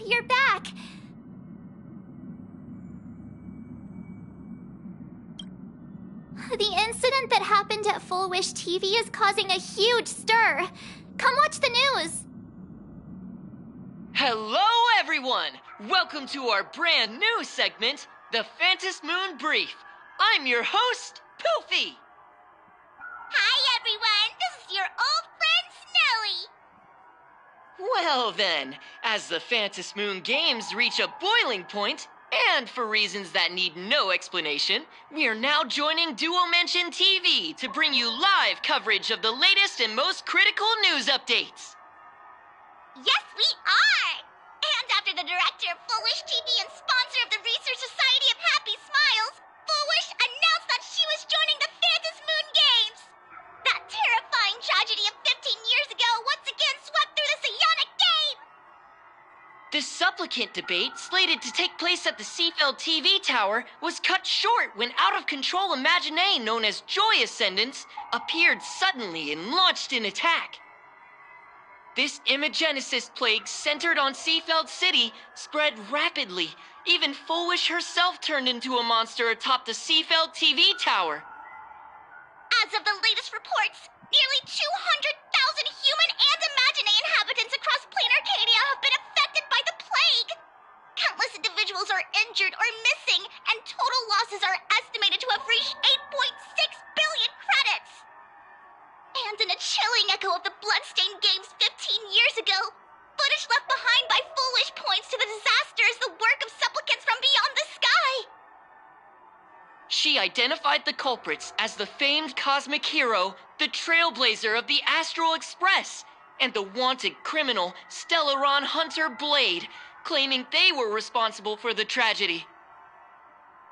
you're back. The incident that happened at Full Wish TV is causing a huge stir. Come watch the news. Hello, everyone! Welcome to our brand new segment, the Phantom Moon Brief. I'm your host, Poofy. Hi, everyone. This is your old friend, Snowy. Well then, as the Phantom Moon Games reach a boiling point, and for reasons that need no explanation, we are now joining Duo Mention TV to bring you live coverage of the latest and most critical news updates. Yes, we are! And after the director of Full Wish TV and sponsor of the Research Society of Happy Smiles, Full Wish announced that she was joining the Phantom Moon Games! That terrifying tragedy of 15 years ago once again swept through the psionic game! The supplicant debate, slated to take place at the Seafeld TV tower, was cut short when out-of-control Imaginee known as Joy Ascendants appeared suddenly and launched an attack. This Imagenesis plague centered on Seafeld City spread rapidly. Even Full Wish herself turned into a monster atop the Seafeld TV tower. As of the latest reports, nearly 200,000 human and Imaginee inhabitants across plain Arcadia have been affected by the plague. Countless individuals are injured or missing, and total losses are estimated to have reached 8.6 billion credits. And in a chilling echo of the Bloodstained Games 15 years ago, footage left behind by Full Wish points to the disaster as the work of supplicants from beyond the sky. She identified the culprits as the famed cosmic hero, the trailblazer of the Astral Express, and the wanted criminal, Stellaron Hunter Blade, claiming they were responsible for the tragedy.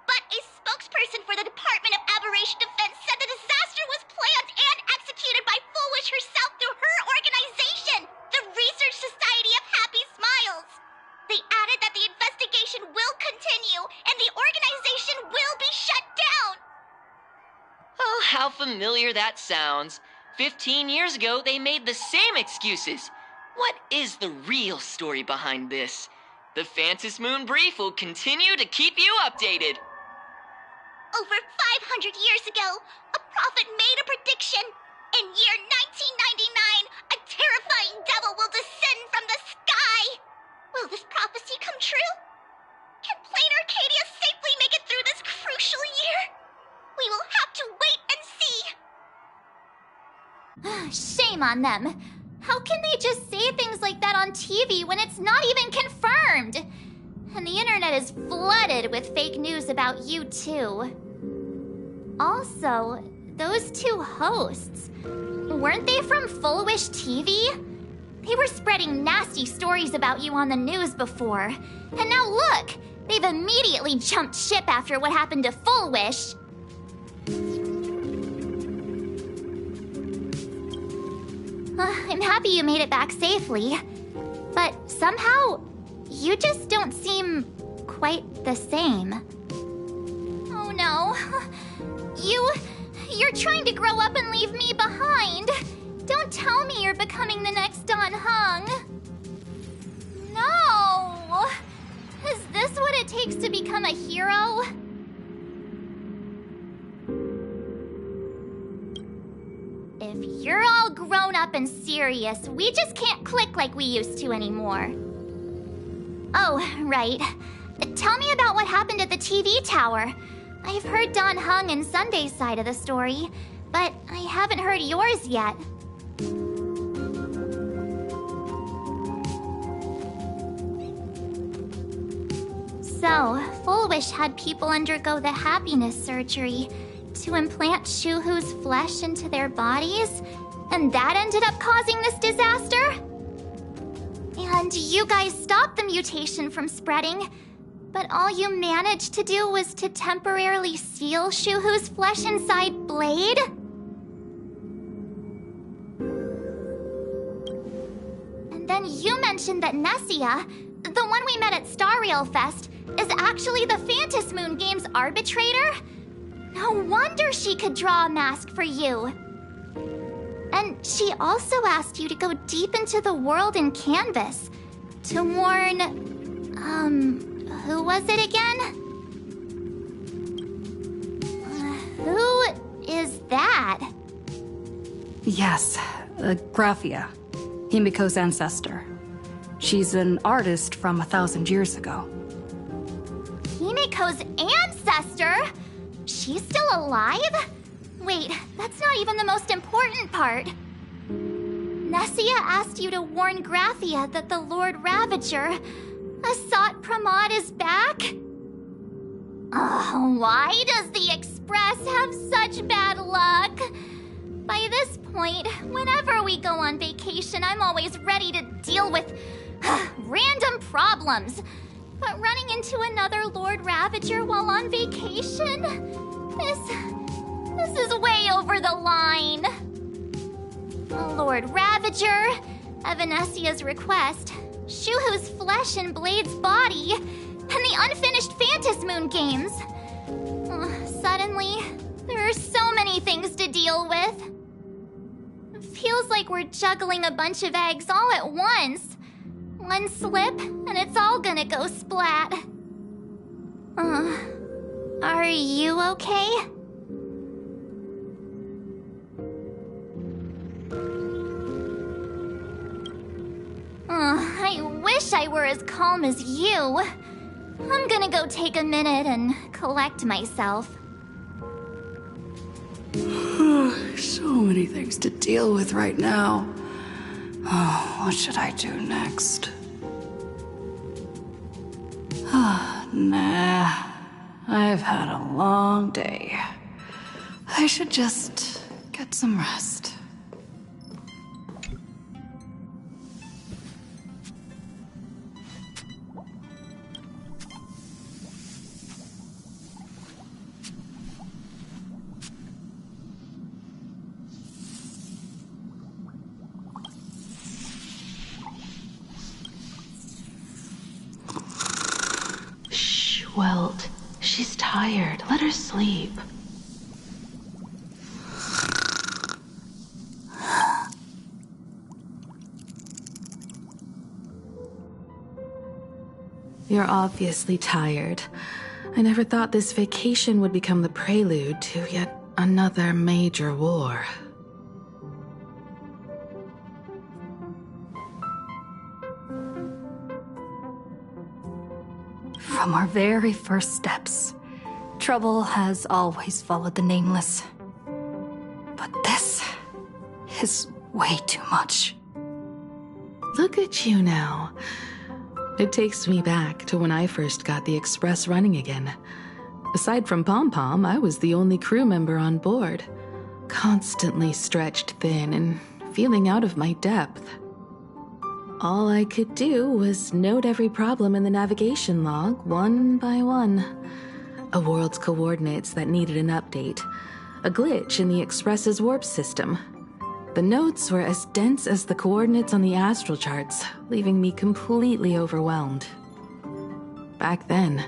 But a spokesperson for the Department of Aberration Defense said the disaster was planned and executed by Full Wish herself through her organization, the Research Society of Happy Smiles. They added that the investigation will continue and the organization will be shut down. Oh, how familiar that sounds. 15 years ago, they made the same excuses. What is the real story behind this? The Phantom Moon Brief will continue to keep you updated. Over 500 years ago, a prophet made a prediction. In year 1999, a terrifying devil will descend from the sky. Will this prophecy come true? Can plain Arcadia safely make it through this crucial year? We will have to wait and see. Shame on them. How can they just say things like that on TV when it's not even confirmed? And the internet is flooded with fake news about you too. Also, those two hosts, weren't they from Full Wish TV? They were spreading nasty stories about you on the news before. And now look, they've immediately jumped ship after what happened to Full Wish. I'm happy you made it back safely. But somehow, you just don't seem quite the same. Oh no. You're trying to grow up and leave me behind. Don't tell me you're becoming the next Don Hung. No! Is this what it takes to become a hero? If you're all grown up and serious, we just can't click like we used to anymore. Oh, right. Tell me about what happened at the TV tower. I've heard Don Hung and Sunday's side of the story, but I haven't heard yours yet. So, Full Wish had people undergo the happiness surgery to implant Shuhu's flesh into their bodies, and that ended up causing this disaster? And you guys stopped the mutation from spreading, but all you managed to do was to temporarily seal Shuhu's flesh inside Blade? And then you mentioned that Nessia, the one we met at StarRail Fest, is actually the Phantom Moon Games arbitrator? No wonder she could draw a mask for you. And she also asked you to go deep into the world in Canvas to warn Who was it again? Who is that? Yes, Graphia, Himiko's ancestor. She's an artist from 1,000 years ago. Himiko's ancestor? She's still alive? Wait, that's not even the most important part. Nessia asked you to warn Graphia that the Lord Ravager, Asat Pramod, is back? Oh, why does the Express have such bad luck? By this point, whenever we go on vacation, I'm always ready to deal with random problems. But running into another Lord Ravager while on vacation? This is way over the line. Lord Ravager, at Venesia's request, Shuhu's flesh and Blade's body, and the unfinished Phantasmoon games. Suddenly, there are so many things to deal with. It feels like we're juggling a bunch of eggs all at once. One slip, and it's all gonna go splat. Are you okay? I wish I were as calm as you. I'm gonna go take a minute and collect myself. So many things to deal with right now. Oh, what should I do next? Nah, I've had a long day. I should just get some rest. Welt, she's tired. Let her sleep. You're obviously tired. I never thought this vacation would become the prelude to yet another major war. From our very first steps, trouble has always followed the Nameless. But this is way too much. Look at you now. It takes me back to when I first got the Express running again. Aside from Pom-Pom, I was the only crew member on board, constantly stretched thin and feeling out of my depth. All I could do was note every problem in the navigation log, one by one. A world's coordinates that needed an update. A glitch in the Express's warp system. The notes were as dense as the coordinates on the astral charts, leaving me completely overwhelmed. Back then,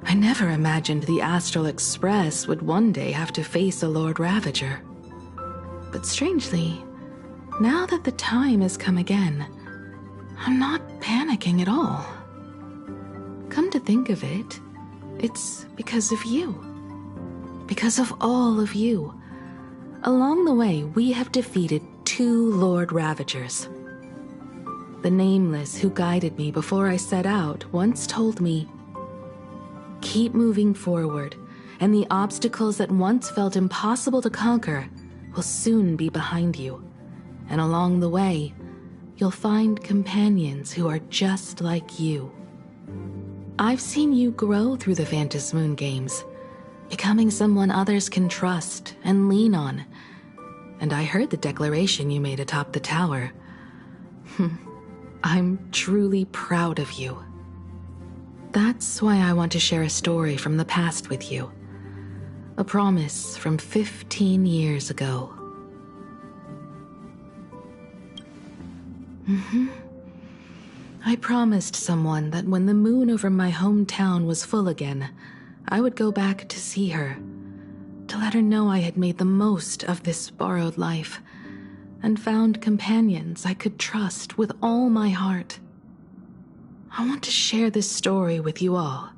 I never imagined the Astral Express would one day have to face a Lord Ravager. But strangely, now that the time has come again, I'm not panicking at all. Come to think of it, it's because of you. Because of all of you. Along the way, we have defeated 2 Lord Ravagers. The Nameless who guided me before I set out once told me, "Keep moving forward, and the obstacles that once felt impossible to conquer will soon be behind you. And along the way, you'll find companions who are just like you." I've seen you grow through the Phantasmoon games, becoming someone others can trust and lean on. And I heard the declaration you made atop the tower. I'm truly proud of you. That's why I want to share a story from the past with you. A promise from 15 years ago. I promised someone that when the moon over my hometown was full again, I would go back to see her, to let her know I had made the most of this borrowed life, and found companions I could trust with all my heart. I want to share this story with you all.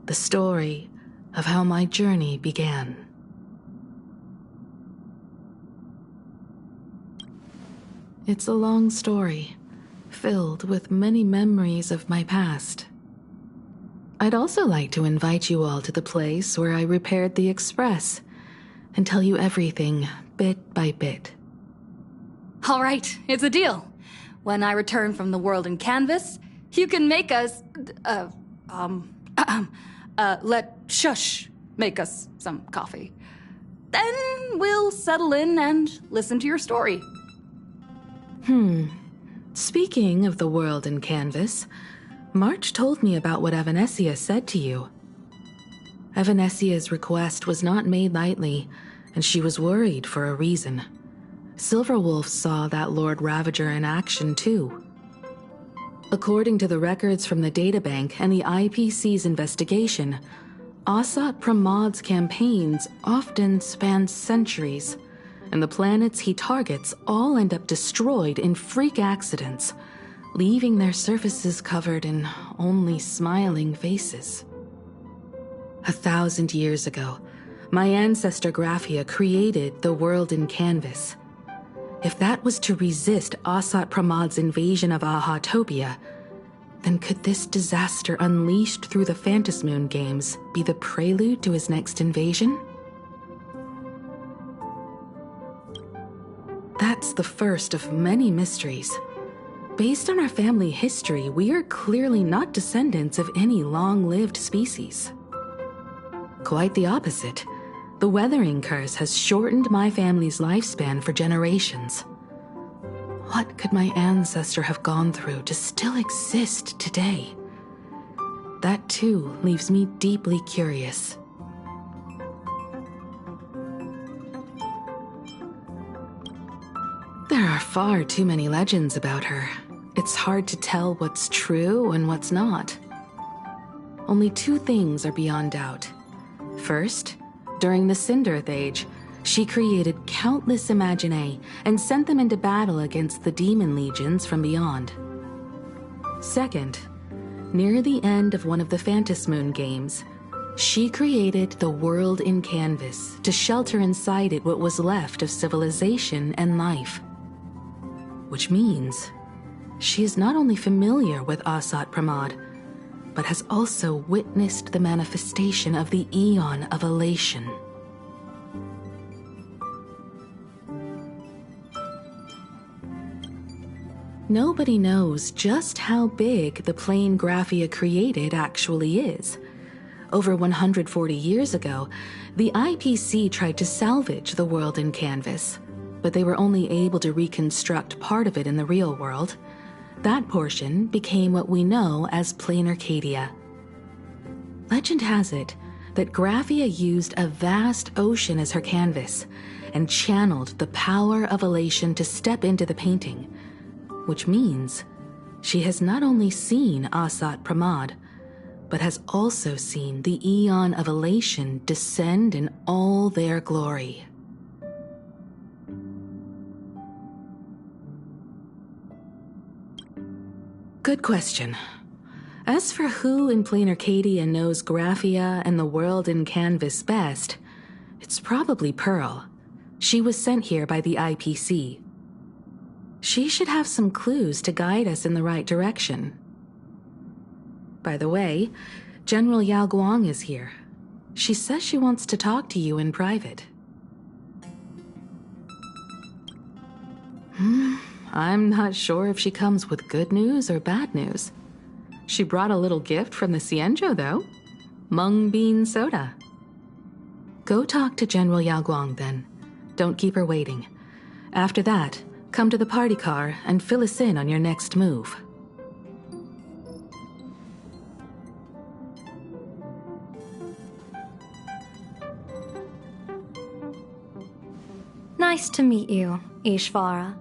The story of how my journey began. It's a long story, filled with many memories of my past. I'd also like to invite you all to the place where I repaired the Express and tell you everything bit by bit. All right, it's a deal. When I return from the world in canvas, you can make us, let Shush make us some coffee. Then we'll settle in and listen to your story. Speaking of the world in canvas, March told me about what Evanescia said to you. Evanessia's request was not made lightly, and she was worried for a reason. Silverwolf saw that Lord Ravager in action too. According to the records from the databank and the IPC's investigation, Asat Pramad's campaigns often span centuries, and the planets he targets all end up destroyed in freak accidents, leaving their surfaces covered in only smiling faces. 1,000 years ago, my ancestor Graphia created the world in canvas. If that was to resist Asat Pramad's invasion of Ahatopia, then could this disaster unleashed through the Phantasmoon games be the prelude to his next invasion? That's the first of many mysteries. Based on our family history, we are clearly not descendants of any long-lived species. Quite the opposite. The weathering curse has shortened my family's lifespan for generations. What could my ancestor have gone through to still exist today? That too leaves me deeply curious. There are far too many legends about her. It's hard to tell what's true and what's not. Only two things are beyond doubt. First, during the Cinderth Age, she created countless Imaginae and sent them into battle against the demon legions from beyond. Second, near the end of one of the Phantasmoon games, she created the world in canvas to shelter inside it what was left of civilization and life. Which means she is not only familiar with Asat Pramad, but has also witnessed the manifestation of the Eon of Elation. Nobody knows just how big the plane Graphia created actually is. Over 140 years ago, the IPC tried to salvage the world in canvas, but they were only able to reconstruct part of it in the real world. That portion became what we know as Plain Arcadia. Legend has it that Graphia used a vast ocean as her canvas and channeled the power of elation to step into the painting, which means she has not only seen Asat Pramad, but has also seen the Eon of Elation descend in all their glory. Good question. As for who in Plain Arcadia knows Graphia and the world in canvas best, it's probably Pearl. She was sent here by the IPC. She should have some clues to guide us in the right direction. By the way, General Yao Guang is here. She says she wants to talk to you in private. I'm not sure if she comes with good news or bad news. She brought a little gift from the Cienjo, though. Mung bean soda. Go talk to General Yao Guang, then. Don't keep her waiting. After that, come to the party car and fill us in on your next move. Nice to meet you, Ishvara.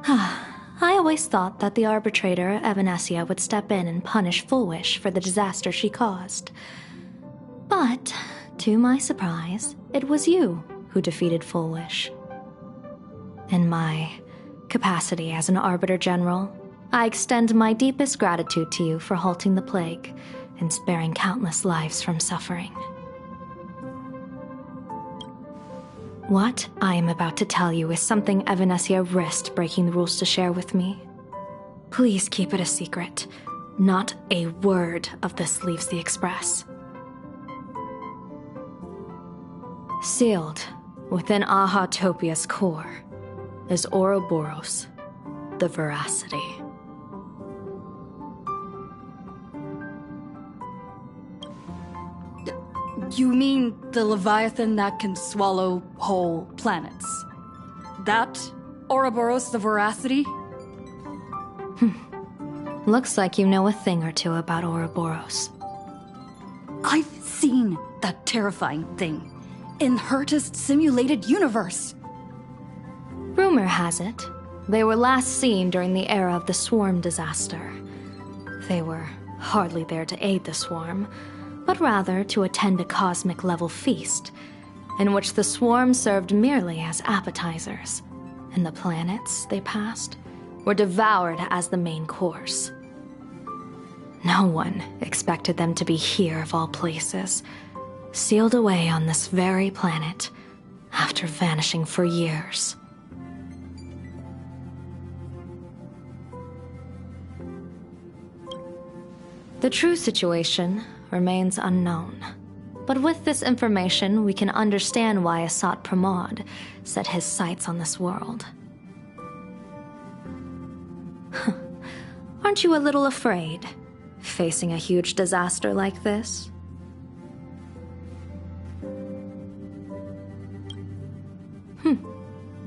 I always thought that the arbitrator, Evanescia, would step in and punish Foolish for the disaster she caused. But, to my surprise, it was you who defeated Foolish. In my capacity as an Arbiter General, I extend my deepest gratitude to you for halting the plague and sparing countless lives from suffering. What I am about to tell you is something Evanessia risked breaking the rules to share with me. Please keep it a secret. Not a word of this leaves the Express. Sealed within Ahatopia's core is Ouroboros, the Veracity. You mean the Leviathan that can swallow whole planets? That Ouroboros the Veracity? Looks like you know a thing or two about Ouroboros. I've seen that terrifying thing in Herta's simulated universe. Rumor has it, they were last seen during the era of the Swarm disaster. They were hardly there to aid the Swarm, but rather to attend a cosmic-level feast, in which the Swarm served merely as appetizers, and the planets they passed were devoured as the main course. No one expected them to be here of all places, sealed away on this very planet, after vanishing for years. The true situation remains unknown, but with this information we can understand why Asat Pramod set his sights on this world. Aren't you a little afraid, facing a huge disaster like this?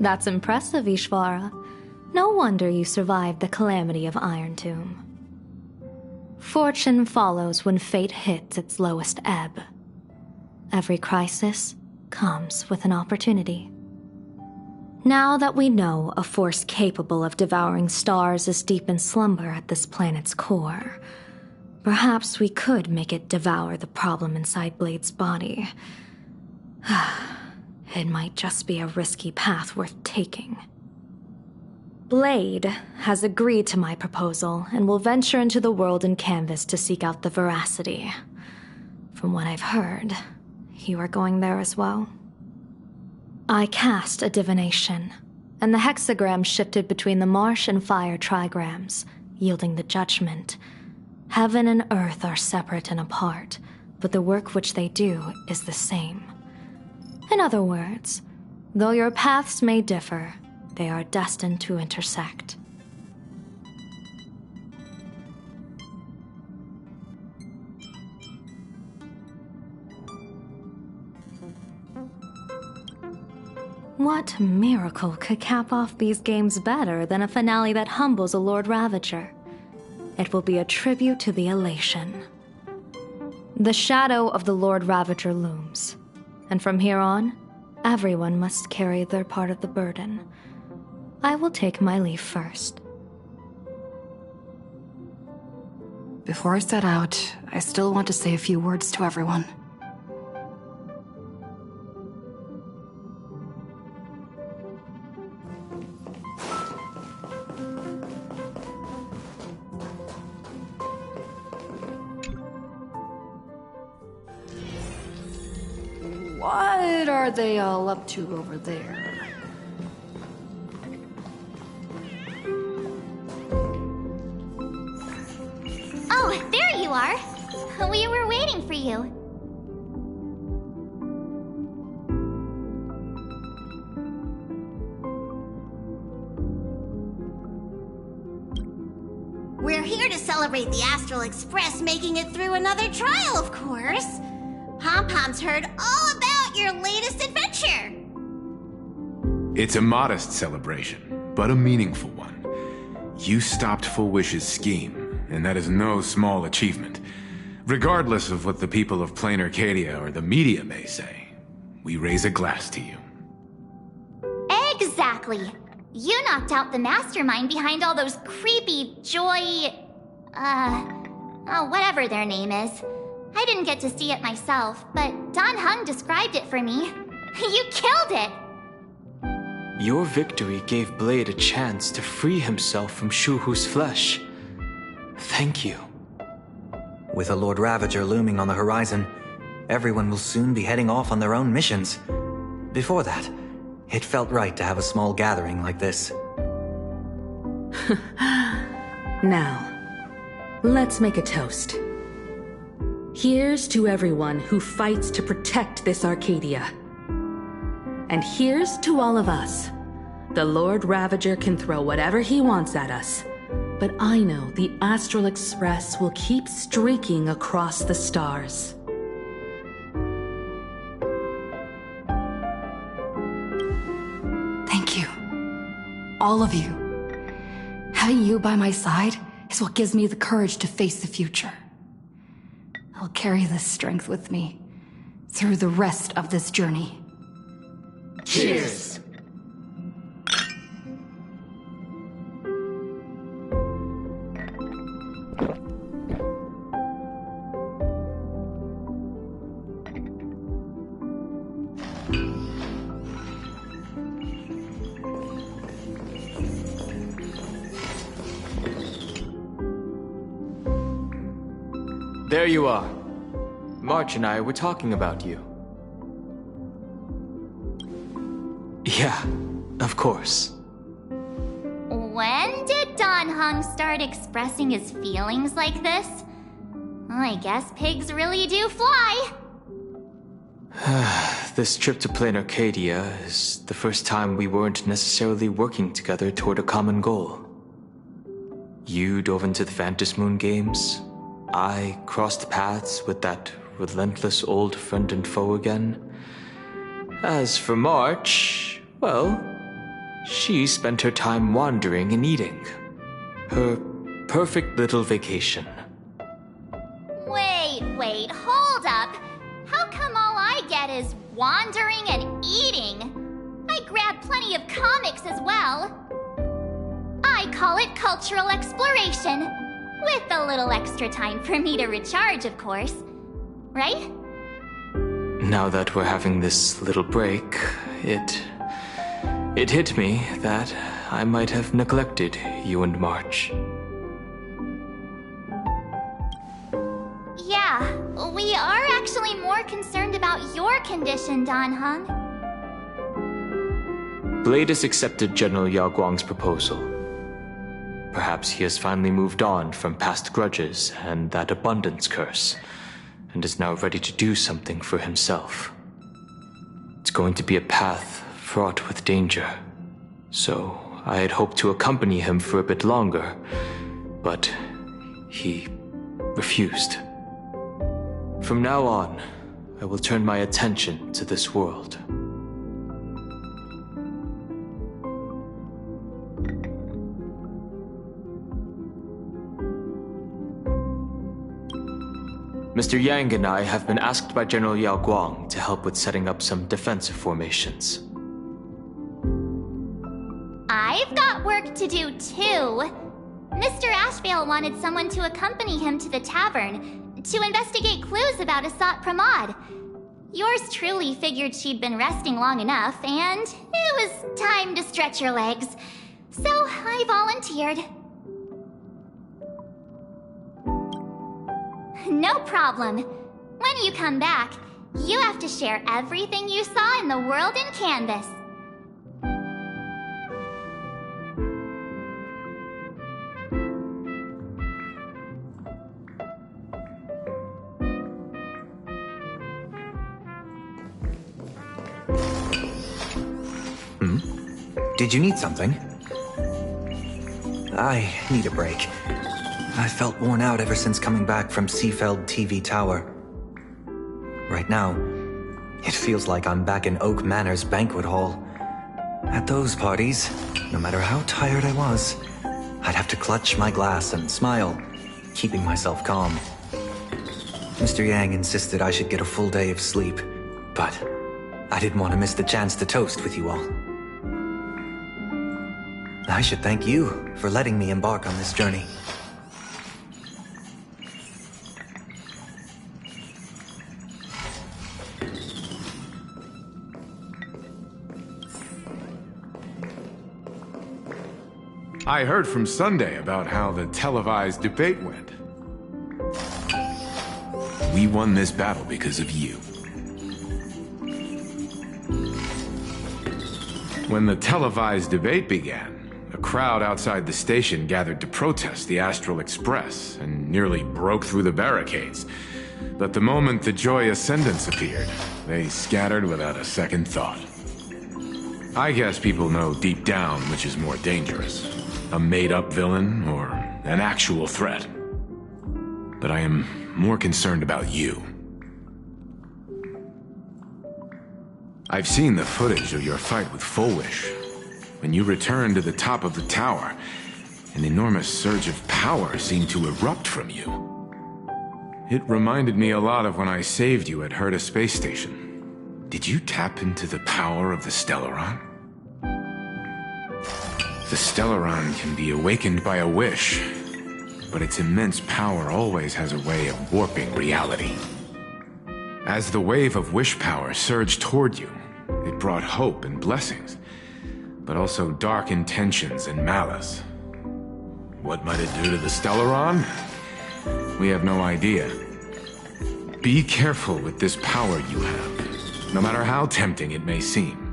That's impressive, Ishvara. No wonder you survived the calamity of Iron Tomb. Fortune follows when fate hits its lowest ebb. Every crisis comes with an opportunity. Now that we know a force capable of devouring stars is deep in slumber at this planet's core, perhaps we could make it devour the problem inside Blade's body. It might just be a risky path worth taking. Blade has agreed to my proposal and will venture into the world in canvas to seek out the Veracity. From what I've heard, you are going there as well. I cast a divination, and the hexagram shifted between the marsh and fire trigrams, yielding the judgment. Heaven and earth are separate and apart, but the work which they do is the same. In other words, though your paths may differ, they are destined to intersect. What miracle could cap off these games better than a finale that humbles a Lord Ravager? It will be a tribute to the elation. The shadow of the Lord Ravager looms, and from here on, everyone must carry their part of the burden. I will take my leave first. Before I set out, I still want to say a few words to everyone. What are they all up to over there? Oh, there you are. We were waiting for you. We're here to celebrate the Astral Express making it through another trial, of course. Pom-Pom's heard all about your latest adventure. It's a modest celebration, but a meaningful one. You stopped Full Wish's scheme, and that is no small achievement. Regardless of what the people of Plain Arcadia or the media may say, we raise a glass to you. Exactly. You knocked out the mastermind behind all those creepy whatever their name is. I didn't get to see it myself, but Don Hung described it for me. You killed it! Your victory gave Blade a chance to free himself from Shuhu's flesh. Thank you. With a Lord Ravager looming on the horizon, everyone will soon be heading off on their own missions. Before that, it felt right to have a small gathering like this. Now, let's make a toast. Here's to everyone who fights to protect this Arcadia. And here's to all of us. The Lord Ravager can throw whatever he wants at us, but I know the Astral Express will keep streaking across the stars. Thank you. All of you. Having you by my side is what gives me the courage to face the future. I'll carry this strength with me through the rest of this journey. Cheers! There you are. March and I were talking about you. Yeah, of course. When did Dan Heng start expressing his feelings like this? I guess pigs really do fly. This trip to Plain Arcadia is the first time we weren't necessarily working together toward a common goal. You dove into the Vantis Moon games. I crossed paths with that relentless old friend and foe again. As for March, well, she spent her time wandering and eating. Her perfect little vacation. Wait, hold up. How come all I get is wandering and eating? I grabbed plenty of comics as well. I call it cultural exploration. With a little extra time for me to recharge, of course. Right? Now that we're having this little break, it hit me that I might have neglected you and March. Yeah, we are actually more concerned about your condition, Dan Heng. Blade has accepted General Yao Guang's proposal. Perhaps he has finally moved on from past grudges and that abundance curse, and is now ready to do something for himself. It's going to be a path fraught with danger, so I had hoped to accompany him for a bit longer, but he refused. From now on, I will turn my attention to this world. Mr. Yang and I have been asked by General Yao Guang to help with setting up some defensive formations. I've got work to do too. Mr. Ashvale wanted someone to accompany him to the tavern to investigate clues about Asat Pramod. Yours truly figured she'd been resting long enough, and it was time to stretch her legs. So I volunteered. No problem. When you come back, you have to share everything you saw in the world in Canvas. Did you need something? I need a break. I felt worn out ever since coming back from Seafeld TV Tower. Right now, it feels like I'm back in Oak Manor's banquet hall. At those parties, no matter how tired I was, I'd have to clutch my glass and smile, keeping myself calm. Mr. Yang insisted I should get a full day of sleep, but I didn't want to miss the chance to toast with you all. I should thank you for letting me embark on this journey. I heard from Sunday about how the televised debate went. We won this battle because of you. When the televised debate began, a crowd outside the station gathered to protest the Astral Express and nearly broke through the barricades. But the moment the Joy Ascendants appeared, they scattered without a second thought. I guess people know deep down which is more dangerous, a made-up villain or an actual threat. But I am more concerned about you. I've seen the footage of your fight with Fullwish. When you returned to the top of the tower, an enormous surge of power seemed to erupt from you. It reminded me a lot of when I saved you at Herta Space Station. Did you tap into the power of the Stellaron? The Stellaron can be awakened by a wish, but its immense power always has a way of warping reality. As the wave of wish power surged toward you, it brought hope and blessings, but also dark intentions and malice. What might it do to the Stellaron? We have no idea. Be careful with this power you have, no matter how tempting it may seem.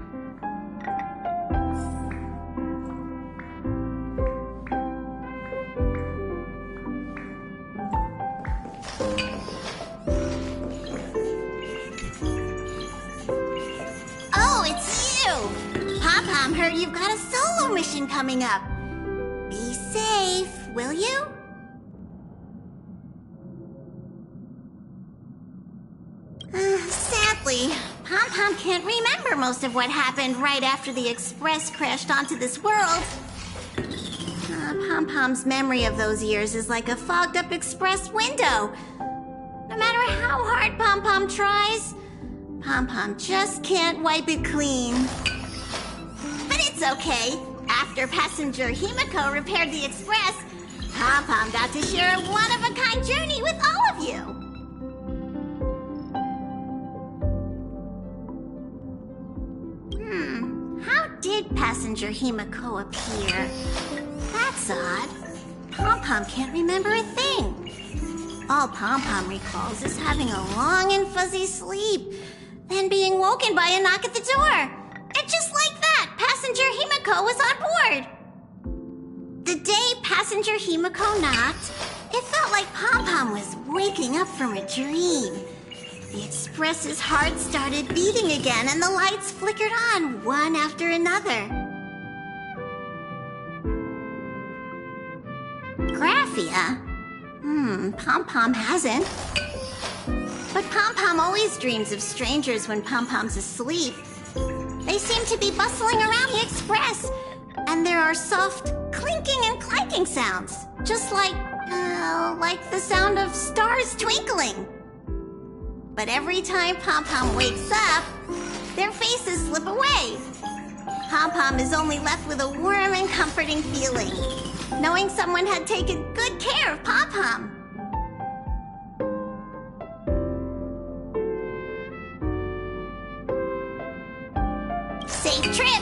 You've got a solo mission coming up. Be safe, will you? Sadly, Pom-Pom can't remember most of what happened right after the Express crashed onto this world. Pom-Pom's memory of those years is like a fogged-up Express window. No matter how hard Pom-Pom tries, Pom-Pom just can't wipe it clean. But it's okay. After passenger Himiko repaired the Express, Pom-Pom got to share a one-of-a-kind journey with all of you. How did passenger Himiko appear? That's odd. Pom-Pom can't remember a thing. All Pom-Pom recalls is having a long and fuzzy sleep, then being woken by a knock at the door. And just like that, passenger Himiko was on board. The day passenger Himiko knocked, it felt like Pom-Pom was waking up from a dream. The Express's heart started beating again, and the lights flickered on one after another. Graphia? Pom-Pom hasn't. But Pom-Pom always dreams of strangers when Pom-Pom's asleep. They seem to be bustling around the Express, and there are soft clinking and clanking sounds, just like the sound of stars twinkling. But every time Pom-Pom wakes up, their faces slip away. Pom-Pom is only left with a warm and comforting feeling, knowing someone had taken good care of Pom-Pom. Safe trip!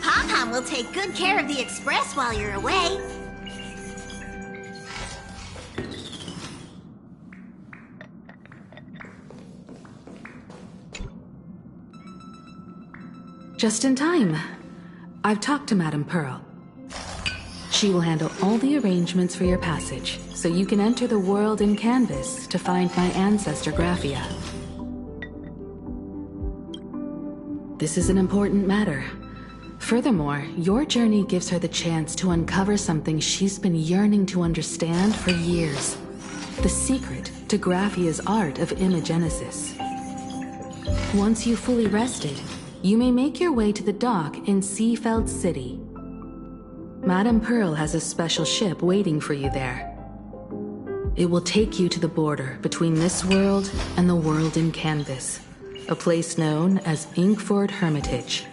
Pom-Pom will take good care of the Express while you're away. Just in time. I've talked to Madame Pearl. She will handle all the arrangements for your passage, so you can enter the world in canvas to find my ancestor Graphia. This is an important matter. Furthermore, your journey gives her the chance to uncover something she's been yearning to understand for years. The secret to Graphia's art of imagenesis. Once you've fully rested, you may make your way to the dock in Seafeld City. Madame Pearl has a special ship waiting for you there. It will take you to the border between this world and the world in canvas, a place known as Inkford Hermitage.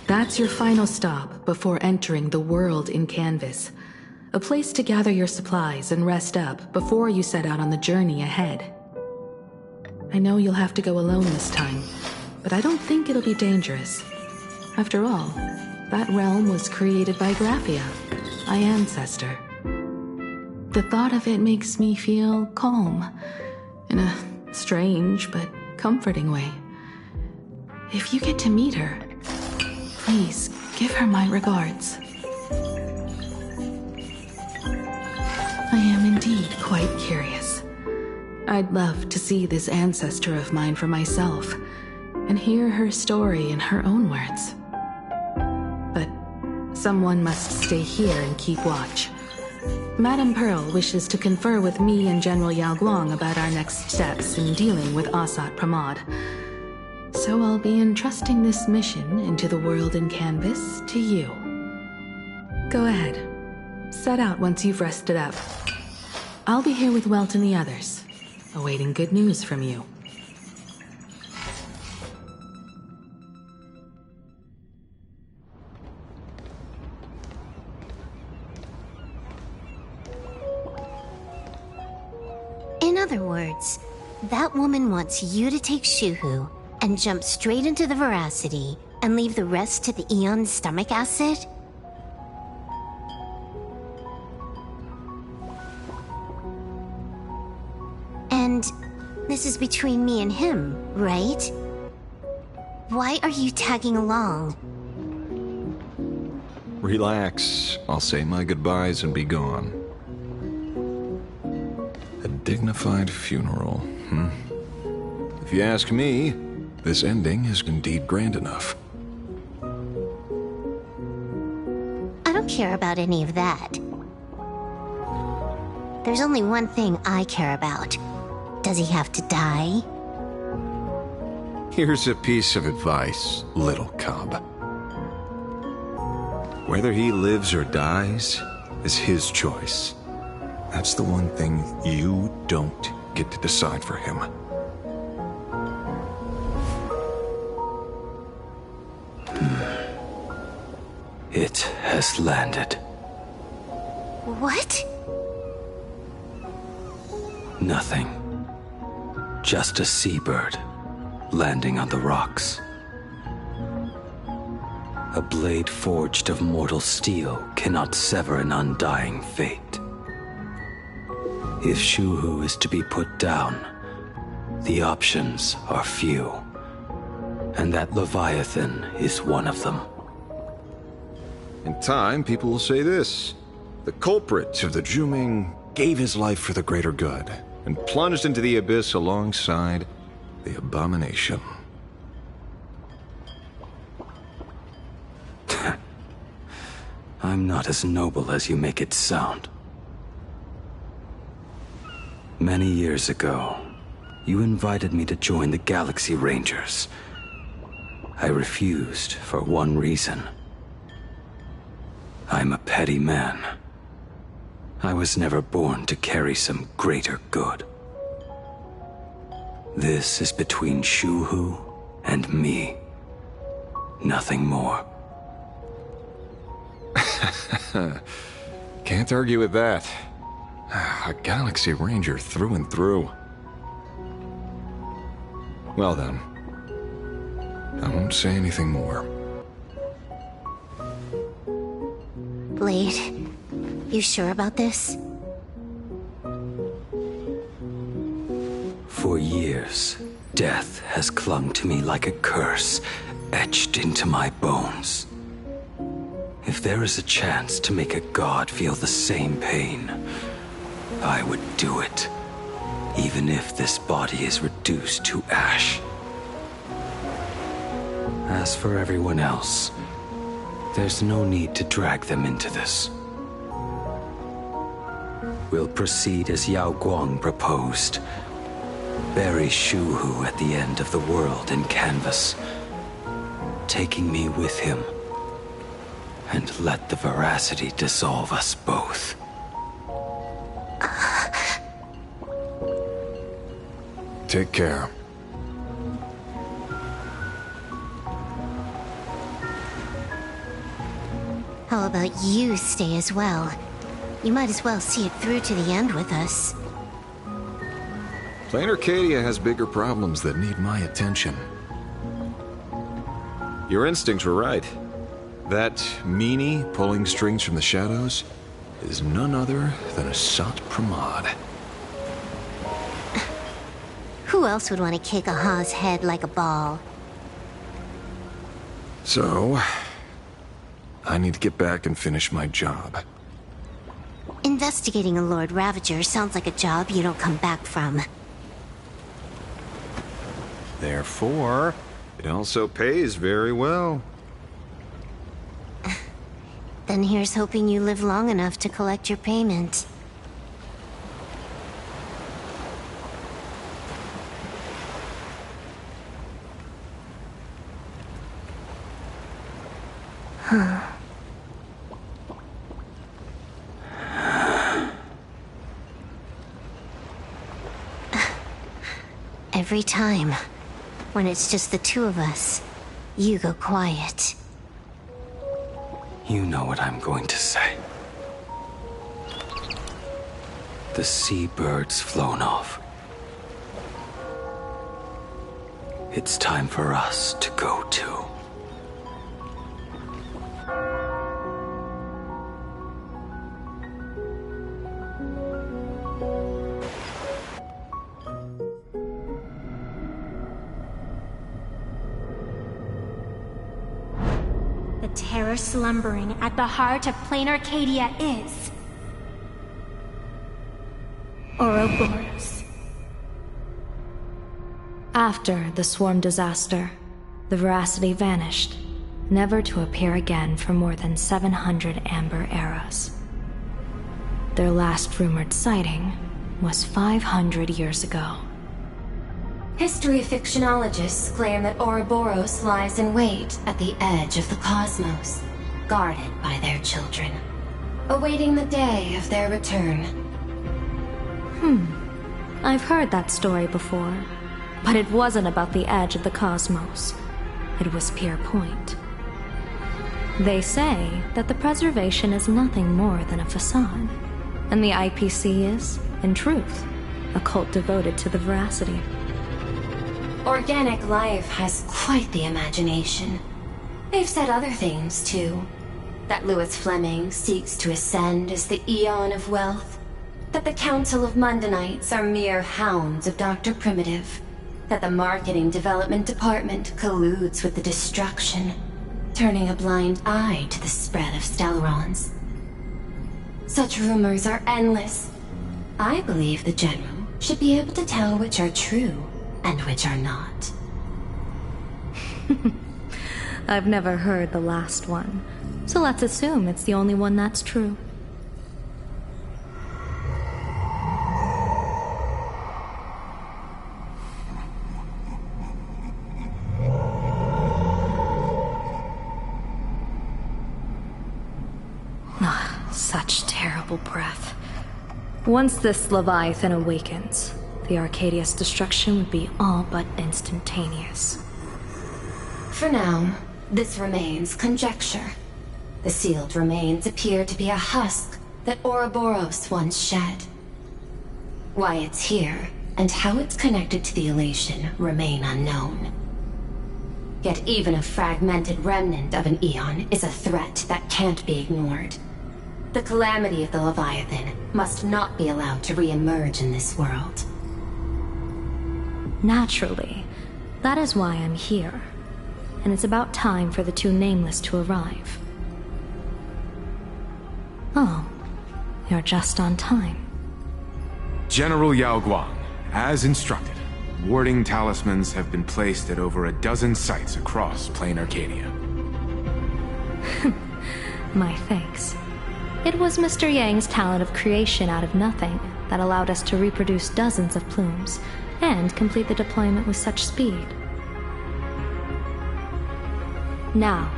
That's your final stop before entering the world in canvas, a place to gather your supplies and rest up before you set out on the journey ahead. I know you'll have to go alone this time, but I don't think it'll be dangerous. After all, that realm was created by Graphia, my ancestor. The thought of it makes me feel calm, in a strange but comforting way. If you get to meet her, please give her my regards. I am indeed quite curious. I'd love to see this ancestor of mine for myself, and hear her story in her own words. But someone must stay here and keep watch. Madame Pearl wishes to confer with me and General Yao Guang about our next steps in dealing with Asat Pramod. So I'll be entrusting this mission into the world in canvas to you. Go ahead. Set out once you've rested up. I'll be here with Welt and the others, awaiting good news from you. In other words, that woman wants you to take Shuhu and jump straight into the Veracity and leave the rest to the Aeon's stomach acid? And this is between me and him, right? Why are you tagging along? Relax. I'll say my goodbyes and be gone. A dignified funeral, If you ask me, this ending is indeed grand enough. I don't care about any of that. There's only one thing I care about. Does he have to die? Here's a piece of advice, little cub. Whether he lives or dies is his choice. That's the one thing you don't get to decide for him. It has landed. What? Nothing. Just a seabird landing on the rocks. A blade forged of mortal steel cannot sever an undying fate. If Shuhu is to be put down, the options are few, and that Leviathan is one of them. In time, people will say this. The culprit of the Juming gave his life for the greater good, and plunged into the abyss alongside the abomination. I'm not as noble as you make it sound. Many years ago, you invited me to join the Galaxy Rangers. I refused for one reason. I'm a petty man. I was never born to carry some greater good. This is between Shuhu and me. Nothing more. Can't argue with that. A Galaxy Ranger through and through. Well then, I won't say anything more. Blade, you sure about this? For years, death has clung to me like a curse, etched into my bones. If there is a chance to make a god feel the same pain, I would do it, even if this body is reduced to ash. As for everyone else, there's no need to drag them into this. We'll proceed as Yao Guang proposed. Bury Shuhu at the end of the world in canvas, taking me with him, and let the Veracity dissolve us both. Take care. How about you stay as well? You might as well see it through to the end with us. Plain Arcadia has bigger problems that need my attention. Your instincts were right. That meanie pulling strings from the shadows is none other than a Sat Pramod. Who else would want to kick a Ha's head like a ball? So, I need to get back and finish my job. Investigating a Lord Ravager sounds like a job you don't come back from. Therefore, it also pays very well. Then here's hoping you live long enough to collect your payment. Huh. Every time, when it's just the two of us, you go quiet. You know what I'm going to say. The seabird's flown off. It's time for us to go too. The terror slumbering at the heart of plain Arcadia is... Ouroboros. After the swarm disaster, the Veracity vanished, never to appear again for more than 700 Amber eras. Their last rumored sighting was 500 years ago. History fictionologists claim that Ouroboros lies in wait at the edge of the cosmos, guarded by their children, awaiting the day of their return. I've heard that story before, but it wasn't about the edge of the cosmos. It was Pier Point. They say that the preservation is nothing more than a facade, and the IPC is, in truth, a cult devoted to the Veracity. Organic life has quite the imagination. They've said other things, too. That Louis Fleming seeks to ascend as the Eon of Wealth. That the Council of Mundanites are mere hounds of Dr. Primitive. That the Marketing Development Department colludes with the destruction, turning a blind eye to the spread of Stellarons. Such rumors are endless. I believe the General should be able to tell which are true and which are not. I've never heard the last one, so let's assume it's the only one that's true. Such terrible breath. Once this Leviathan awakens, the Arcadia's destruction would be all but instantaneous. For now, this remains conjecture. The sealed remains appear to be a husk that Ouroboros once shed. Why it's here, and how it's connected to the elation, remain unknown. Yet even a fragmented remnant of an Eon is a threat that can't be ignored. The calamity of the Leviathan must not be allowed to re-emerge in this world. Naturally. That is why I'm here. And it's about time for the two Nameless to arrive. Oh, you're just on time. General Yao Guang, as instructed, warding talismans have been placed at over a dozen sites across plain Arcadia. My thanks. It was Mr. Yang's talent of creation out of nothing that allowed us to reproduce dozens of plumes and complete the deployment with such speed. Now,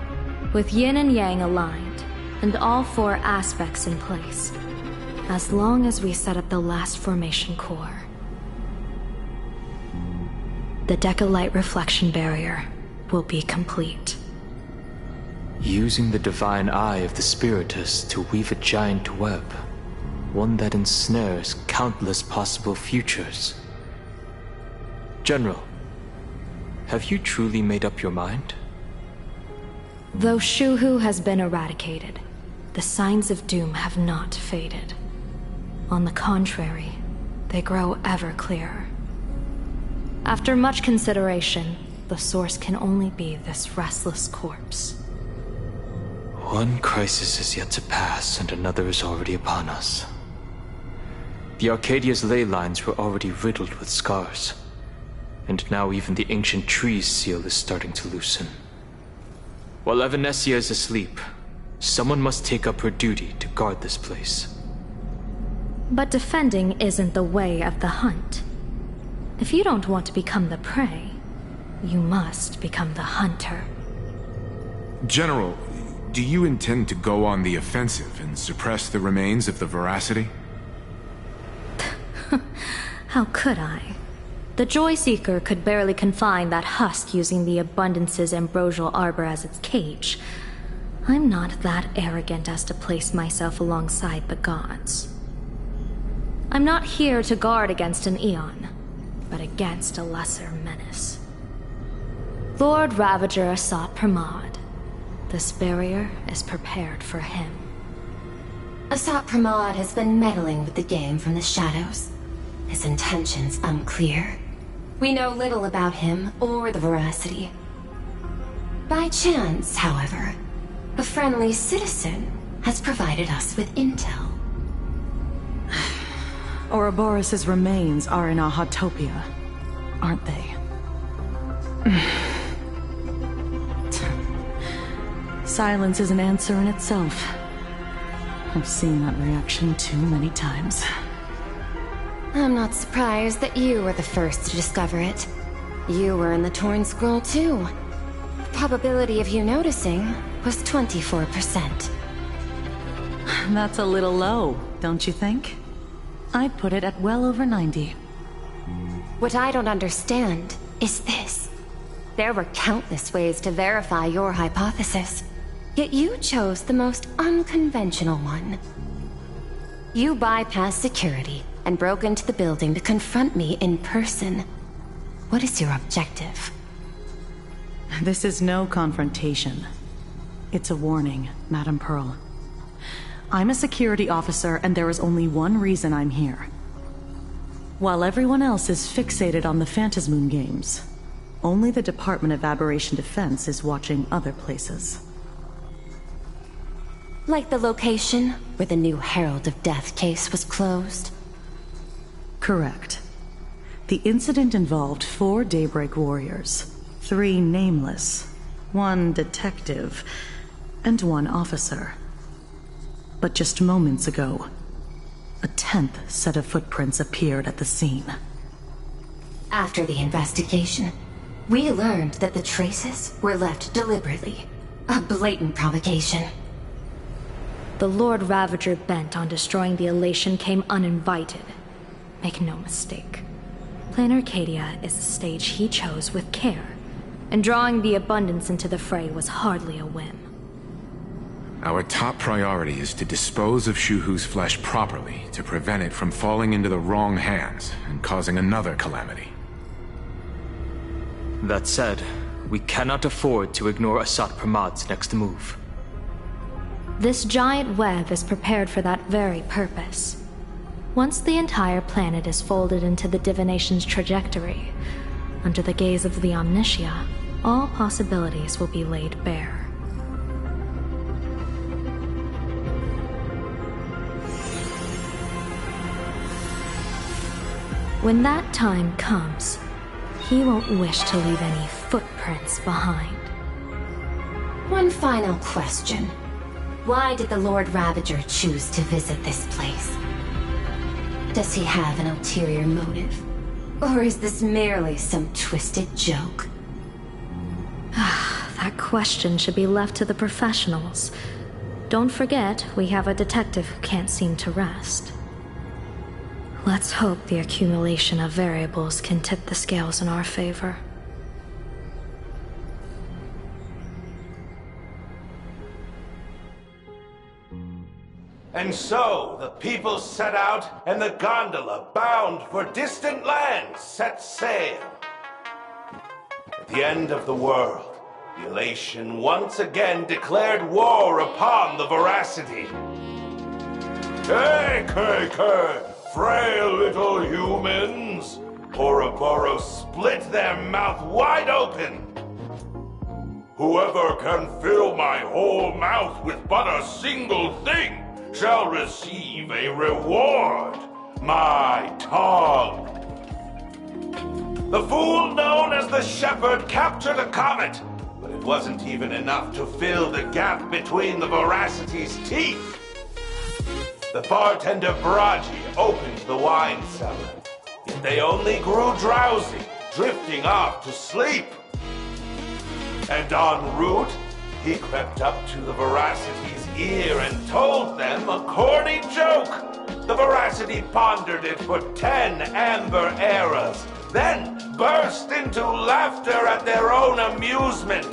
with Yin and Yang aligned, and all four aspects in place, as long as we set up the last formation core, the Decalight reflection barrier will be complete. Using the divine eye of the Spiritus to weave a giant web, one that ensnares countless possible futures. General, have you truly made up your mind? Though Shuhu has been eradicated, the signs of doom have not faded. On the contrary, they grow ever clearer. After much consideration, the source can only be this restless corpse. One crisis is yet to pass, and another is already upon us. The Arcadia's ley lines were already riddled with scars, and now even the ancient tree's seal is starting to loosen. While Evanesia is asleep, someone must take up her duty to guard this place. But defending isn't the way of the hunt. If you don't want to become the prey, you must become the hunter. General, do you intend to go on the offensive and suppress the remains of the Veracity? How could I? The Joyseeker could barely confine that husk using the Abundance's ambrosial arbor as its cage. I'm not that arrogant as to place myself alongside the gods. I'm not here to guard against an Eon, but against a lesser menace. Lord Ravager Asat Pramod. This barrier is prepared for him. Asat Pramod has been meddling with the game from the shadows. His intentions unclear. We know little about him or the Veracity. By chance, however, a friendly citizen has provided us with intel. Ouroboros' remains are in Ahotopia, aren't they? Silence is an answer in itself. I've seen that reaction too many times. I'm not surprised that you were the first to discover it. You were in the Torn Scroll too. The probability of you noticing was 24%. That's a little low, don't you think? I'd put it at well over 90. What I don't understand is this. There were countless ways to verify your hypothesis, yet you chose the most unconventional one. You bypassed security and broke into the building to confront me in person. What is your objective? This is no confrontation. It's a warning, Madam Pearl. I'm a security officer, and there is only one reason I'm here. While everyone else is fixated on the Phantasmoon games, only the Department of Aberration Defense is watching other places. Like the location where the new Herald of Death case was closed? Correct. The incident involved 4 Daybreak warriors, 3 nameless, 1 detective, and 1 officer. But just moments ago, a 10th set of footprints appeared at the scene. After the investigation, we learned that the traces were left deliberately. A blatant provocation. The Lord Ravager bent on destroying the Elation came uninvited. Make no mistake. Plan Arcadia is a stage he chose with care, and drawing the Abundance into the fray was hardly a whim. Our top priority is to dispose of Shuhu's flesh properly to prevent it from falling into the wrong hands and causing another calamity. That said, we cannot afford to ignore Asat Pramod's next move. This giant web is prepared for that very purpose. Once the entire planet is folded into the divination's trajectory, under the gaze of the Omnitia, all possibilities will be laid bare. When that time comes, he won't wish to leave any footprints behind. One final question. Why did the Lord Ravager choose to visit this place? Does he have an ulterior motive? Or is this merely some twisted joke? That question should be left to the professionals. Don't forget, we have a detective who can't seem to rest. Let's hope the accumulation of variables can tip the scales in our favor. And so the people set out, and the gondola, bound for distant lands, set sail. At the end of the world, the elation once again declared war upon the Veracity. Hey, frail little humans! Ouroboros split their mouth wide open. Whoever can fill my whole mouth with but a single thing shall receive a reward, my tongue. The fool known as the Shepherd captured a comet, but it wasn't even enough to fill the gap between the Veracity's teeth. The bartender Braji opened the wine cellar, yet they only grew drowsy, drifting off to sleep. And en route, he crept up to the Veracity's ear and told them a corny joke. The Veracity pondered it for 10 amber eras, then burst into laughter at their own amusement.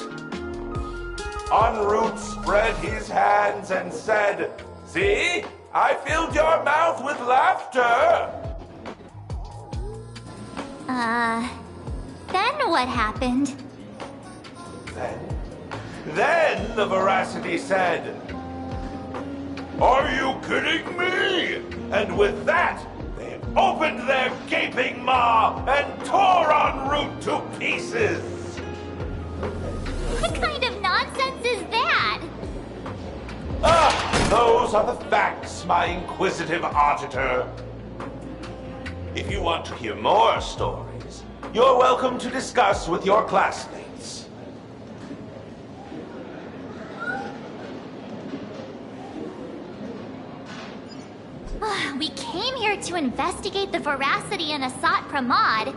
En route spread his hands and said, "See, I filled your mouth with laughter." Then what happened? Then the Veracity said, "Are you kidding me?" And with that, they opened their gaping maw and tore en route to pieces. What kind of nonsense is that? Those are the facts, my inquisitive auditor. If you want to hear more stories, you're welcome to discuss with your classmates. We came here to investigate the Veracity and Asat Pramod,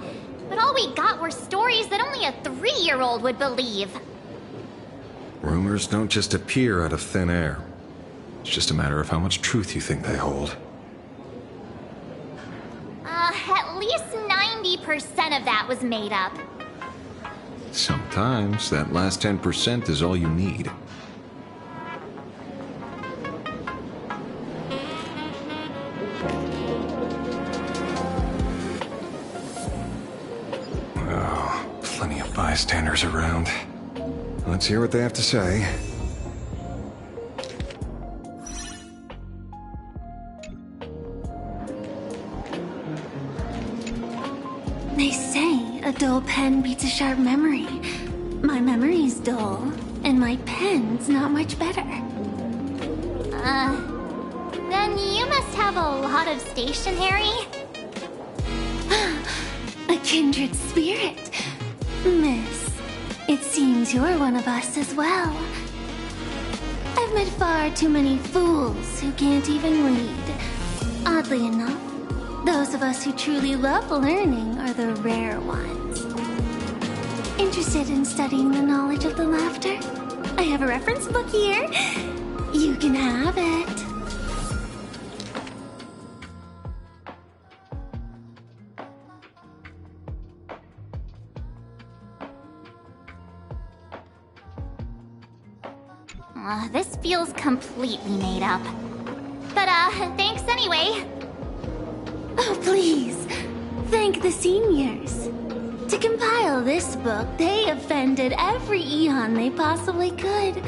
but all we got were stories that only a 3-year-old would believe. Rumors don't just appear out of thin air. It's just a matter of how much truth you think they hold. At least 90% of that was made up. Sometimes that last 10% is all you need. Oh, plenty of bystanders around. Let's hear what they have to say. They say a dull pen beats a sharp memory. My memory's dull, and my pen's not much better. Then you must have a lot of stationery? A kindred spirit. Miss, it seems you're one of us as well. I've met far too many fools who can't even read. Oddly enough, those of us who truly love learning are the rare ones. Interested in studying the knowledge of the laughter? I have a reference book here. You can have it. This feels completely made up. But, thanks anyway. Oh, please. Thank the seniors. To compile this book, they offended every eon they possibly could,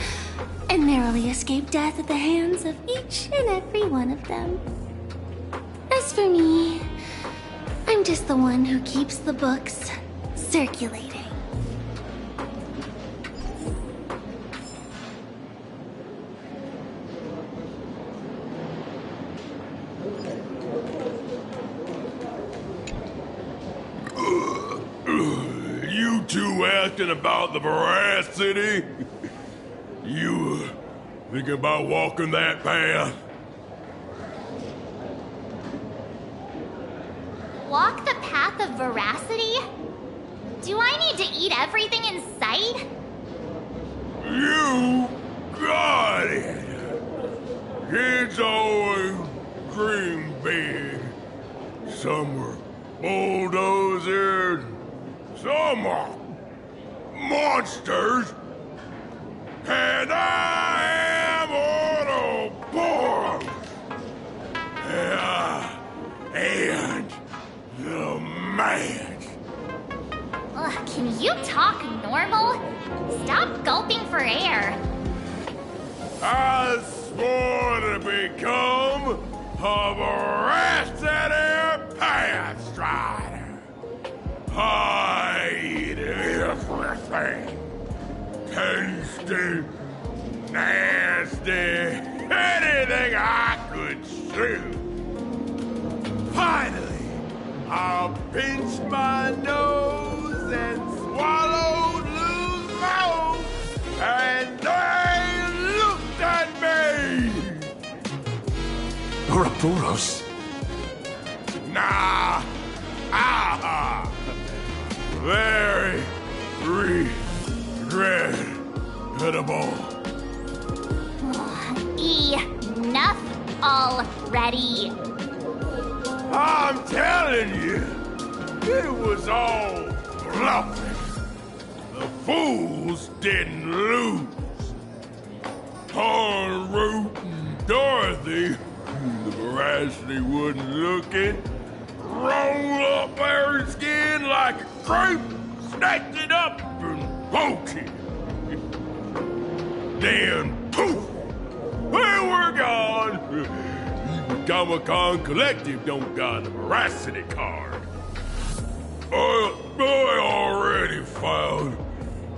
and narrowly escaped death at the hands of each and every one of them. As for me, I'm just the one who keeps the books circulating. You two asking about the Veracity? You thinking about walking that path? Walk the path of Veracity? Do I need to eat everything in sight? You got it! Kids always dream big. Some are bulldozers, some are monsters, and I am Ouroboros. And the man. Can you talk normal? Stop gulping for air. I swore to become a veracity path strider. I eat everything. Tasty, nasty, anything I could chew. Finally, I'll pinch my nose and swallow Lou's mouth, and they looked at me. Ouroboros? Nah. Very regrettable. Enough already. I'm telling you, it was all bluffing. The fools didn't lose. En route and Dorothy, the veracity wasn't looking, roll up their skin like a crepe, snatch it up and poke it. Then poof, they were gone. Even Comic-Con Collective don't got a veracity card. I already filed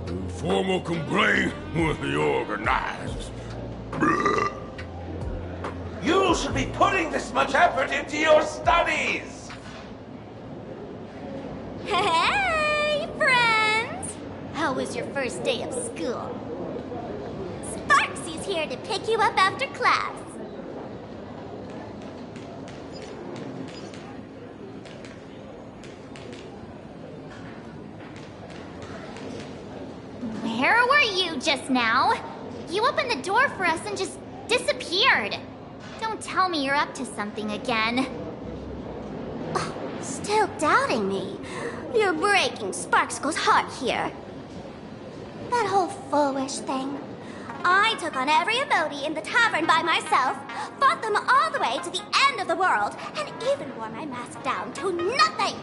a formal complaint with the organizers. You should be putting this much effort into your studies! Hey, friends! How was your first day of school? Sparksy's here to pick you up after class. Where were you just now? You opened the door for us and just disappeared. Don't tell me you're up to something again. Still doubting me? You're breaking Sparksko's heart here. That whole foolish thing. I took on every emoji in the tavern by myself, fought them all the way to the end of the world, and even wore my mask down to nothing!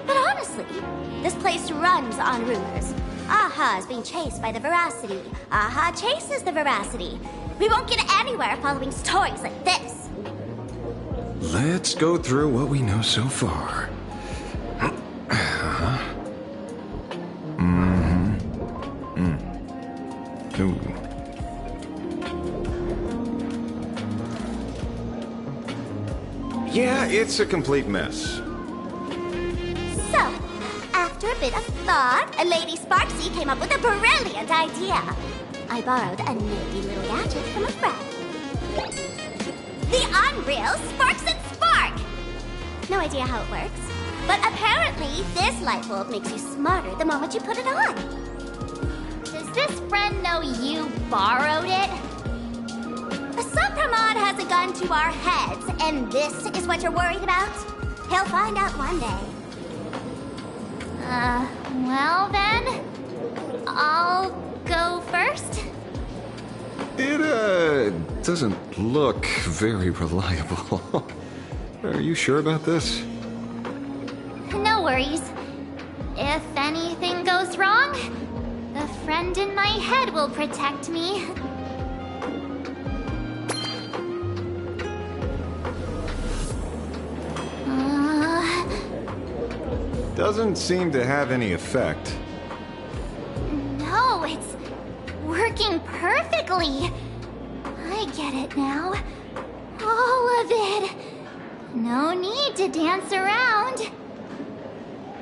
But honestly, this place runs on rumors. Aha is being chased by the veracity. Aha chases the veracity. We won't get anywhere following stories like this. Let's go through what we know so far. Ooh. Yeah, it's a complete mess. So, after a bit of thought, Lady Sparksy came up with a brilliant idea. I borrowed a nifty little gadget from a friend. The Unreal Sparks and Spark! No idea how it works, but apparently this light bulb makes you smarter the moment you put it on. Does this friend know you borrowed it? Supramod has a gun to our heads, and this is what you're worried about? He'll find out one day. Well then, I'll go first. It, doesn't look very reliable. Are you sure about this? No worries. If anything goes wrong, the friend in my head will protect me. Doesn't seem to have any effect. No, it's working perfectly. I get it now. All of it. No need to dance around.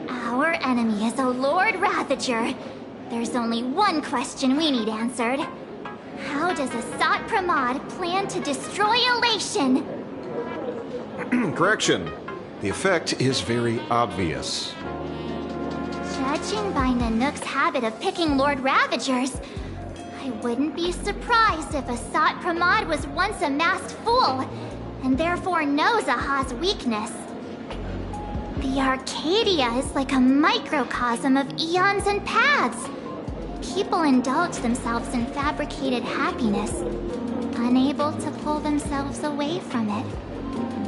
Our enemy is a Lord Ravager. There's only one question we need answered. How does Asat Pramod plan to destroy Elation? Correction. The effect is very obvious. Judging by Nanook's habit of picking Lord Ravagers, I wouldn't be surprised if Asat Pramod was once a masked fool, and therefore knows Aha's weakness. The Arcadia is like a microcosm of eons and paths. People indulge themselves in fabricated happiness, unable to pull themselves away from it.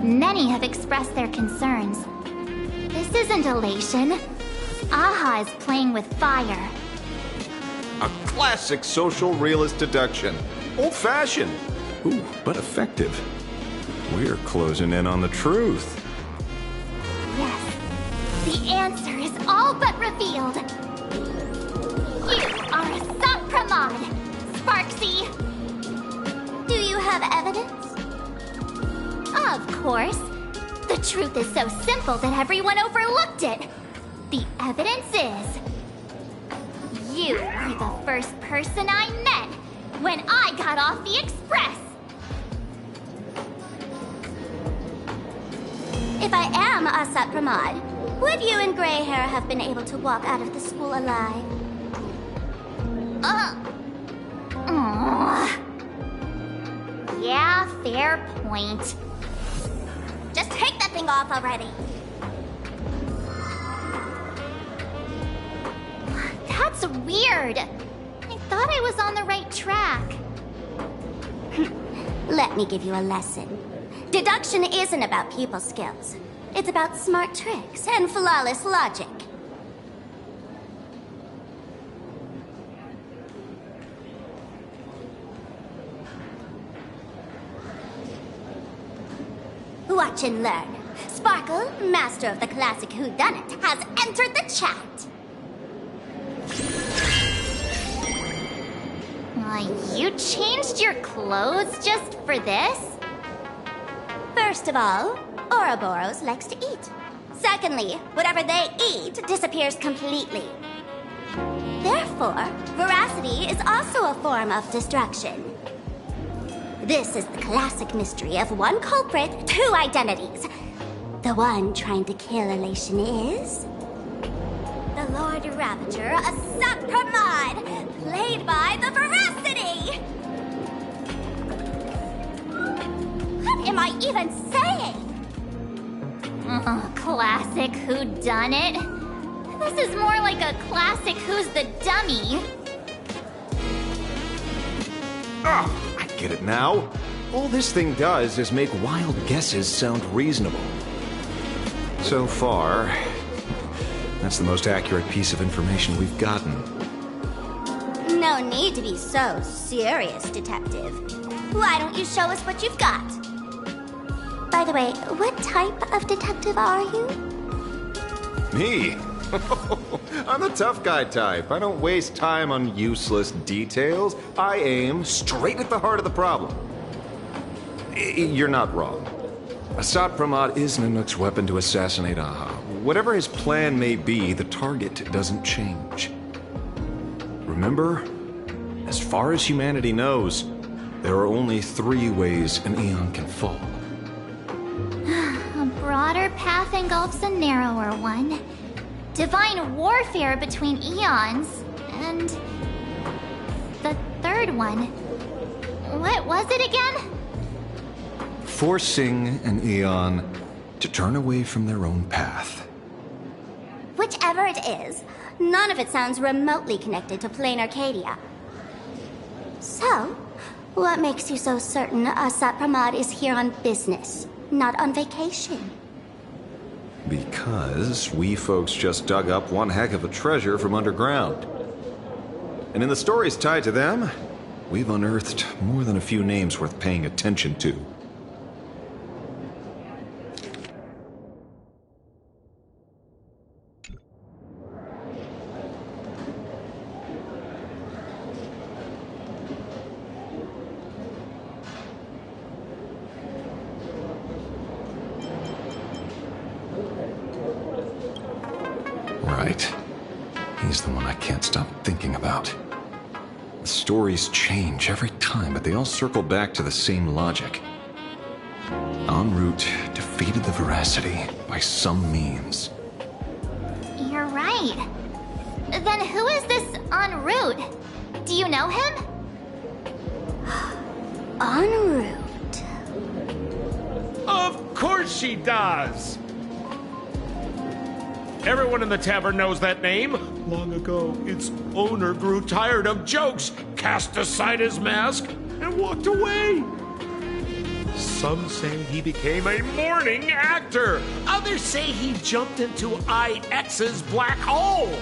Many have expressed their concerns. This isn't elation. Aha is playing with fire. A classic social realist deduction. Old-fashioned. Ooh, but effective. We're closing in on the truth. Yes, the answer is all but revealed. You are a Sapramod, Sparksy. Do you have evidence? Of course. The truth is so simple that everyone overlooked it. The evidence is... you were the first person I met when I got off the express. If I am a Sapramod, would you and Grey Hair have been able to walk out of the school alive? Yeah, fair point. Just take that thing off already. That's weird. I thought I was on the right track. Let me give you a lesson. Deduction isn't about people skills. It's about smart tricks and flawless logic. Watch and learn. Sparkle, master of the classic whodunit, has entered the chat. You changed your clothes just for this? First of all, Ouroboros likes to eat. Secondly, whatever they eat disappears completely. Therefore, veracity is also a form of destruction. This is the classic mystery of one culprit, two identities. The one trying to kill Elation is... the Lord Ravager, a Sapramod, played by the Veracity! What am I even saying? Classic whodunit. This is more like a classic Who's the Dummy. Ah, I get it now. All this thing does is make wild guesses sound reasonable. So far, that's the most accurate piece of information we've gotten. No need to be so serious, Detective. Why don't you show us what you've got? By the way, what type of detective are you? Me? I'm the tough guy type. I don't waste time on useless details. I aim straight at the heart of the problem. You're not wrong. Assad Pramod is Nanook's weapon to assassinate Aha. Whatever his plan may be, the target doesn't change. Remember, as far as humanity knows, there are only 3 ways an Aeon can fall. A broader path engulfs a narrower one. Divine warfare between eons, and... the third one. What was it again? Forcing an Aeon to turn away from their own path. Whichever it is, none of it sounds remotely connected to plain Arcadia. So, what makes you so certain Assad Pramod is here on business, not on vacation? Because we folks just dug up one heck of a treasure from underground. And in the stories tied to them, we've unearthed more than a few names worth paying attention to. Right. He's the one I can't stop thinking about. The stories change every time, but they all circle back to the same logic. En route defeated the Veracity by some means. You're right. Then who is this en route? Do you know him? En route? Of course she does! Everyone in the tavern knows that name. Long ago, its owner grew tired of jokes, cast aside his mask, and walked away. Some say he became a morning actor. Others say he jumped into IX's black hole.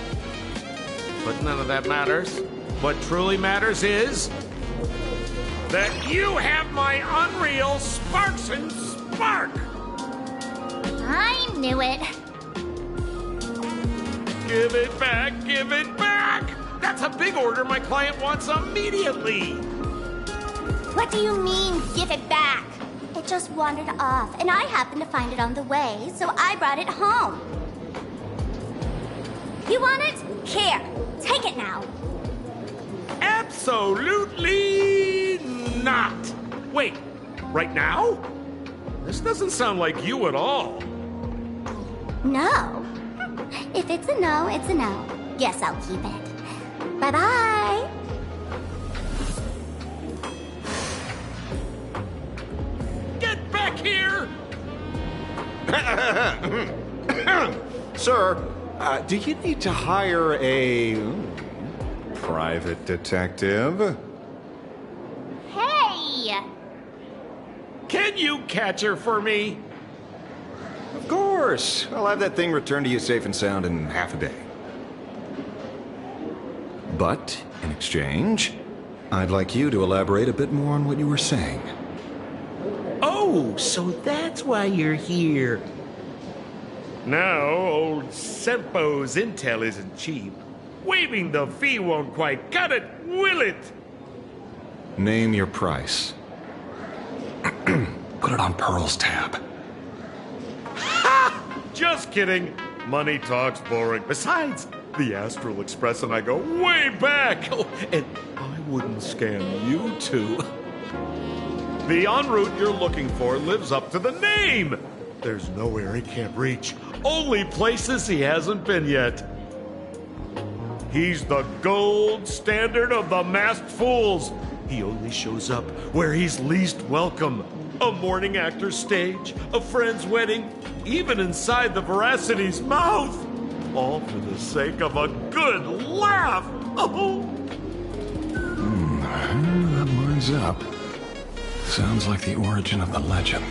But none of that matters. What truly matters is that you have my unreal Sparks and Spark. I knew it. Give it back, give it back! That's a big order my client wants immediately. What do you mean, give it back? It just wandered off, and I happened to find it on the way, so I brought it home. You want it? Here, take it now. Absolutely not. Wait, right now? This doesn't sound like you at all. No. If it's a no, it's a no. Guess I'll keep it. Bye-bye. Get back here! Sir, do you need to hire a private detective? Hey! Can you catch her for me? Of course. I'll have that thing returned to you safe and sound in half a day. But, in exchange, I'd like you to elaborate a bit more on what you were saying. Oh, so that's why you're here. No, old Sempo's intel isn't cheap. Waiving the fee won't quite cut it, will it? Name your price. Put it on Pearl's tab. Ha! Just kidding. Money talks boring. Besides, the Astral Express and I go way back. Oh, and I wouldn't scam you two. The en route you're looking for lives up to the name. There's nowhere he can't reach. Only places he hasn't been yet. He's the gold standard of the masked fools. He only shows up where he's least welcome. A morning actor's stage, a friend's wedding, even inside the Veracity's mouth. All for the sake of a good laugh. Oh. That lines up. Sounds like the origin of the legend.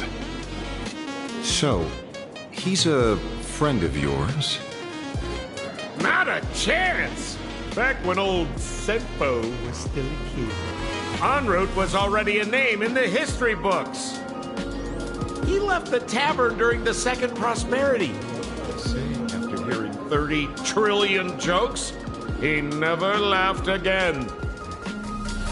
So, he's a friend of yours? Not a chance! Back when old Sempo was still a kid. En route was already a name in the history books. He left the tavern during the Second Prosperity. Saying after hearing 30 trillion jokes, he never laughed again.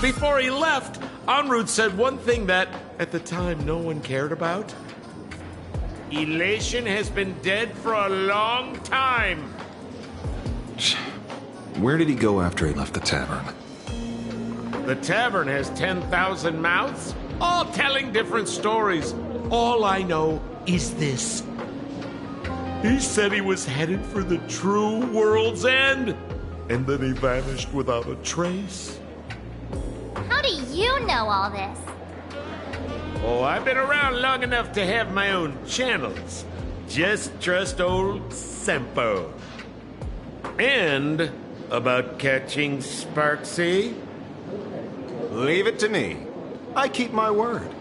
Before he left, en route said one thing that, at the time, no one cared about. Elation has been dead for a long time. Where did he go after he left the tavern? The tavern has 10,000 mouths, all telling different stories. All I know is this. He said he was headed for the true world's end, and then he vanished without a trace. How do you know all this? Oh, I've been around long enough to have my own channels. Just trust old Sempo. And about catching Sparksy? Leave it to me. I keep my word.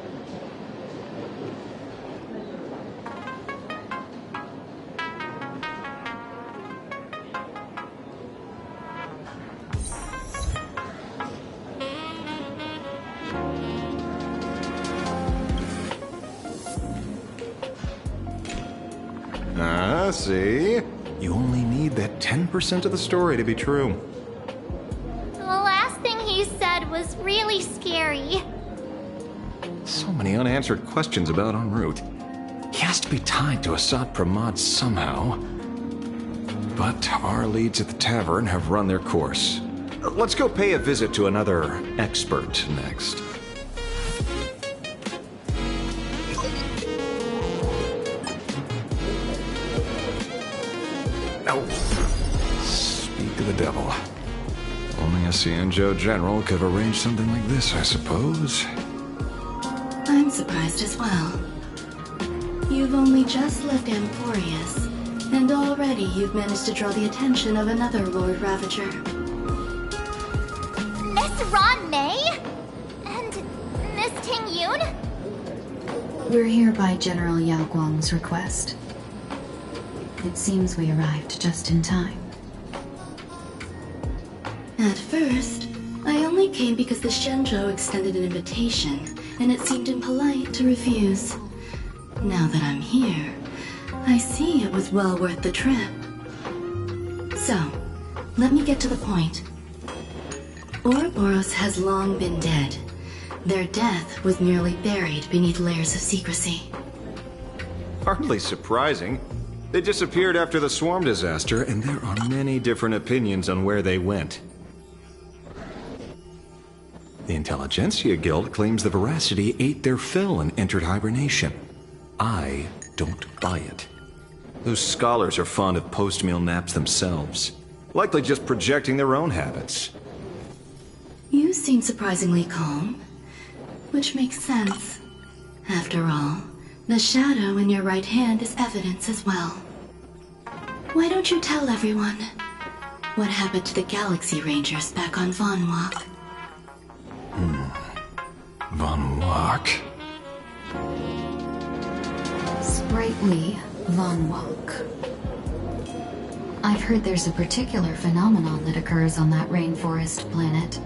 See? You only need that 10% of the story to be true. The last thing he said was really scary. So many unanswered questions about en route. He has to be tied to Assad Pramod somehow. But our leads at the tavern have run their course. Let's go pay a visit to another expert next. No. Speak of the devil. Only a Cianjo general could have arranged something like this, I suppose. I'm surprised as well. You've only just left Amphorius, and already you've managed to draw the attention of another Lord Ravager. Miss Ron May? And Miss Ting Yoon? We're here by General Yao Guang's request. It seems we arrived just in time. At first, I only came because the Shenzhou extended an invitation, and it seemed impolite to refuse. Now that I'm here, I see it was well worth the trip. So, let me get to the point. Ouroboros has long been dead. Their death was merely buried beneath layers of secrecy. Hardly surprising. They disappeared after the swarm disaster, and there are many different opinions on where they went. The Intelligentsia Guild claims the Veracity ate their fill and entered hibernation. I don't buy it. Those scholars are fond of post-meal naps themselves, likely just projecting their own habits. You seem surprisingly calm, which makes sense. After all, the shadow in your right hand is evidence as well. Why don't you tell everyone what happened to the Galaxy Rangers back on Von Walk? Von Walk. Sprightly Von Walk. I've heard there's a particular phenomenon that occurs on that rainforest planet.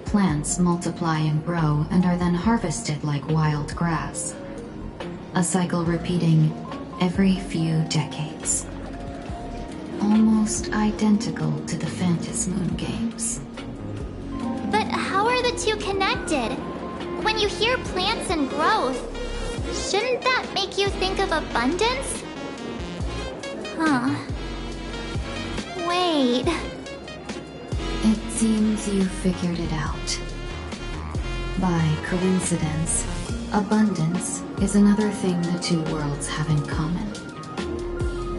Plants multiply and grow and are then harvested like wild grass. A cycle repeating every few decades. Almost identical to the Phantasmoon games. But how are the two connected? When you hear plants and growth, shouldn't that make you think of abundance? Huh. Wait. It seems you figured it out. By coincidence, abundance is another thing the two worlds have in common.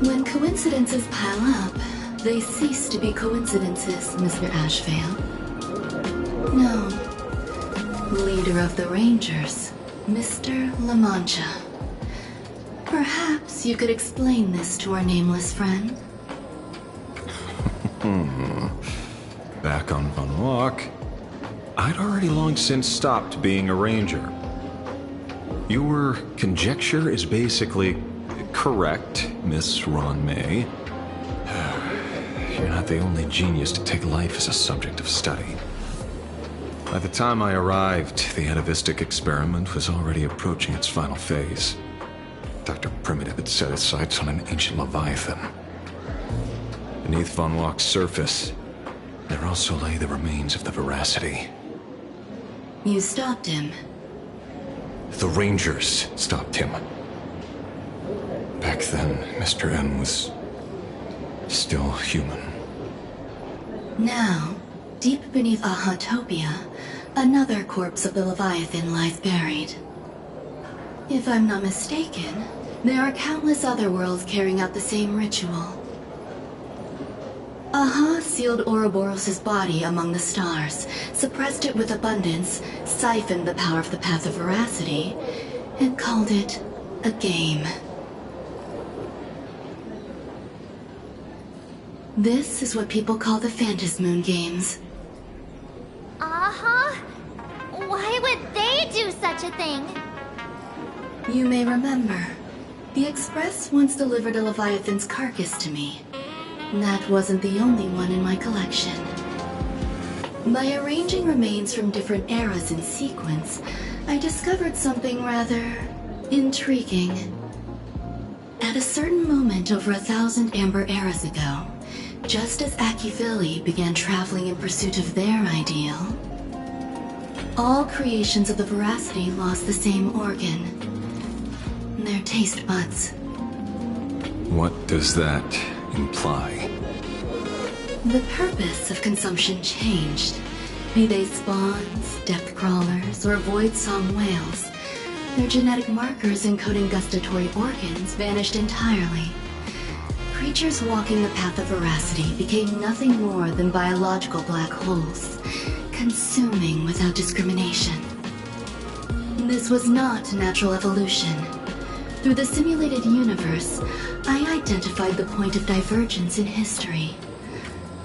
When coincidences pile up, they cease to be coincidences, Mr. Ashvale. No. Leader of the Rangers, Mr. La Mancha. Perhaps you could explain this to our nameless friend? Back on Von Walk, I'd already long since stopped being a ranger. Your conjecture is basically correct, Miss Ron May. You're not the only genius to take life as a subject of study. By the time I arrived, the atavistic experiment was already approaching its final phase. Dr. Primitive had set his sights on an ancient Leviathan. Beneath Von Walk's surface, there also lay the remains of the Veracity. You stopped him. The Rangers stopped him. Back then, Mr. M was still human. Now, deep beneath Ahatopia, another corpse of the Leviathan lies buried. If I'm not mistaken, there are countless other worlds carrying out the same ritual. Aha sealed Ouroboros' body among the stars, suppressed it with abundance, siphoned the power of the Path of Veracity, and called it a game. This is what people call the Phantasmoon games. Uh-huh. Why would they do such a thing? You may remember, the Express once delivered a Leviathan's carcass to me. That wasn't the only one in my collection. By arranging remains from different eras in sequence, I discovered something rather intriguing. At a certain moment over 1,000 Amber eras ago, just as Akivili began traveling in pursuit of their ideal, all creations of the Veracity lost the same organ. Their taste buds. What does that imply? The purpose of consumption changed. Be they spawns, depth crawlers, or void-song whales, their genetic markers encoding gustatory organs vanished entirely. Creatures walking the path of Veracity became nothing more than biological black holes, consuming without discrimination. This was not natural evolution. Through the simulated universe, I identified the point of divergence in history.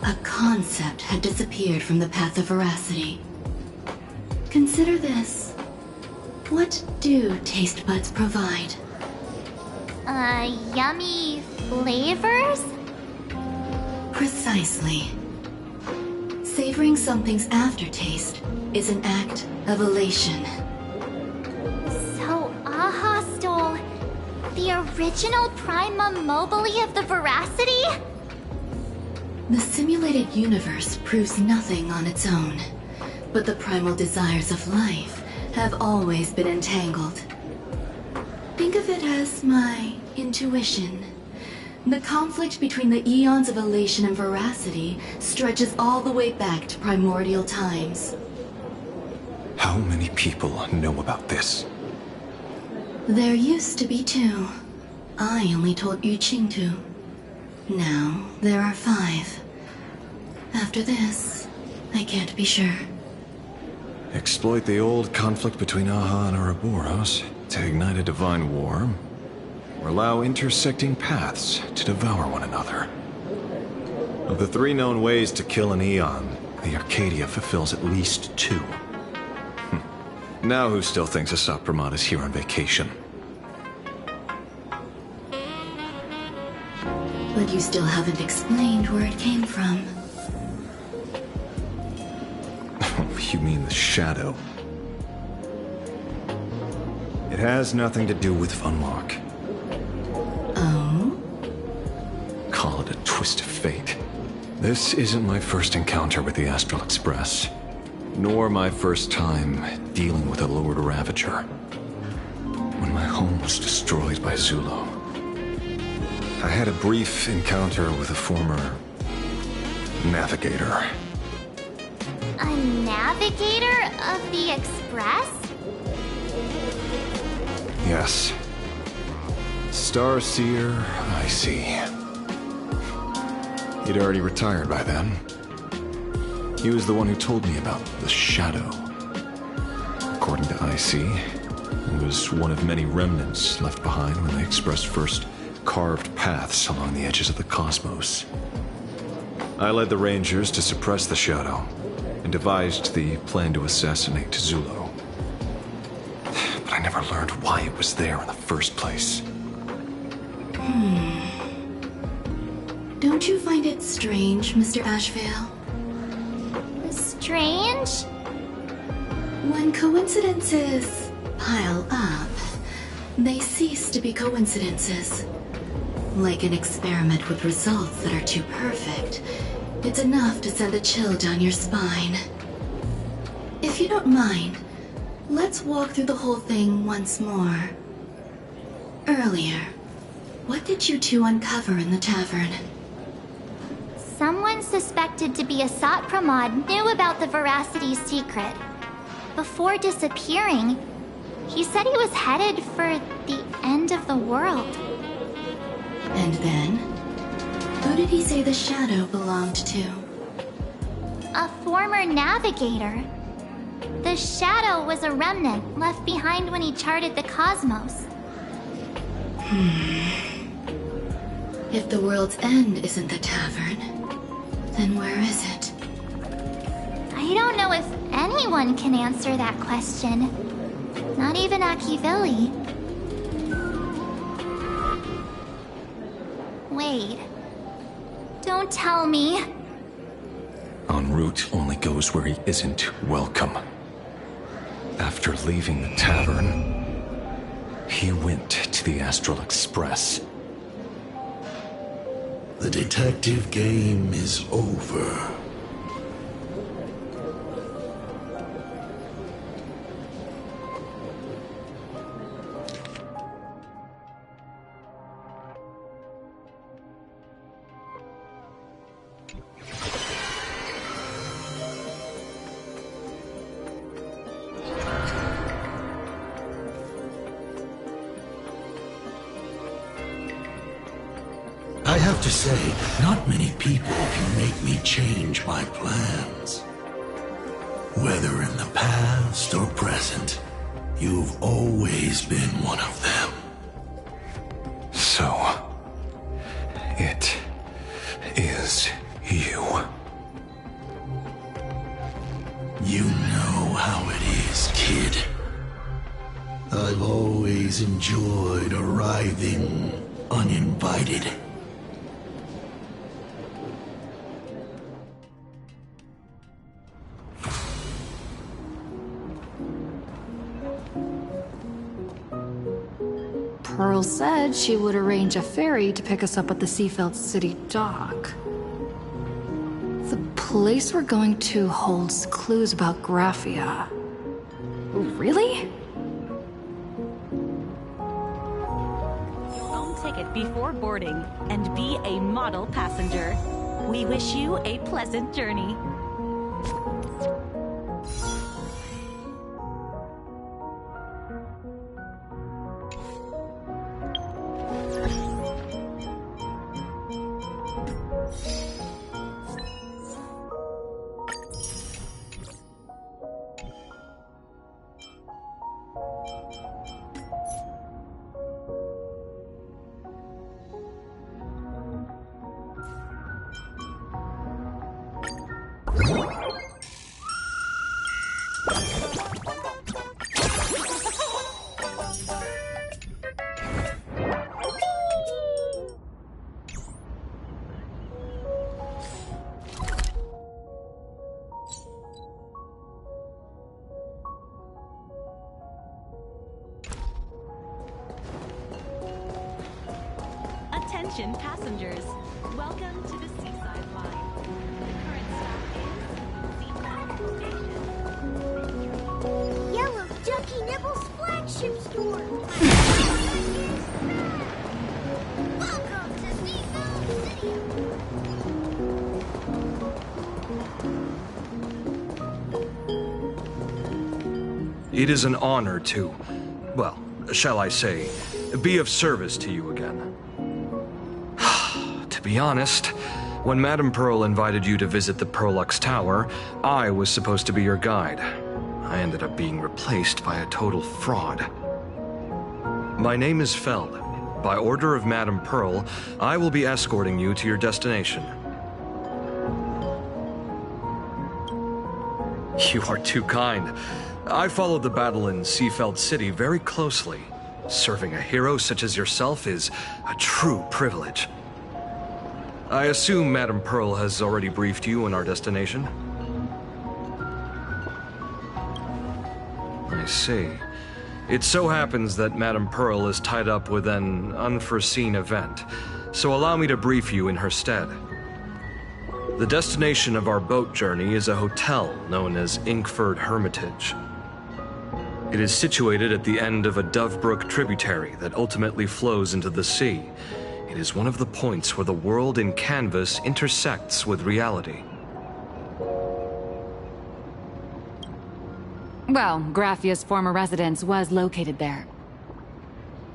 A concept had disappeared from the path of Veracity. Consider this. What do taste buds provide? Yummy flavors? Precisely. Savoring something's aftertaste is an act of elation. So Aha stole the original Primum Mobile of the Veracity? The simulated universe proves nothing on its own, but the primal desires of life have always been entangled. Think of it as my intuition. The conflict between the eons of elation and veracity stretches all the way back to primordial times. How many people know about this? There used to be 2. I only told Yu Qing to. Now, there are 5. After this, I can't be sure. Exploit the old conflict between Aha and Ouroboros to ignite a divine war, or allow intersecting paths to devour one another. Of the 3 known ways to kill an Eon, the Arcadia fulfills at least 2. Now who still thinks Asap Pramod is here on vacation? But you still haven't explained where it came from. You mean the shadow? It has nothing to do with Funlock. Oh? Call it a twist of fate. This isn't my first encounter with the Astral Express, nor my first time dealing with a Lord Ravager. When my home was destroyed by Zulo, I had a brief encounter with a former navigator. A navigator of the Express? Yes. Starseer, I see. He'd already retired by then. He was the one who told me about the Shadow. According to IC, it was one of many remnants left behind when the Express first carved paths along the edges of the cosmos. I led the Rangers to suppress the Shadow, and devised the plan to assassinate Zulo. But I never learned why it was there in the first place. Don't you find it strange, Mr. Ashvale? Strange? When coincidences pile up, they cease to be coincidences. Like an experiment with results that are too perfect, it's enough to send a chill down your spine. If you don't mind, let's walk through the whole thing once more. Earlier, what did you 2 uncover in the tavern? Someone suspected to be Asat Pramod knew about the Veracity secret. Before disappearing, he said he was headed for the end of the world. And then? Who did he say the Shadow belonged to? A former navigator. The Shadow was a remnant left behind when he charted the cosmos. If the world's end isn't the tavern, then where is it? I don't know if anyone can answer that question. Not even Akivilli. Wait. Don't tell me. En route only goes where he isn't welcome. After leaving the tavern, he went to the Astral Express. The detective game is over. I have to say, not many people can make me change my plans. Whether in the past or present, you've always been one of them. So, it is you. You know how it is, kid. I've always enjoyed arriving uninvited. Pearl said she would arrange a ferry to pick us up at the Seafeld City dock. The place we're going to holds clues about Graphia. Really? Own ticket before boarding and be a model passenger. We wish you a pleasant journey. Attention passengers, welcome to the Seaside Line. The current stop is Seaside Station. Yellow Ducky Nibble's flagship store. Welcome to Seafeld City. It is an honor to, well, shall I say, be of service to you again. To be honest, when Madame Pearl invited you to visit the Perlux Tower, I was supposed to be your guide. I ended up being replaced by a total fraud. My name is Feld. By order of Madame Pearl, I will be escorting you to your destination. You are too kind. I followed the battle in Seafeld City very closely. Serving a hero such as yourself is a true privilege. I assume Madame Pearl has already briefed you on our destination? I see. It so happens that Madame Pearl is tied up with an unforeseen event, so allow me to brief you in her stead. The destination of our boat journey is a hotel known as Inkford Hermitage. It is situated at the end of a Dovebrook tributary that ultimately flows into the sea. It is one of the points where the world in canvas intersects with reality. Well, Graphia's former residence was located there.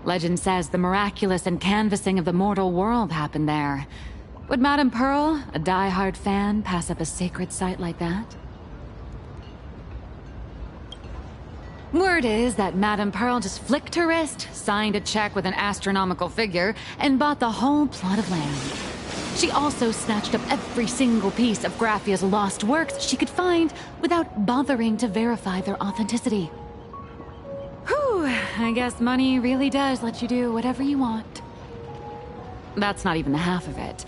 Legend says the miraculous encanvassing of the mortal world happened there. Would Madame Pearl, a die-hard fan, pass up a sacred site like that? Word is that Madame Pearl just flicked her wrist, signed a check with an astronomical figure, and bought the whole plot of land. She also snatched up every single piece of Graphia's lost works she could find without bothering to verify their authenticity. Whew, I guess money really does let you do whatever you want. That's not even the half of it.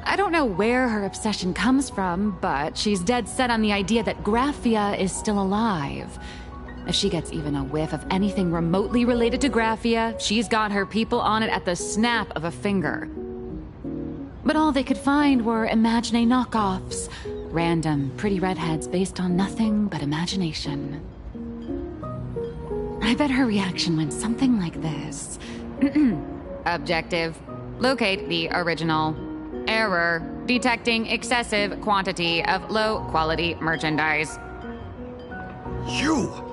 I don't know where her obsession comes from, but she's dead set on the idea that Graphia is still alive. If she gets even a whiff of anything remotely related to Graphia, she's got her people on it at the snap of a finger. But all they could find were Imagine knockoffs. Random, pretty redheads based on nothing but imagination. I bet her reaction went something like this. Objective. Locate the original. Error. Detecting excessive quantity of low-quality merchandise. You!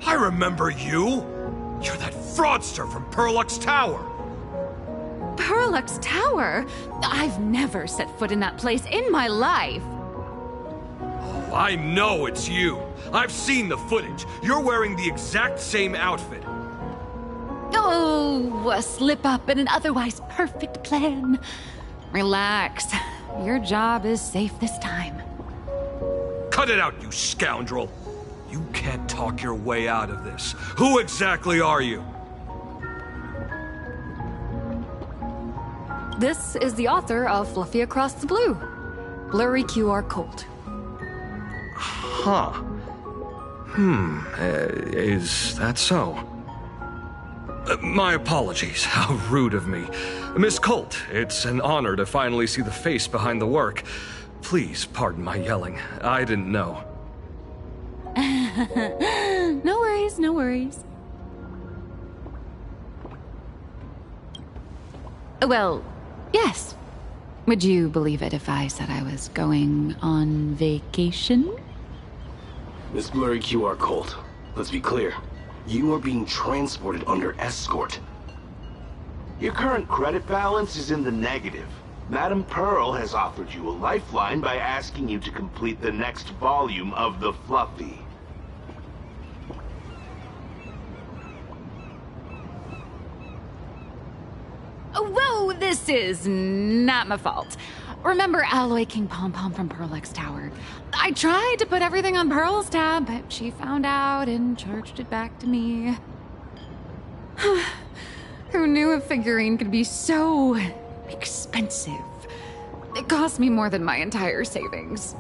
I remember you! You're that fraudster from Perlux Tower! Perlux Tower? I've never set foot in that place in my life. Oh, I know it's you. I've seen the footage. You're wearing the exact same outfit. Oh, a slip-up in an otherwise perfect plan. Relax. Your job is safe this time. Cut it out, you scoundrel! You can't talk your way out of this. Who exactly are you? This is the author of Fluffy Across the Blue, Blurry QR Colt. Huh. Is that so? My apologies. How rude of me. Miss Colt, it's an honor to finally see the face behind the work. Please pardon my yelling. I didn't know. No worries, no worries. Well, yes. Would you believe it if I said I was going on vacation? Miss Blurry QR Colt, let's be clear. You are being transported under escort. Your current credit balance is in the negative. Madame Pearl has offered you a lifeline by asking you to complete the next volume of the Fluffy. Whoa, this is not my fault. Remember Alloy King Pom Pom from Pearl X Tower? I tried to put everything on Pearl's tab, but she found out and charged it back to me. Who knew a figurine could be so expensive? It cost me more than my entire savings.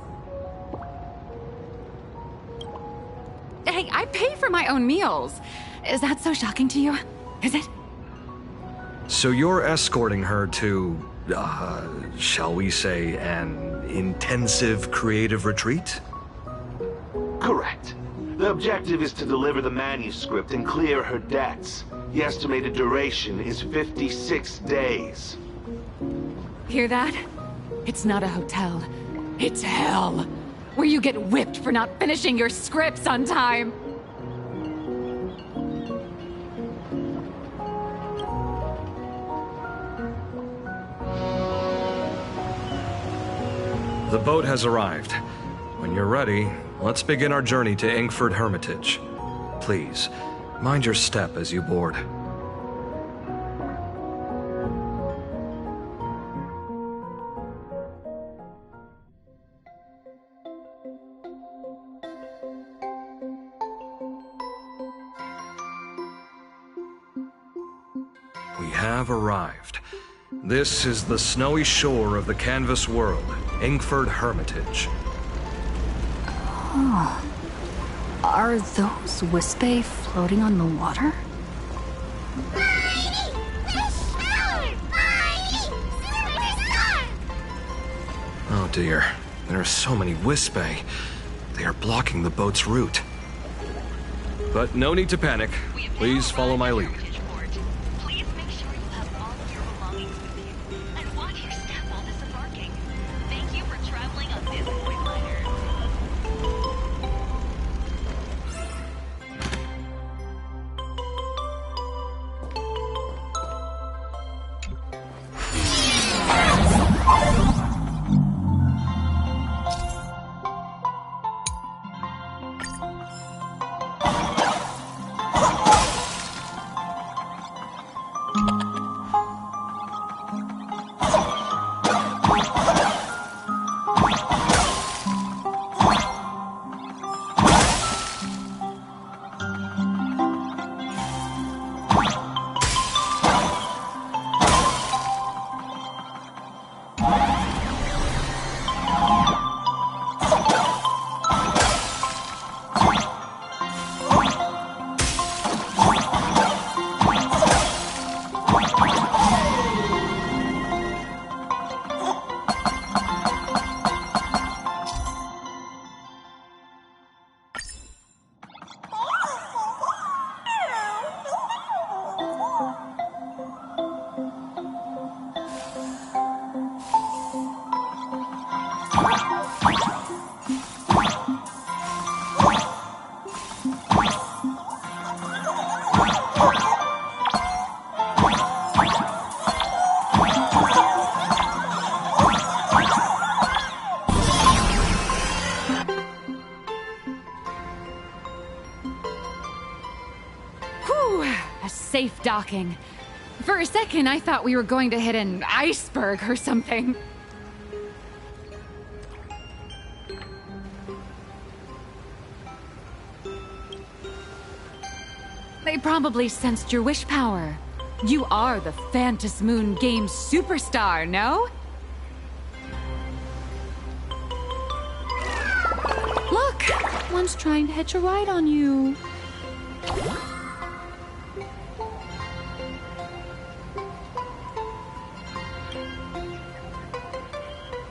Hey, I pay for my own meals. Is that so shocking to you? Is it? So you're escorting her to, shall we say, an intensive creative retreat? Correct. The objective is to deliver the manuscript and clear her debts. The estimated duration is 56 days. Hear that? It's not a hotel. It's hell. Where you get whipped for not finishing your scripts on time. The boat has arrived. When you're ready, let's begin our journey to Ingford Hermitage. Please, mind your step as you board. We have arrived. This is the snowy shore of the canvas world, Ingford Hermitage. Oh. Are those Wispae floating on the water? Oh dear, there are so many Wispae. They are blocking the boat's route. But no need to panic. Please follow my lead. Safe docking. For a second, I thought we were going to hit an iceberg or something. They probably sensed your wish power. You are the Phantas Moon Games superstar, no? Look! One's trying to hitch a ride on you.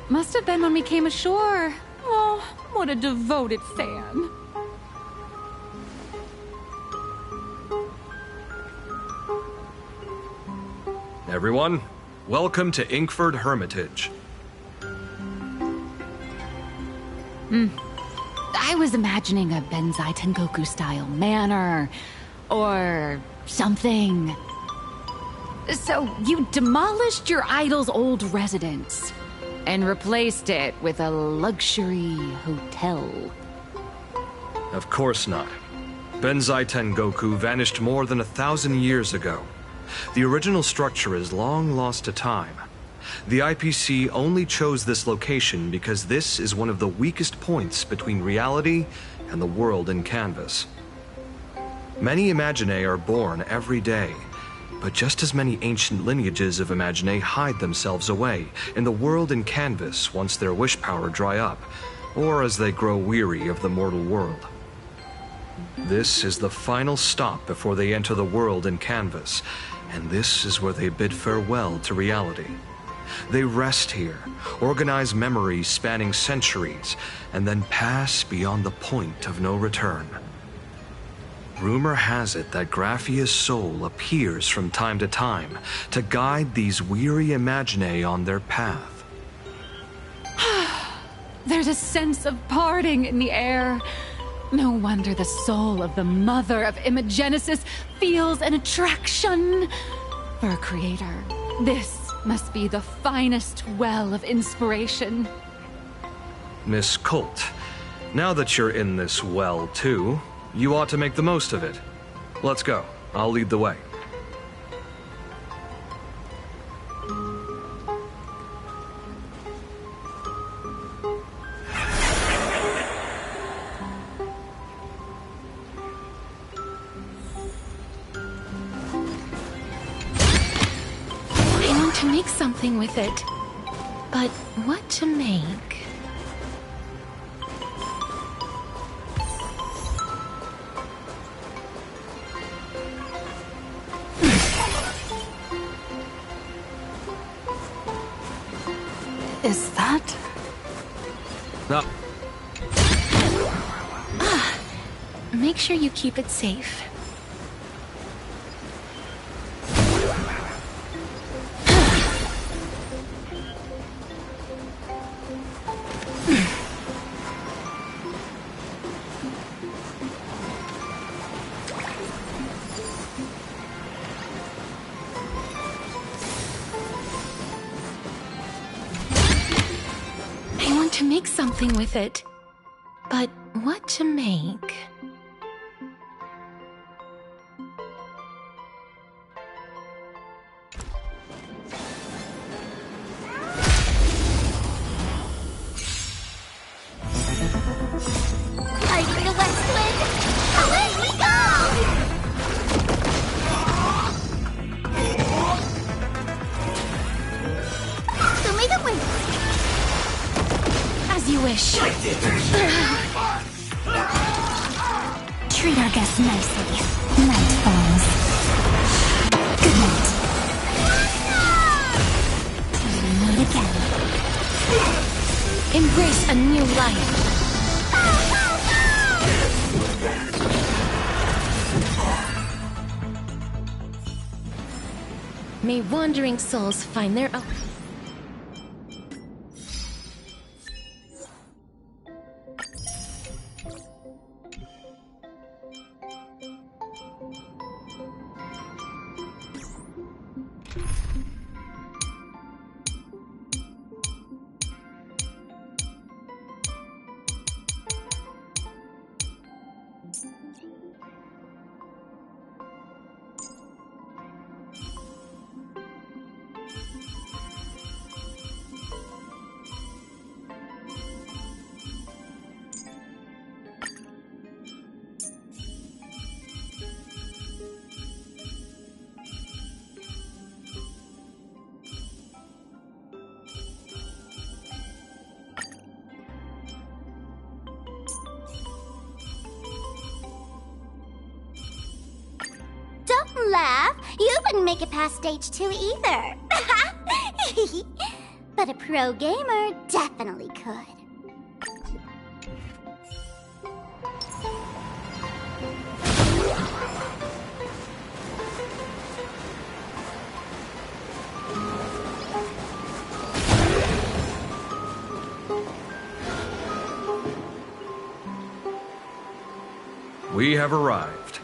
Must have been when we came ashore. Oh, what a devoted fan. Everyone, welcome to Inkford Hermitage. I was imagining a Benzai Tengoku-style manor, or something. So you demolished your idol's old residence, and replaced it with a luxury hotel. Of course not. Benzai Tengoku vanished more than 1,000 years ago. The original structure is long lost to time. The IPC only chose this location because this is one of the weakest points between reality and the world in canvas. Many Imaginae are born every day, but just as many ancient lineages of Imaginae hide themselves away in the world in canvas once their wish power dry up, or as they grow weary of the mortal world. This is the final stop before they enter the world in canvas, and this is where they bid farewell to reality. They rest here, organize memories spanning centuries, and then pass beyond the point of no return. Rumor has it that Graphia's soul appears from time to time to guide these weary Imaginae on their path. There's a sense of parting in the air. No wonder the soul of the mother of Imagenesis feels an attraction for a creator. This must be the finest well of inspiration. Miss Colt, now that you're in this well too, you ought to make the most of it. Let's go. I'll lead the way. I want to make something with it. But what to make? Is that? No. Make sure you keep it safe. I want to make something with it. But what to make? Fight for the West Wind! Away we go! Show me the way! As you wish. Treat our guests nicely. Night falls. Good night. Till we meet again. Embrace a new life. May wandering souls find their own. laugh. You wouldn't make it past stage 2 either. But a pro gamer definitely could. We have arrived.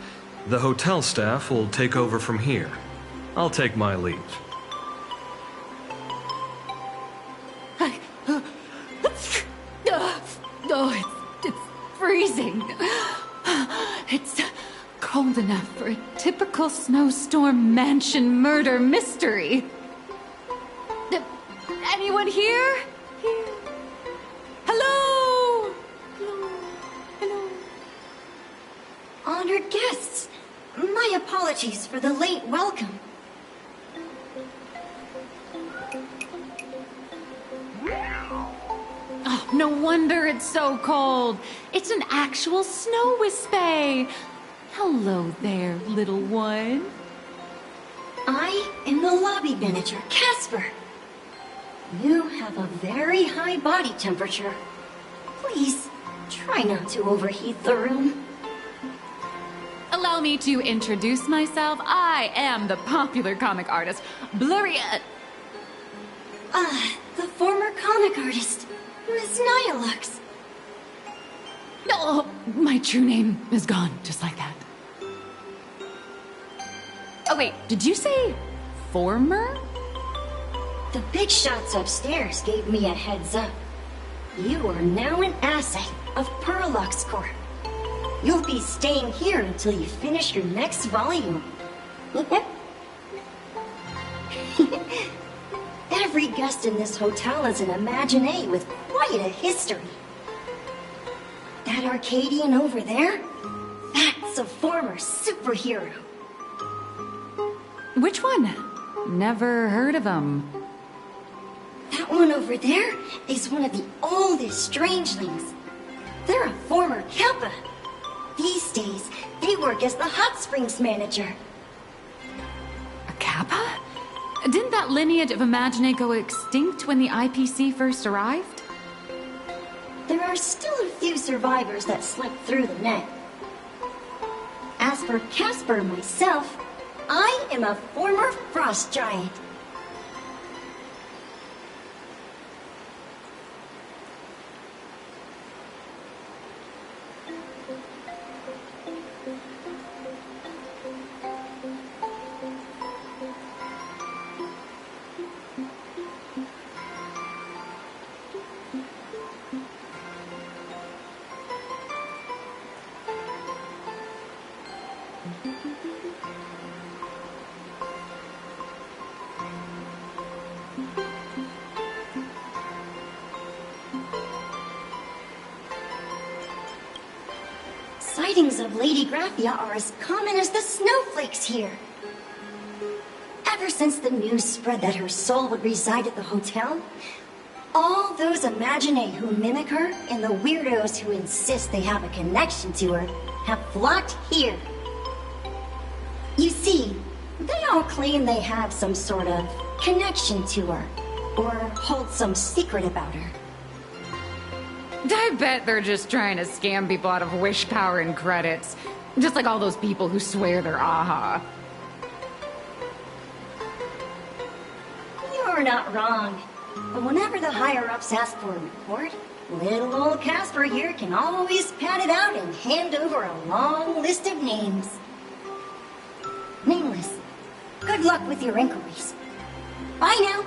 The hotel staff will take over from here. I'll take my leave. It's freezing. It's cold enough for a typical snowstorm mansion murder mystery. Anyone here? Hello? Hello? Honored guests, my apologies for the late welcome. Oh, no wonder it's so cold. It's an actual snow wispy. Hello there, little one. I am the lobby manager, Casper. You have a very high body temperature. Please, try not to overheat the room. Allow me to introduce myself. I am the popular comic artist, Blurry... the former comic artist, Miss Nyalux. Oh, my true name is gone, just like that. Oh wait, did you say former? The big shots upstairs gave me a heads up. You are now an asset of Perlux Corp. You'll be staying here until you finish your next volume. Every guest in this hotel is an Imaginé with quite a history. That Arcadian over there? That's a former superhero. Which one? Never heard of him. That one over there is one of the oldest strangelings. They're a former Kappa. These days, they work as the hot springs manager. A Kappa? Didn't that lineage of Imaginé go extinct when the IPC first arrived? There are still a few survivors that slipped through the net. As for Casper myself, I am a former frost giant. Sightings of Lady Graphia are as common as the snowflakes here. Ever since the news spread that her soul would reside at the hotel, all those Imaginé who mimic her and the weirdos who insist they have a connection to her have flocked here. You see, they all claim they have some sort of connection to her, or hold some secret about her. I bet they're just trying to scam people out of wish power and credits. Just like all those people who swear they're AHA. You're not wrong. But whenever the higher-ups ask for a report, little old Casper here can always pad it out and hand over a long list of names. Nameless, good luck with your inquiries. Bye now.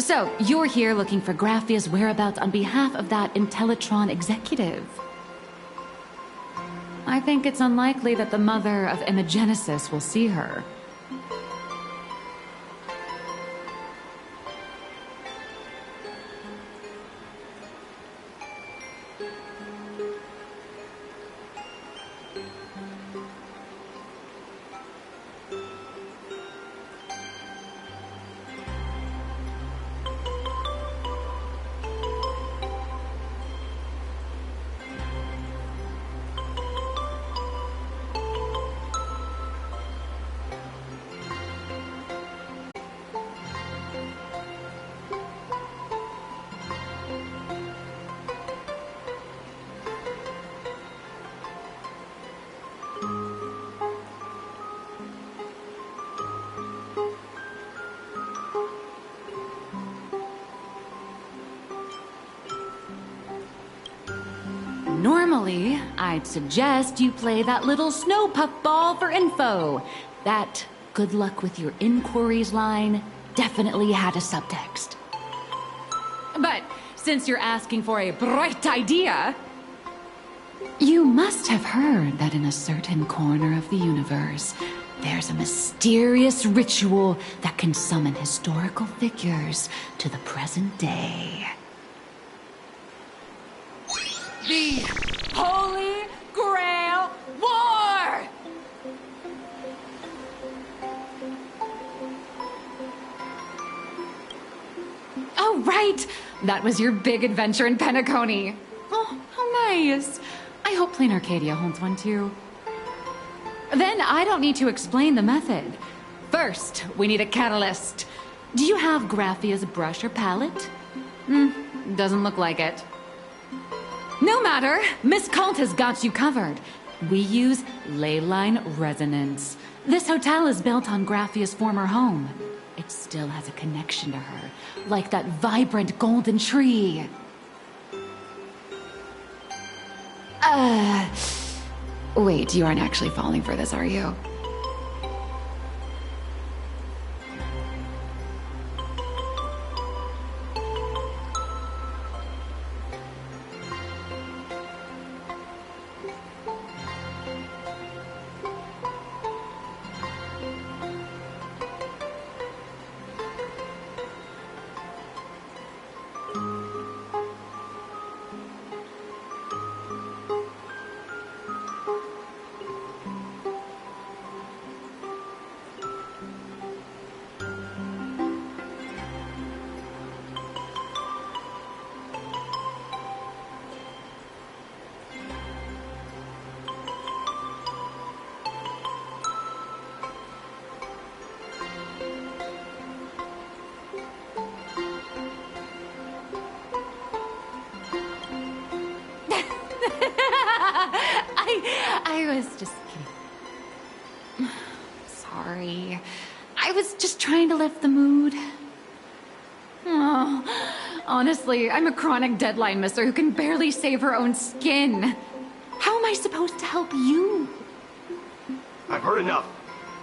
So, you're here looking for Graphia's whereabouts on behalf of that Intellitron executive. I think it's unlikely that the mother of Imogenesis will see her. Normally, I'd suggest you play that little snow puff ball for info. That good luck with your inquiries line definitely had a subtext. But since you're asking for a bright idea, you must have heard that in a certain corner of the universe, there's a mysterious ritual that can summon historical figures to the present day. The Holy Grail War! Oh, right! That was your big adventure in Penacony. Oh, how nice. I hope Plain Arcadia holds one too. Then I don't need to explain the method. First, we need a catalyst. Do you have Graphia's brush or palette? Doesn't look like it. No matter, Miss Colt has got you covered. We use ley line resonance. This hotel is built on Graphia's former home. It still has a connection to her, like that vibrant golden tree. Wait, you aren't actually falling for this, are you? I was just kidding. Sorry. I was just trying to lift the mood. Oh, honestly, I'm a chronic deadline misser who can barely save her own skin. How am I supposed to help you? I've heard enough.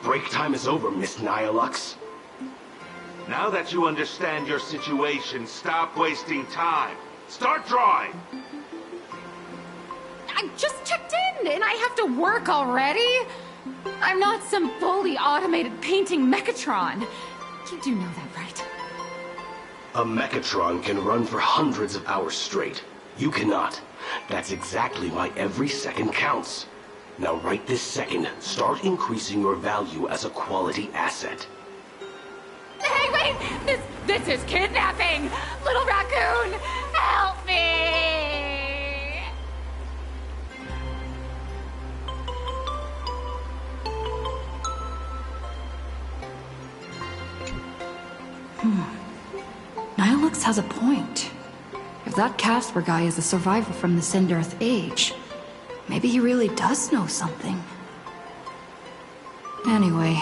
Break time is over, Miss Nihilux. Now that you understand your situation, stop wasting time. Start drawing! I just checked in, and I have to work already? I'm not some fully automated painting Mechatron. You do know that, right? A Mechatron can run for hundreds of hours straight. You cannot. That's exactly why every second counts. Now right this second, start increasing your value as a quality asset. Hey, wait! This is kidnapping! Little raccoon, help me! Nihilux has a point. If that Casper guy is a survivor from the Sindarth Age, maybe he really does know something. Anyway,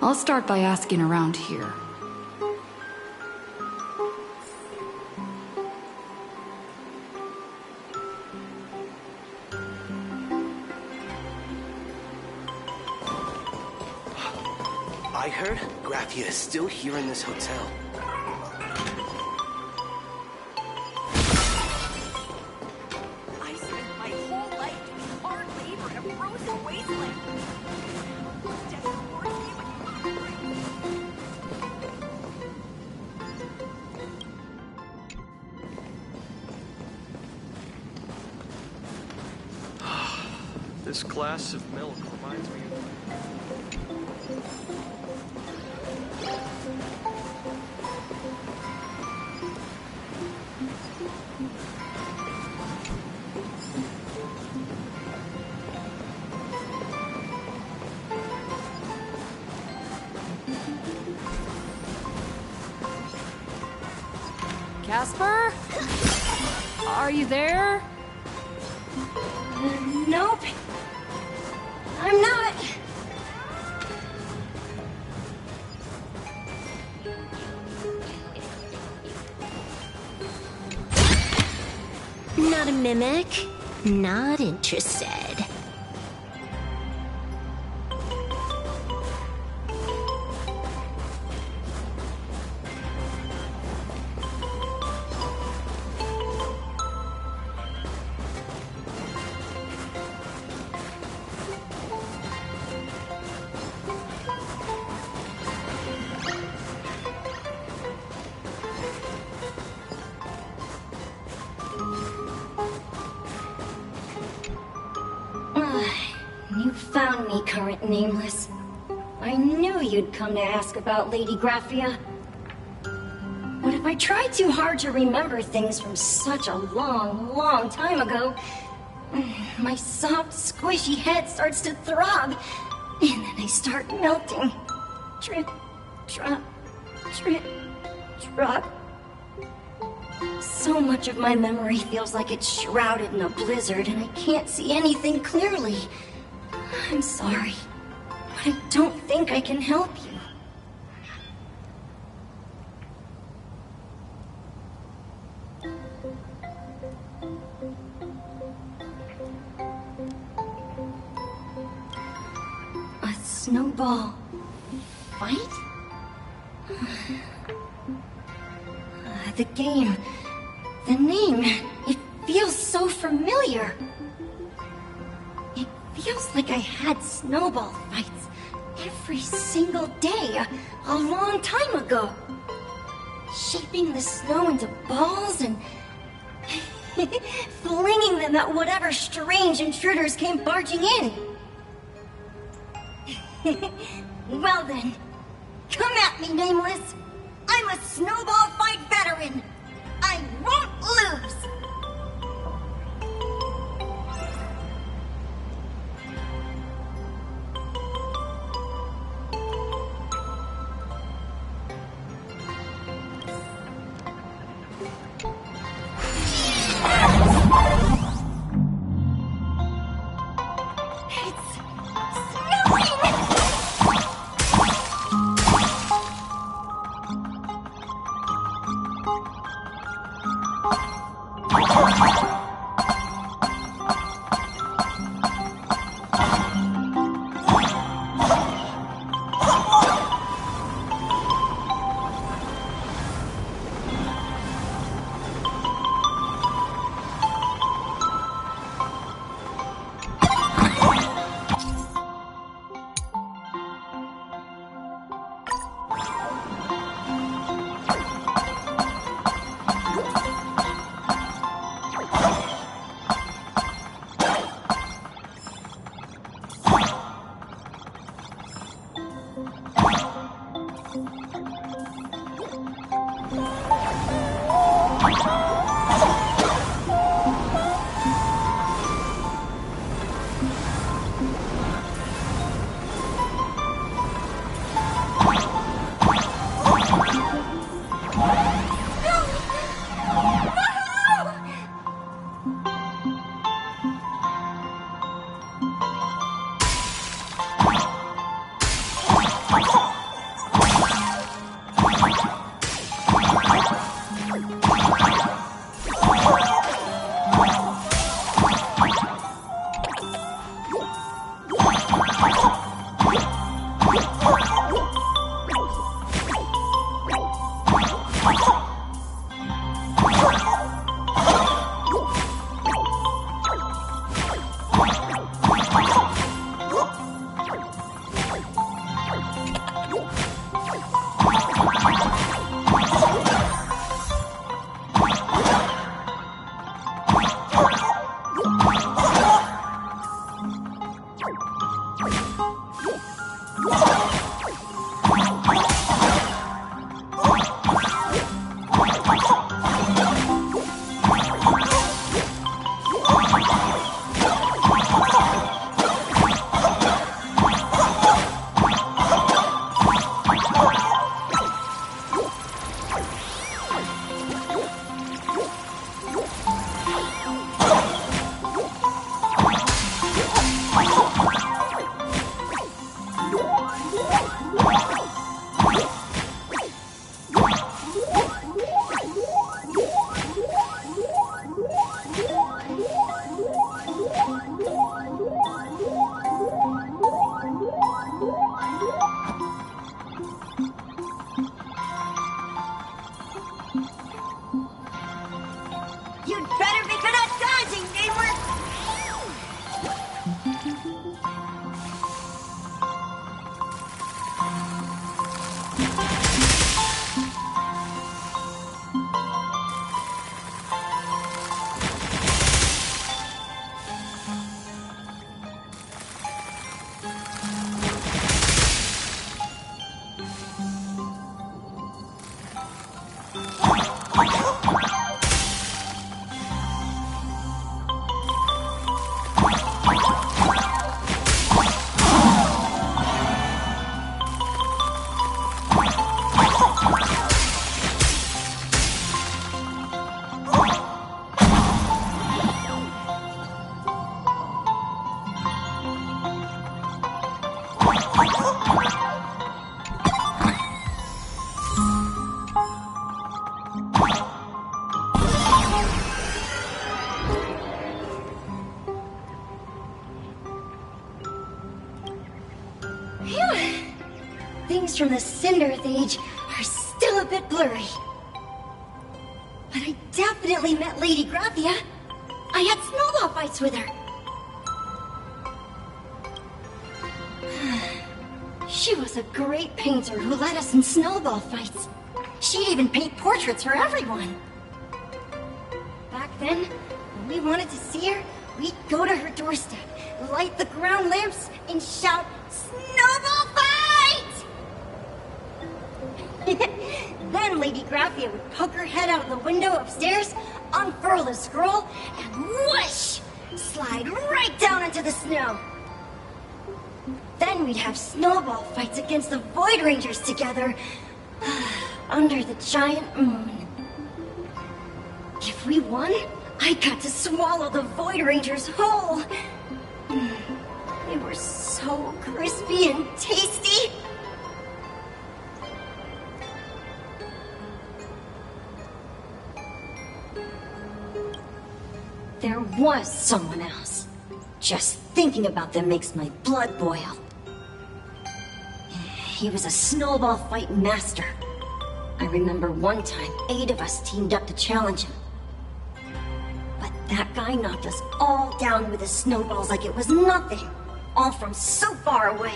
I'll start by asking around here. I heard Graphia is still here in this hotel. This glass of milk reminds me of... Casper? Are you there? Nope. I'm not. Not a mimic. Not interested. You found me, current nameless. I knew you'd come to ask about Lady Graphia. But if I try too hard to remember things from such a long, long time ago, my soft, squishy head starts to throb, and then I start melting. Drip, drop, drip, drop. So much of my memory feels like it's shrouded in a blizzard, and I can't see anything clearly. I'm sorry, but I don't think I can help you. A snowball fight? The game, the name, it feels so familiar. It feels like I had snowball fights every single day a long time ago. Shaping the snow into balls and flinging them at whatever strange intruders came barging in. Well then, come at me, Nameless. I'm a snowball fight veteran. I won't lose. You'd better be good at dodging, Nameless! Things from the Cinderth Age are still a bit blurry. But I definitely met Lady Graphia. I had snowball fights with her. She was a great painter who led us in snowball fights. She'd even paint portraits for everyone. Back then, when we wanted to see her, we'd go to her doorstep, light the ground lamps, and shout, "Snowball fight!" Then Lady Graphia would poke her head out the window upstairs, unfurl the scroll, and whoosh! Slide right down into the snow. Then we'd have snowball fights against the Void Rangers together, under the giant moon. If we won, I got to swallow the Void Rangers whole. They were so crispy and tasty. There was someone else. Just thinking about them makes my blood boil. He was a snowball fight master. I remember one time 8 of us teamed up to challenge him. But that guy knocked us all down with his snowballs like it was nothing. All from so far away.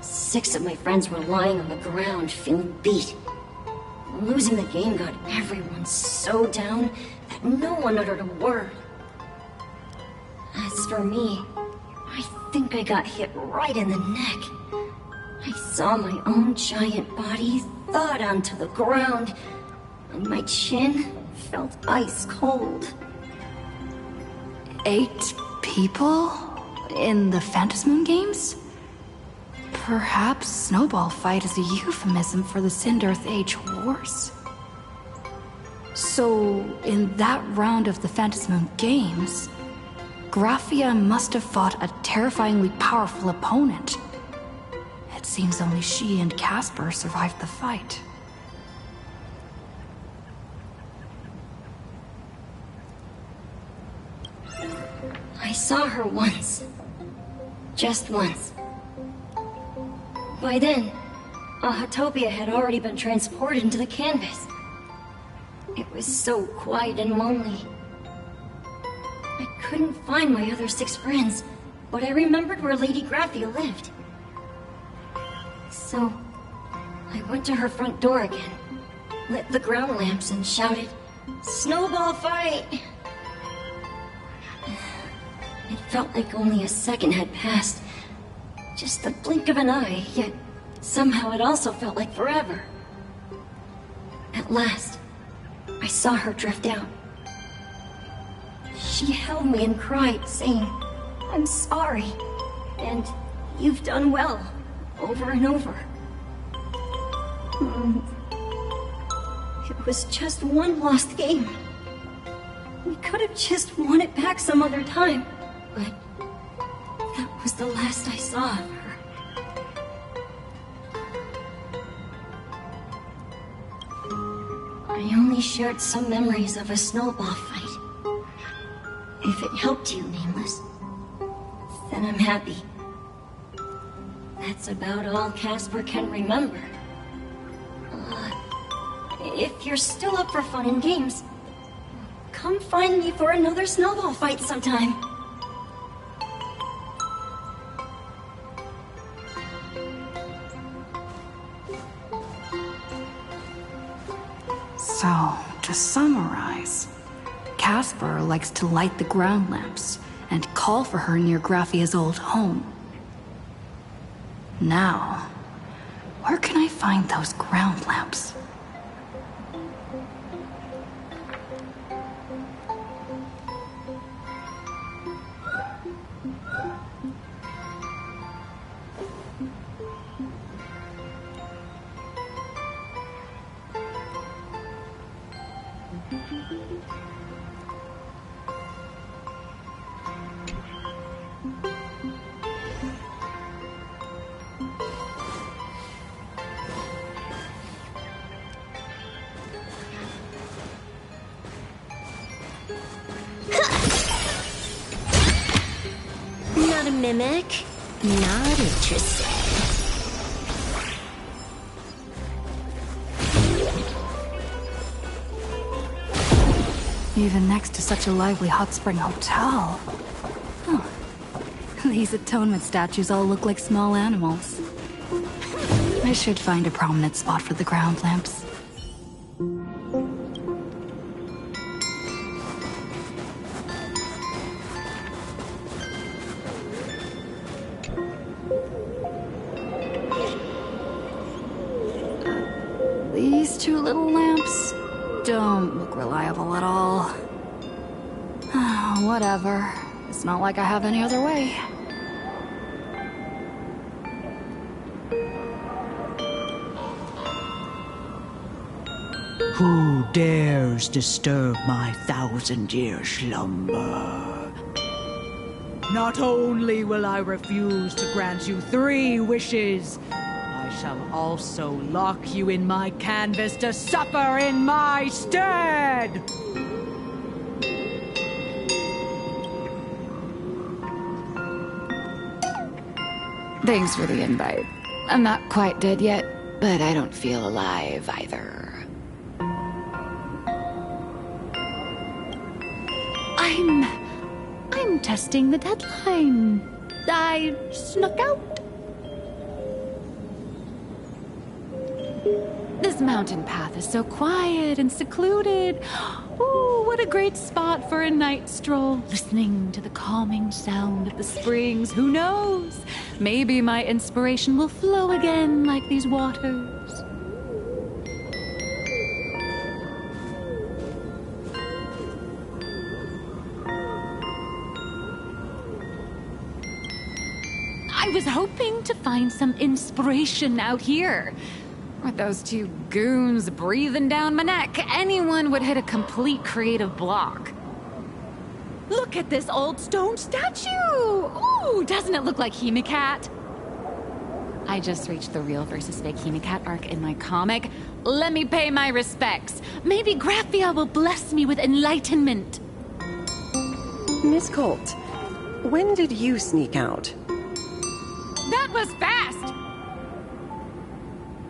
6 of my friends were lying on the ground feeling beat. Losing the game got everyone so down that no one uttered a word. As for me, I think I got hit right in the neck. I saw my own giant body thud onto the ground, and my chin felt ice cold. 8 people? In the Phantasmoon games? Perhaps Snowball Fight is a euphemism for the Cinderth Age Wars? So, in that round of the Phantasmoon games, Graphia must have fought a terrifyingly powerful opponent. It seems only she and Casper survived the fight. I saw her once. Just once. By then, Ahatopia had already been transported into the canvas. It was so quiet and lonely. I couldn't find my other 6 friends, but I remembered where Lady Graphia lived. So, I went to her front door again, lit the ground lamps and shouted, "Snowball fight!" It felt like only a second had passed. Just the blink of an eye, yet somehow it also felt like forever. At last, I saw her drift out. She held me and cried, saying, "I'm sorry, and you've done well," over and over. It was just one lost game. We could have just won it back some other time, but that was the last I saw of her. I only shared some memories of a snowball fight. If it helped you, Nameless, then I'm happy. That's about all Casper can remember. If you're still up for fun and games, come find me for another snowball fight sometime. So, to summarize, Casper likes to light the ground lamps and call for her near Graffia's old home. Now, where can I find those ground lamps? Not a mimic. Not interested. Even next to such a lively hot spring hotel. Huh. These atonement statues all look like small animals. I should find a prominent spot for the ground lamps. These two little lamps don't look reliable at all. Whatever. It's not like I have any other way. Who dares disturb my 1,000-year slumber? Not only will I refuse to grant you 3 wishes, I shall also lock you in my canvas to suffer in my stead! Thanks for the invite. I'm not quite dead yet, but I don't feel alive either. I'm testing the deadline. I snuck out. This mountain path is so quiet and secluded. Ooh, what a great spot for a night stroll, listening to the calming sound of the springs. Who knows? Maybe my inspiration will flow again like these waters. I was hoping to find some inspiration out here. With those 2 goons breathing down my neck, anyone would hit a complete creative block. Look at this old stone statue! Ooh, doesn't it look like Hemicat? I just reached the real versus fake Hemicat arc in my comic. Let me pay my respects. Maybe Graphia will bless me with enlightenment. Miss Colt, when did you sneak out? That was fast!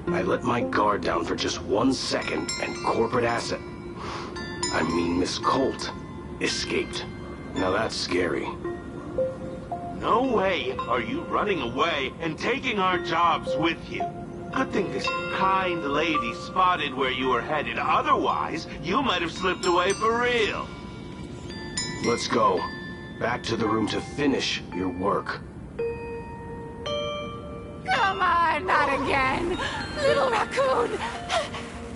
I let my guard down for just 1 second, and corporate asset, I mean Miss Colt, escaped. Now that's scary. No way are you running away and taking our jobs with you. Good thing this kind lady spotted where you were headed. Otherwise, you might have slipped away for real. Let's go. Back to the room to finish your work. Come on, not again! Little raccoon!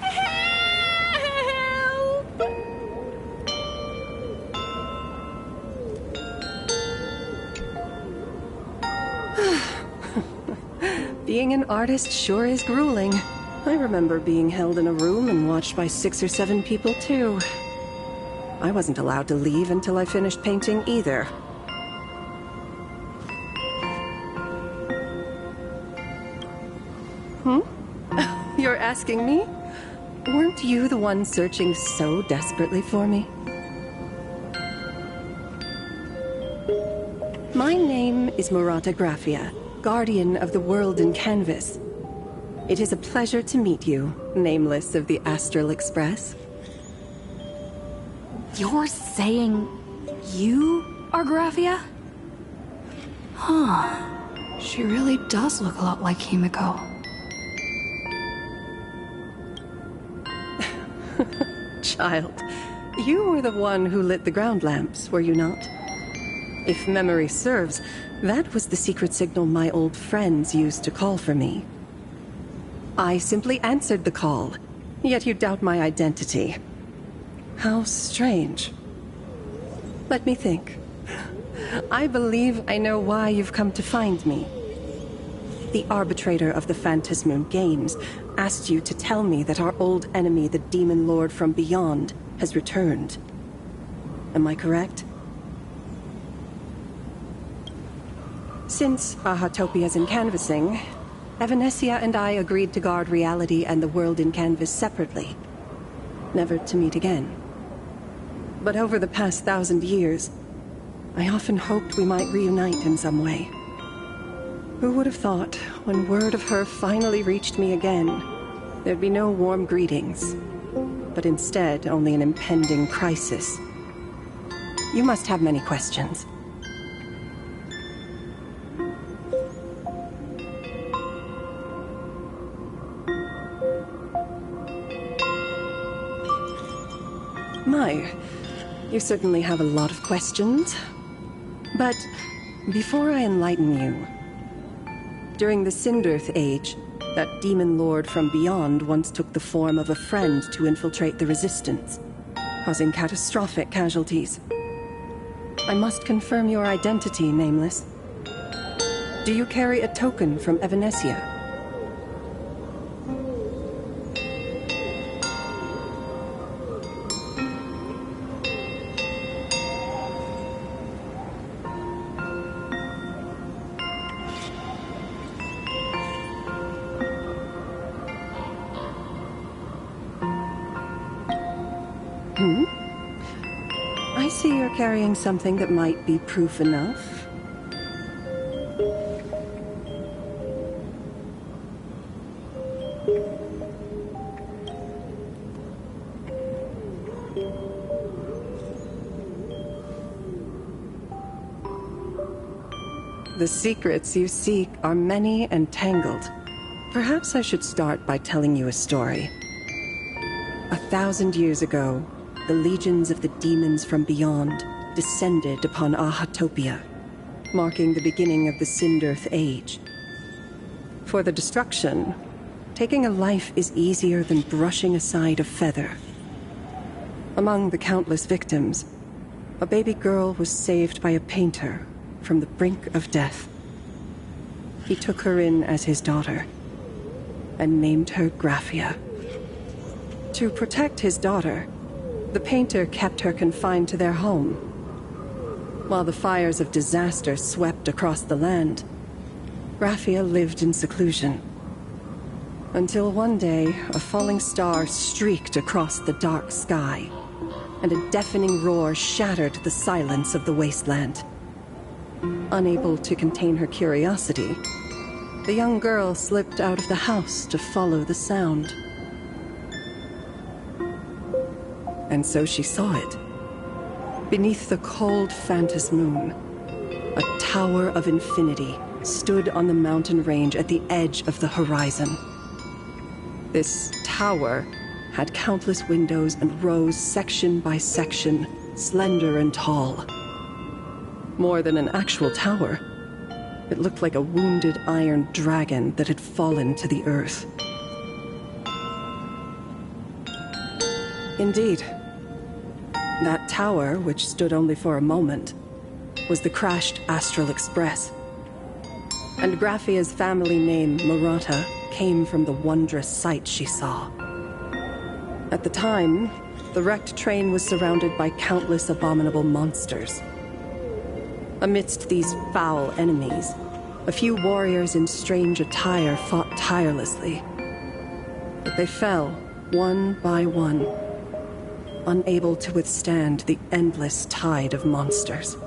Help! Being an artist sure is grueling. I remember being held in a room and watched by 6 or 7 people, too. I wasn't allowed to leave until I finished painting either. You're asking me? Weren't you the one searching so desperately for me? My name is Murata Graphia, guardian of the world in canvas. It is a pleasure to meet you, nameless of the Astral Express. You're saying you are Graphia? Huh. She really does look a lot like Himiko. Child, you were the one who lit the ground lamps, were you not? If memory serves, that was the secret signal my old friends used to call for me. I simply answered the call, yet you doubt my identity. How strange. Let me think. I believe I know why you've come to find me. The arbitrator of the Phantasmoon Games asked you to tell me that our old enemy, the Demon Lord from Beyond, has returned. Am I correct? Since Ahatopia's in canvassing, Evanescia and I agreed to guard reality and the world in canvas separately, never to meet again. But over the past 1,000 years, I often hoped we might reunite in some way. Who would have thought, when word of her finally reached me again, there'd be no warm greetings, but instead only an impending crisis. You must have many questions. My, you certainly have a lot of questions. But before I enlighten you, during the Sindirth Age, that demon lord from beyond once took the form of a friend to infiltrate the Resistance, causing catastrophic casualties. I must confirm your identity, Nameless. Do you carry a token from Evanescia? I see you're carrying something that might be proof enough. The secrets you seek are many and tangled. Perhaps I should start by telling you a story. 1,000 years ago, the legions of the demons from beyond descended upon Ahatopia, marking the beginning of the Sindirth Age. For the destruction, taking a life is easier than brushing aside a feather. Among the countless victims, a baby girl was saved by a painter from the brink of death. He took her in as his daughter and named her Graphia. To protect his daughter, the painter kept her confined to their home. While the fires of disaster swept across the land, Graphia lived in seclusion. Until one day, a falling star streaked across the dark sky, and a deafening roar shattered the silence of the wasteland. Unable to contain her curiosity, the young girl slipped out of the house to follow the sound. And so she saw it. Beneath the cold phantasmoon, a tower of infinity stood on the mountain range at the edge of the horizon. This tower had countless windows and rose section by section, slender and tall. More than an actual tower, it looked like a wounded iron dragon that had fallen to the earth. Indeed, that tower, which stood only for a moment, was the crashed Astral Express. And Graphia's family name, Murata, came from the wondrous sight she saw. At the time, the wrecked train was surrounded by countless abominable monsters. Amidst these foul enemies, a few warriors in strange attire fought tirelessly. But they fell, one by one, unable to withstand the endless tide of monsters.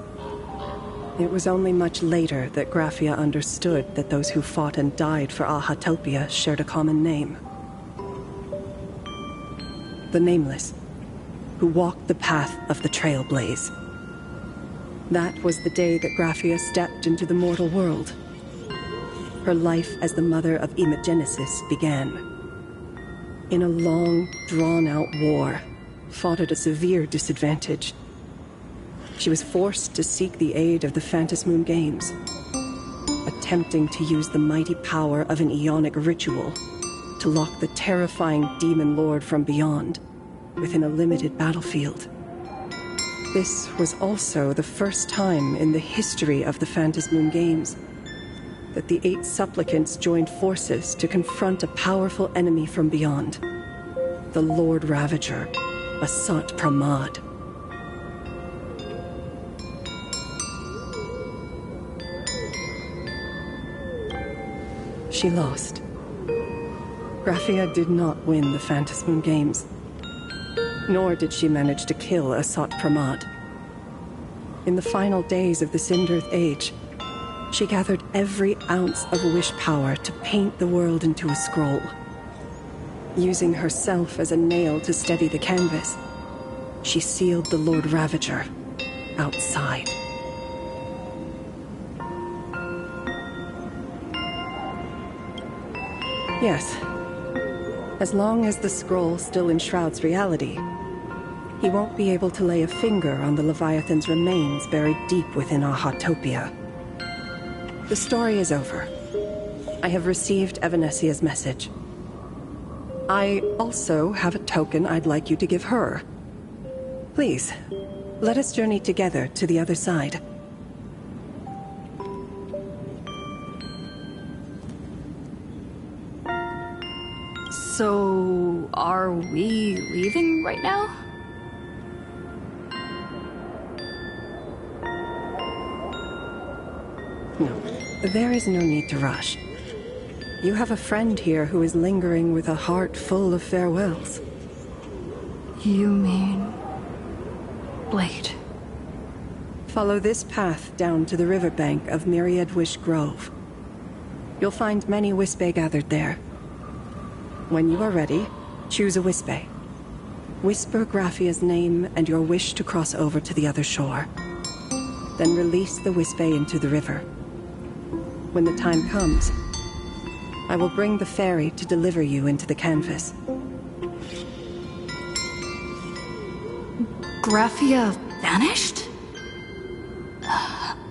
It was only much later that Graphia understood that those who fought and died for Ahatopia shared a common name. The Nameless. who walked the path of the Trailblaze. That was the day that Graphia stepped into the mortal world. Her life as the mother of Imogenesis began. In a long, drawn-out war, fought at a severe disadvantage. She was forced to seek the aid of the Phantasmoon Games, attempting to use the mighty power of an Ionic ritual to lock the terrifying demon lord from beyond within a limited battlefield. This was also the first time in the history of the Phantasmoon Games that the 8 supplicants joined forces to confront a powerful enemy from beyond, the Lord Ravager, Asat Pramad. She lost. Graphia did not win the Phantasmoon Games, nor did she manage to kill Asat Pramad. In the final days of the Sindirth Age, she gathered every ounce of wish power to paint the world into a scroll. Using herself as a nail to steady the canvas, she sealed the Lord Ravager outside. Yes. As long as the scroll still enshrouds reality, he won't be able to lay a finger on the Leviathan's remains buried deep within Ahatopia. The story is over. I have received Evanesia's message. I also have a token I'd like you to give her. Please, let us journey together to the other side. So, are we leaving right now? No, there is no need to rush. You have a friend here who is lingering with a heart full of farewells. You mean... Blade? Follow this path down to the riverbank of Myriad Wish Grove. You'll find many Wispe gathered there. When you are ready, choose a Wispe. Whisper Graphia's name and your wish to cross over to the other shore. Then release the Wispe into the river. When the time comes, I will bring the ferry to deliver you into the canvas. Graphia vanished?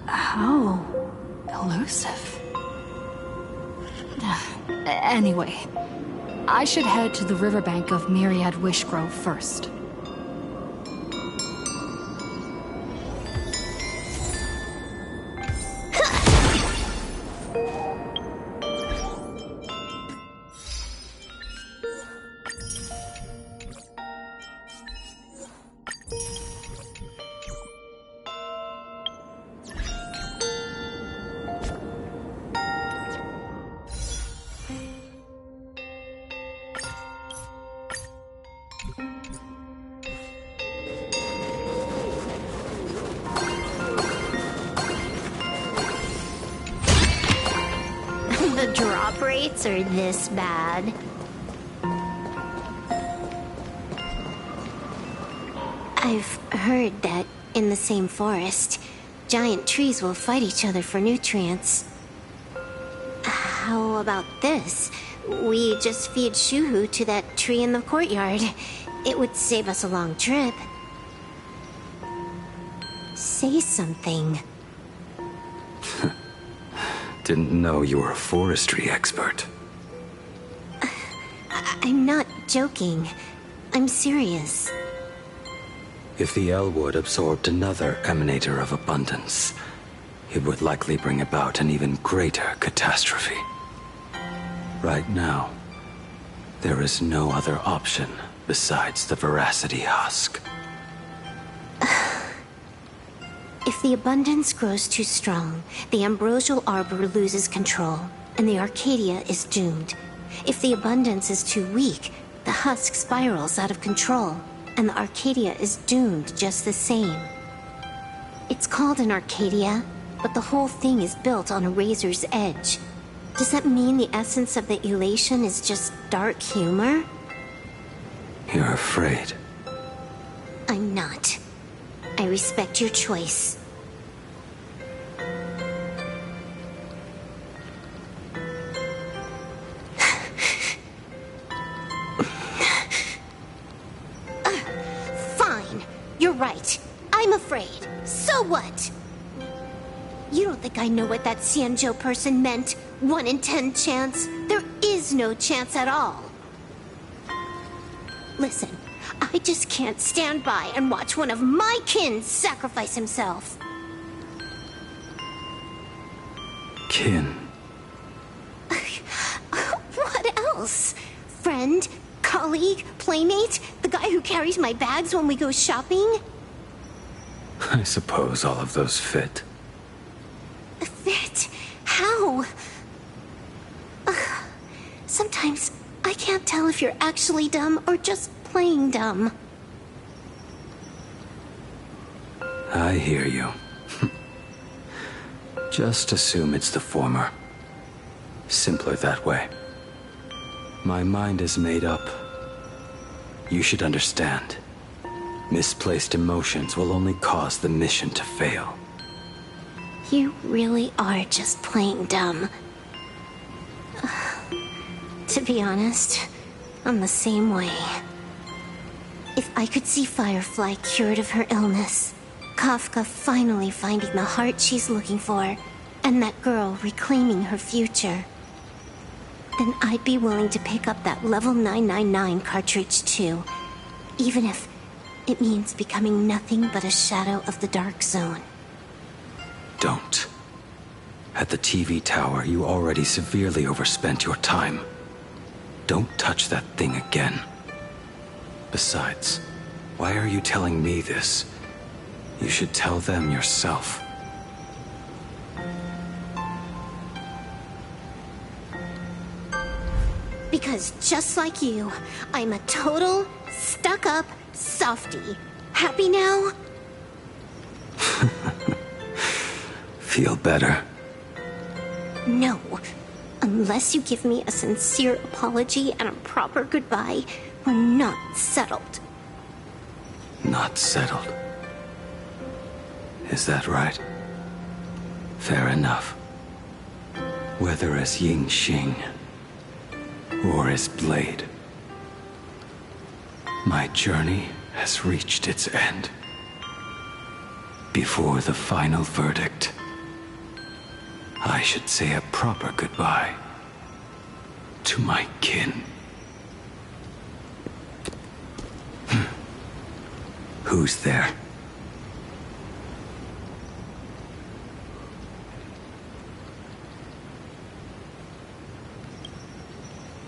How elusive. Anyway, I should head to the riverbank of Myriad Wish Grove first. The drop rates are this bad. I've heard that in the same forest, giant trees will fight each other for nutrients. How about this? We just feed Shuhu to that tree in the courtyard. It would save us a long trip. Say something. Didn't know you were a forestry expert. I'm not joking. I'm serious. If the Elwood absorbed another emanator of abundance, it would likely bring about an even greater catastrophe. Right now, there is no other option besides the Veracity Husk. If the abundance grows too strong, the Ambrosial Arbor loses control, and the Arcadia is doomed. If the abundance is too weak, the husk spirals out of control, and the Arcadia is doomed just the same. It's called an Arcadia, but the whole thing is built on a razor's edge. Does that mean the essence of the elation is just dark humor? You're afraid. I'm not. I respect your choice. Fine. You're right. I'm afraid. So what? You don't think I know what that Xianzhou person meant? 1 in 10 chance? There is no chance at all. Listen, I just can't stand by and watch one of my kin sacrifice himself. Kin. What else? Friend? Colleague? Playmate? The guy who carries my bags when we go shopping? I suppose all of those fit. Fit? How? Sometimes I can't tell if you're actually dumb or just playing dumb. I hear you. Just assume it's the former. Simpler that way. My mind is made up. You should understand. Misplaced emotions will only cause the mission to fail. You really are just playing dumb. To be honest, I'm the same way. If I could see Firefly cured of her illness, Kafka finally finding the heart she's looking for, and that girl reclaiming her future, then I'd be willing to pick up that level 999 cartridge too, even if it means becoming nothing but a shadow of the Dark Zone. Don't. At the TV tower, you already severely overspent your time. Don't touch that thing again. Besides, why are you telling me this? You should tell them yourself. Because just like you, I'm a total, stuck-up softie. Happy now? Feel better? No. Unless you give me a sincere apology and a proper goodbye, we're not settled. Not settled. Is that right? Fair enough. Whether as Ying Xing or as Blade, my journey has reached its end. Before the final verdict, I should say a proper goodbye to my kin. Who's there?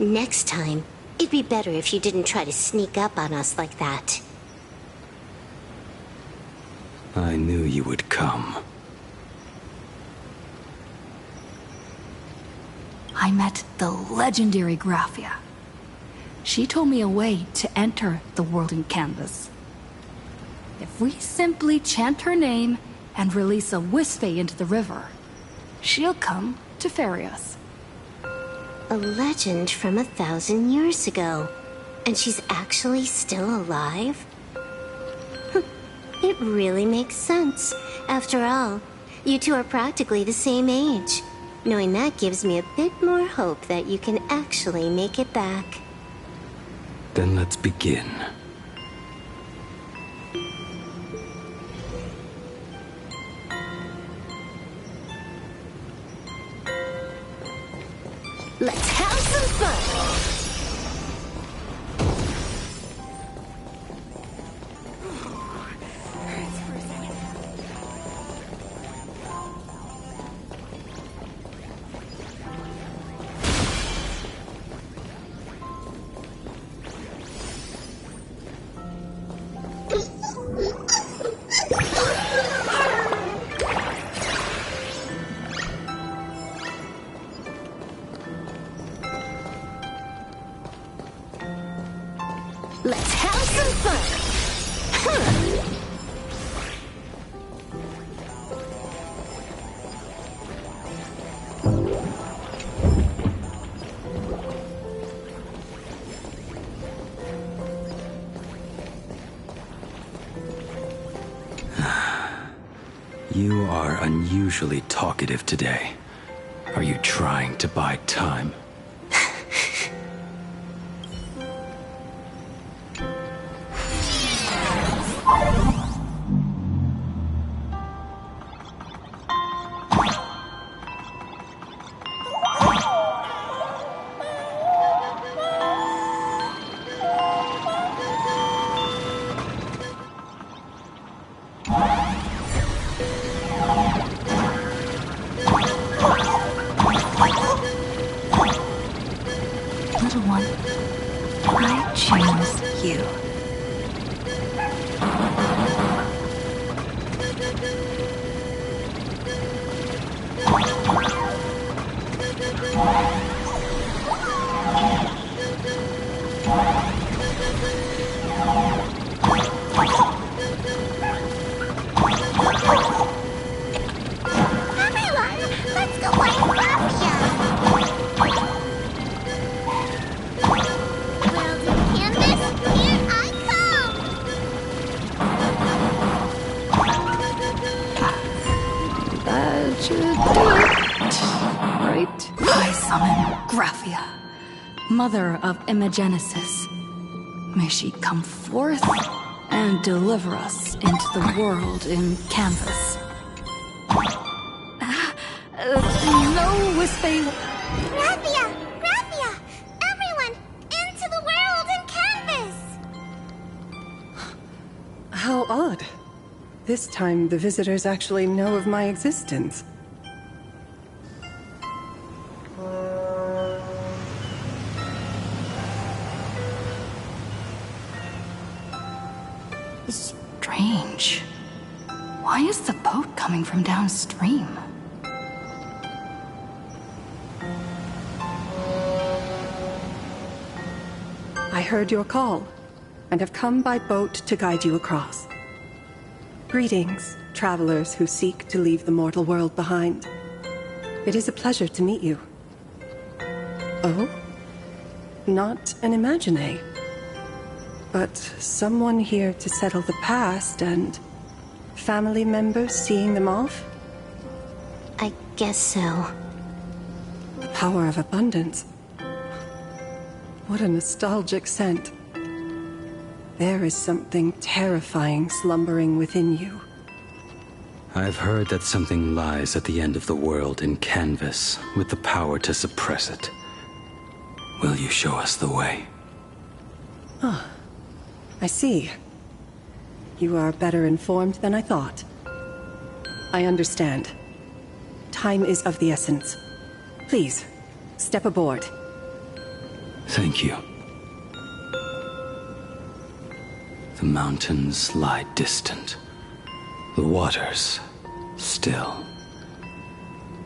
Next time, it'd be better if you didn't try to sneak up on us like that. I knew you would come. I met the legendary Graphia. She told me a way to enter the world in canvas. If we simply chant her name and release a Wisfei into the river, she'll come to ferry us. A legend from 1,000 years ago. And she's actually still alive? It really makes sense. After all, you two are practically the same age. Knowing that gives me a bit more hope that you can actually make it back. Then let's begin. Let's have some fun! You are unusually talkative today. Are you trying to buy time? Little one, I choose you. Everyone, let's go play Graphia! World in canvas, here I come! That should do it. Right? I summon Graphia, mother of Imagenesis. May she come forth and deliver us into the world in canvas. No whispering. Graphia! Graphia! Everyone, into the world in canvas! How odd. This time, the visitors actually know of my existence. Strange. Why is the boat coming from downstream? I heard your call, and have come by boat to guide you across. Greetings, travelers who seek to leave the mortal world behind. It is a pleasure to meet you. Oh? Not an Imagine, but someone here to settle the past and family members seeing them off? I guess so. The power of abundance. What a nostalgic scent. There is something terrifying slumbering within you. I've heard that something lies at the end of the world in canvas, with the power to suppress it. Will you show us the way? Ah, I see. You are better informed than I thought. I understand. Time is of the essence. Please, step aboard. Thank you. The mountains lie distant. The waters still.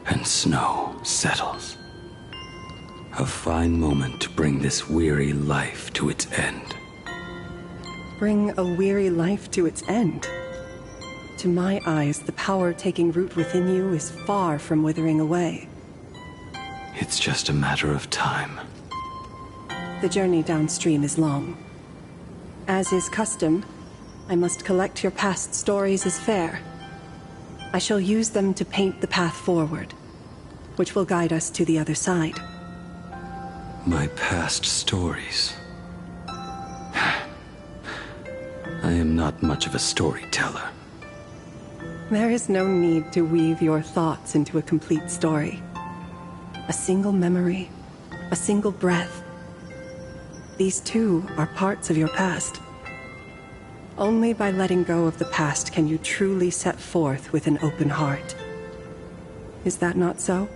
And snow settles. A fine moment to bring this weary life to its end. Bring a weary life to its end. To my eyes, the power taking root within you is far from withering away. It's just a matter of time. The journey downstream is long. As is custom, I must collect your past stories as fair. I shall use them to paint the path forward, which will guide us to the other side. My past stories. I am not much of a storyteller. There is no need to weave your thoughts into a complete story. A single memory, a single breath. These too are parts of your past. Only by letting go of the past can you truly set forth with an open heart. Is that not so?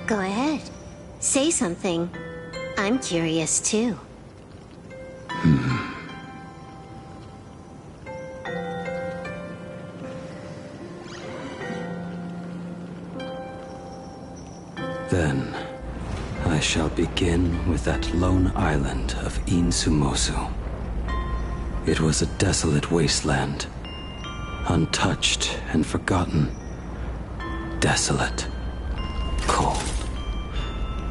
Go ahead. Say something. I'm curious too. Then, I shall begin with that lone island of Insumosu. It was a desolate wasteland, untouched and forgotten. Desolate, cold,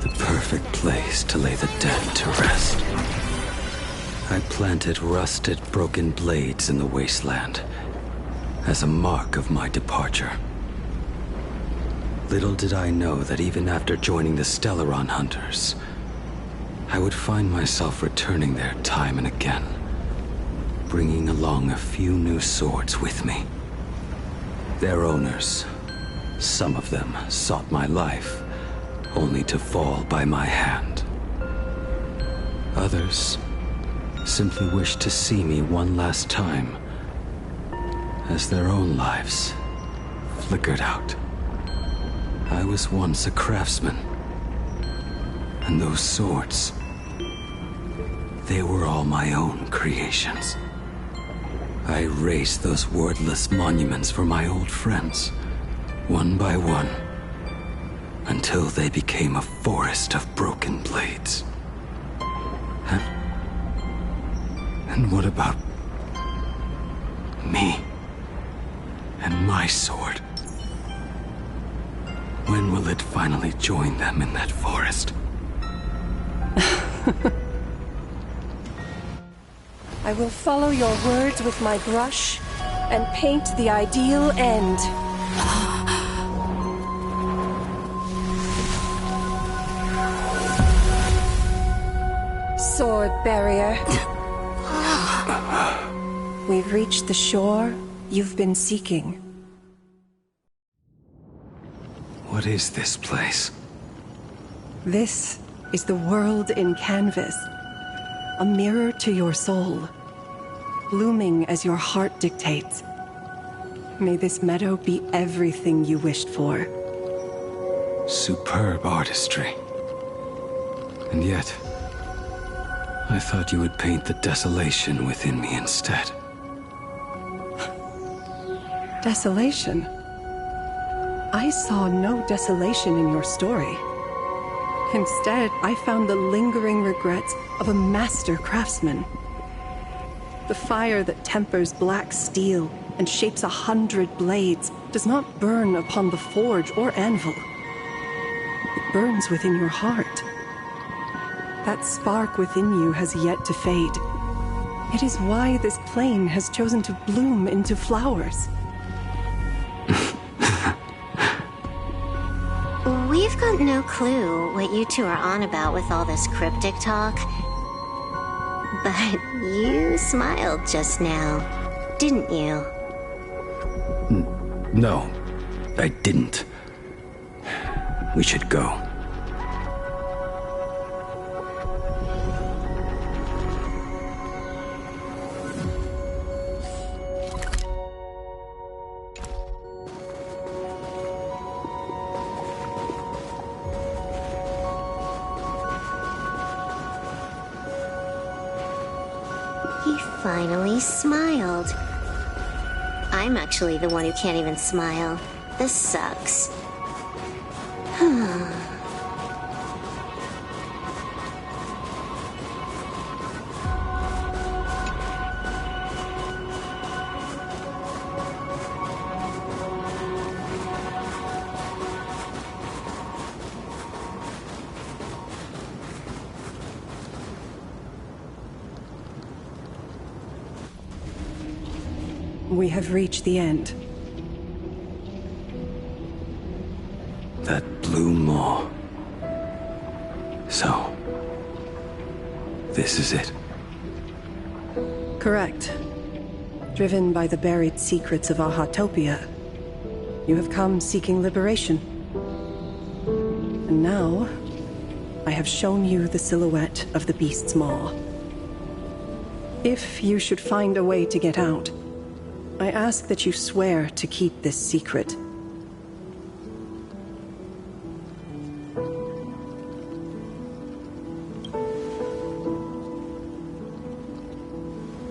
the perfect place to lay the dead to rest. I planted rusted, broken blades in the wasteland, as a mark of my departure. Little did I know that even after joining the Stellaron Hunters, I would find myself returning there time and again, bringing along a few new swords with me. Their owners, some of them sought my life, only to fall by my hand. Others simply wished to see me one last time, as their own lives flickered out. I was once a craftsman, and those swords, they were all my own creations. I raised those wordless monuments for my old friends, one by one, until they became a forest of broken blades. And what about me and my sword? When will it finally join them in that forest? I will follow your words with my brush and paint the ideal end. Sword barrier. We've reached the shore you've been seeking. What is this place? This is the world in canvas. A mirror to your soul, blooming as your heart dictates. May this meadow be everything you wished for. Superb artistry. And yet, I thought you would paint the desolation within me instead. Desolation? I saw no desolation in your story. Instead, I found the lingering regrets of a master craftsman. The fire that tempers black steel and shapes 100 blades does not burn upon the forge or anvil. It burns within your heart. That spark within you has yet to fade. It is why this plane has chosen to bloom into flowers. We've got no clue what you two are on about with all this cryptic talk. But you smiled just now, didn't you? No, I didn't. We should go. Finally smiled. I'm actually the one who can't even smile. This sucks. We have reached the end. That blue maw. So, this is it. Correct. Driven by the buried secrets of Ahatopia, you have come seeking liberation. And now, I have shown you the silhouette of the beast's maw. If you should find a way to get out, I ask that you swear to keep this secret.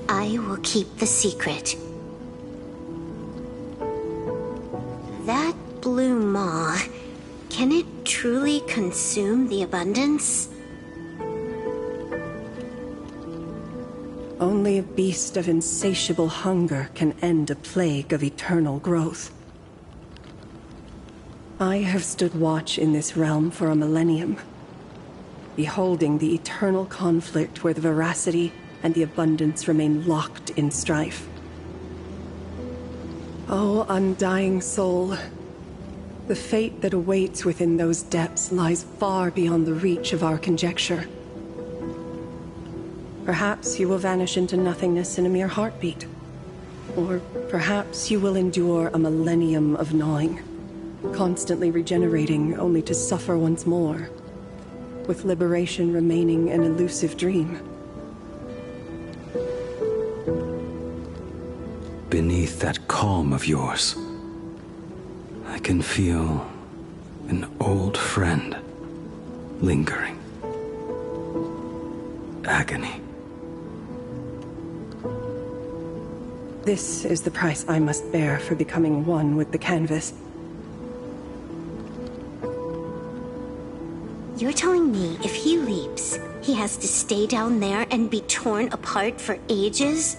I will keep the secret. That blue maw, can it truly consume the abundance? Only a beast of insatiable hunger can end a plague of eternal growth. I have stood watch in this realm for a millennium, beholding the eternal conflict where the veracity and the abundance remain locked in strife. Oh, undying soul. The fate that awaits within those depths lies far beyond the reach of our conjecture. Perhaps you will vanish into nothingness in a mere heartbeat. Or perhaps you will endure a millennium of gnawing, constantly regenerating only to suffer once more, with liberation remaining an elusive dream. Beneath that calm of yours, I can feel an old friend lingering. Agony. This is the price I must bear for becoming one with the canvas. You're telling me if he leaps, he has to stay down there and be torn apart for ages?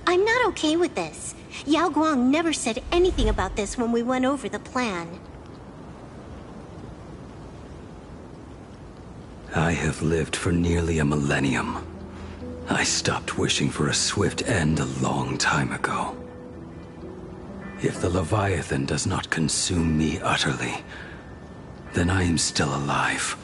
I'm not okay with this. Yao Guang never said anything about this when we went over the plan. I have lived for nearly a millennium. I stopped wishing for a swift end a long time ago. If the Leviathan does not consume me utterly, then I am still alive.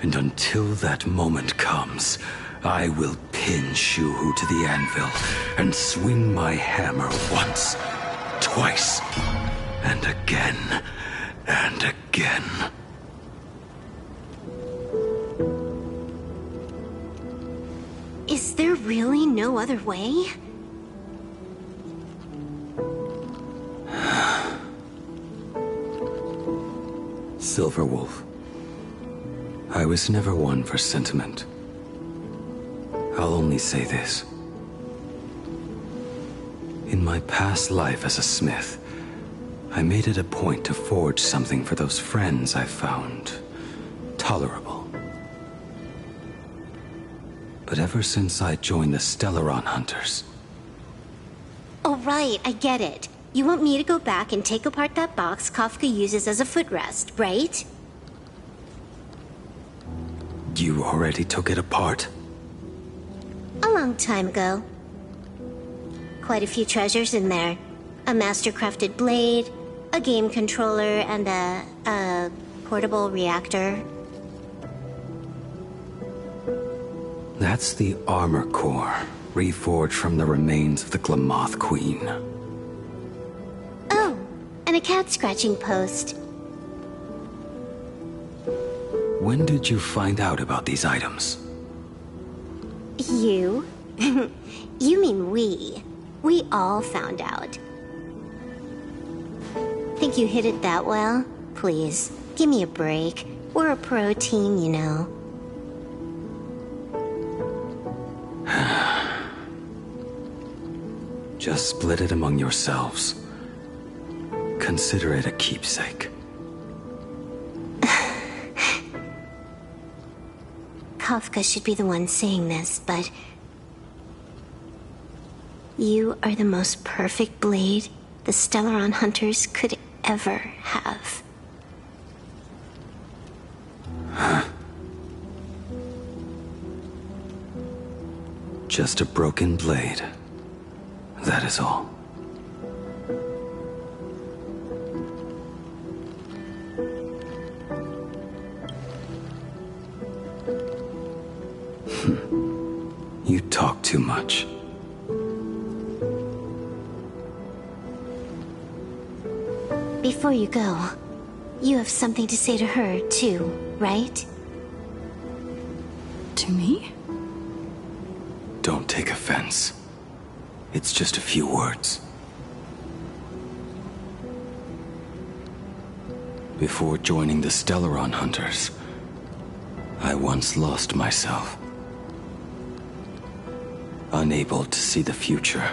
And until that moment comes, I will pin Shu-Hu to the anvil and swing my hammer once, twice, and again, and again. Is there really no other way? Silverwolf, I was never one for sentiment. I'll only say this. In my past life as a smith, I made it a point to forge something for those friends I found tolerable. But ever since I joined the Stellaron Hunters... Oh, right, I get it. You want me to go back and take apart that box Kafka uses as a footrest, right? You already took it apart? A long time ago. Quite a few treasures in there. A master-crafted blade, a game controller, and a portable reactor. That's the armor core, reforged from the remains of the Glamoth Queen. Oh, and a cat-scratching post. When did you find out about these items? You? You mean we. We all found out. Think you hid it that well? Please, give me a break. We're a pro team, you know. Just split it among yourselves. Consider it a keepsake. Kafka should be the one saying this, but... You are the most perfect blade the Stellaron Hunters could ever have. Just a broken blade. That is all. You talk too much. Before you go, you have something to say to her, too, right? To me? Don't take offense. It's just a few words. Before joining the Stellaron Hunters, I once lost myself. Unable to see the future,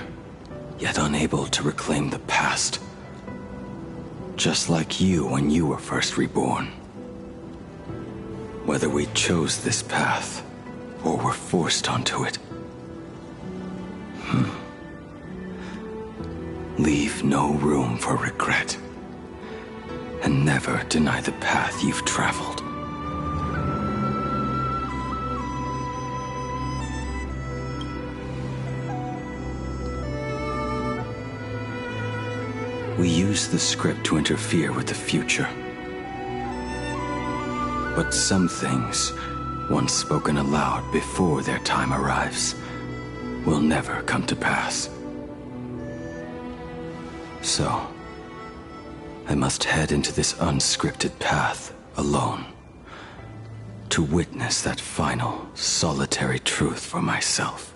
yet unable to reclaim the past. Just like you when you were first reborn. Whether we chose this path, or were forced onto it. Leave no room for regret. And never deny the path you've traveled. We use the script to interfere with the future. But some things, once spoken aloud before their time arrives, will never come to pass. So, I must head into this unscripted path alone, to witness that final, solitary truth for myself.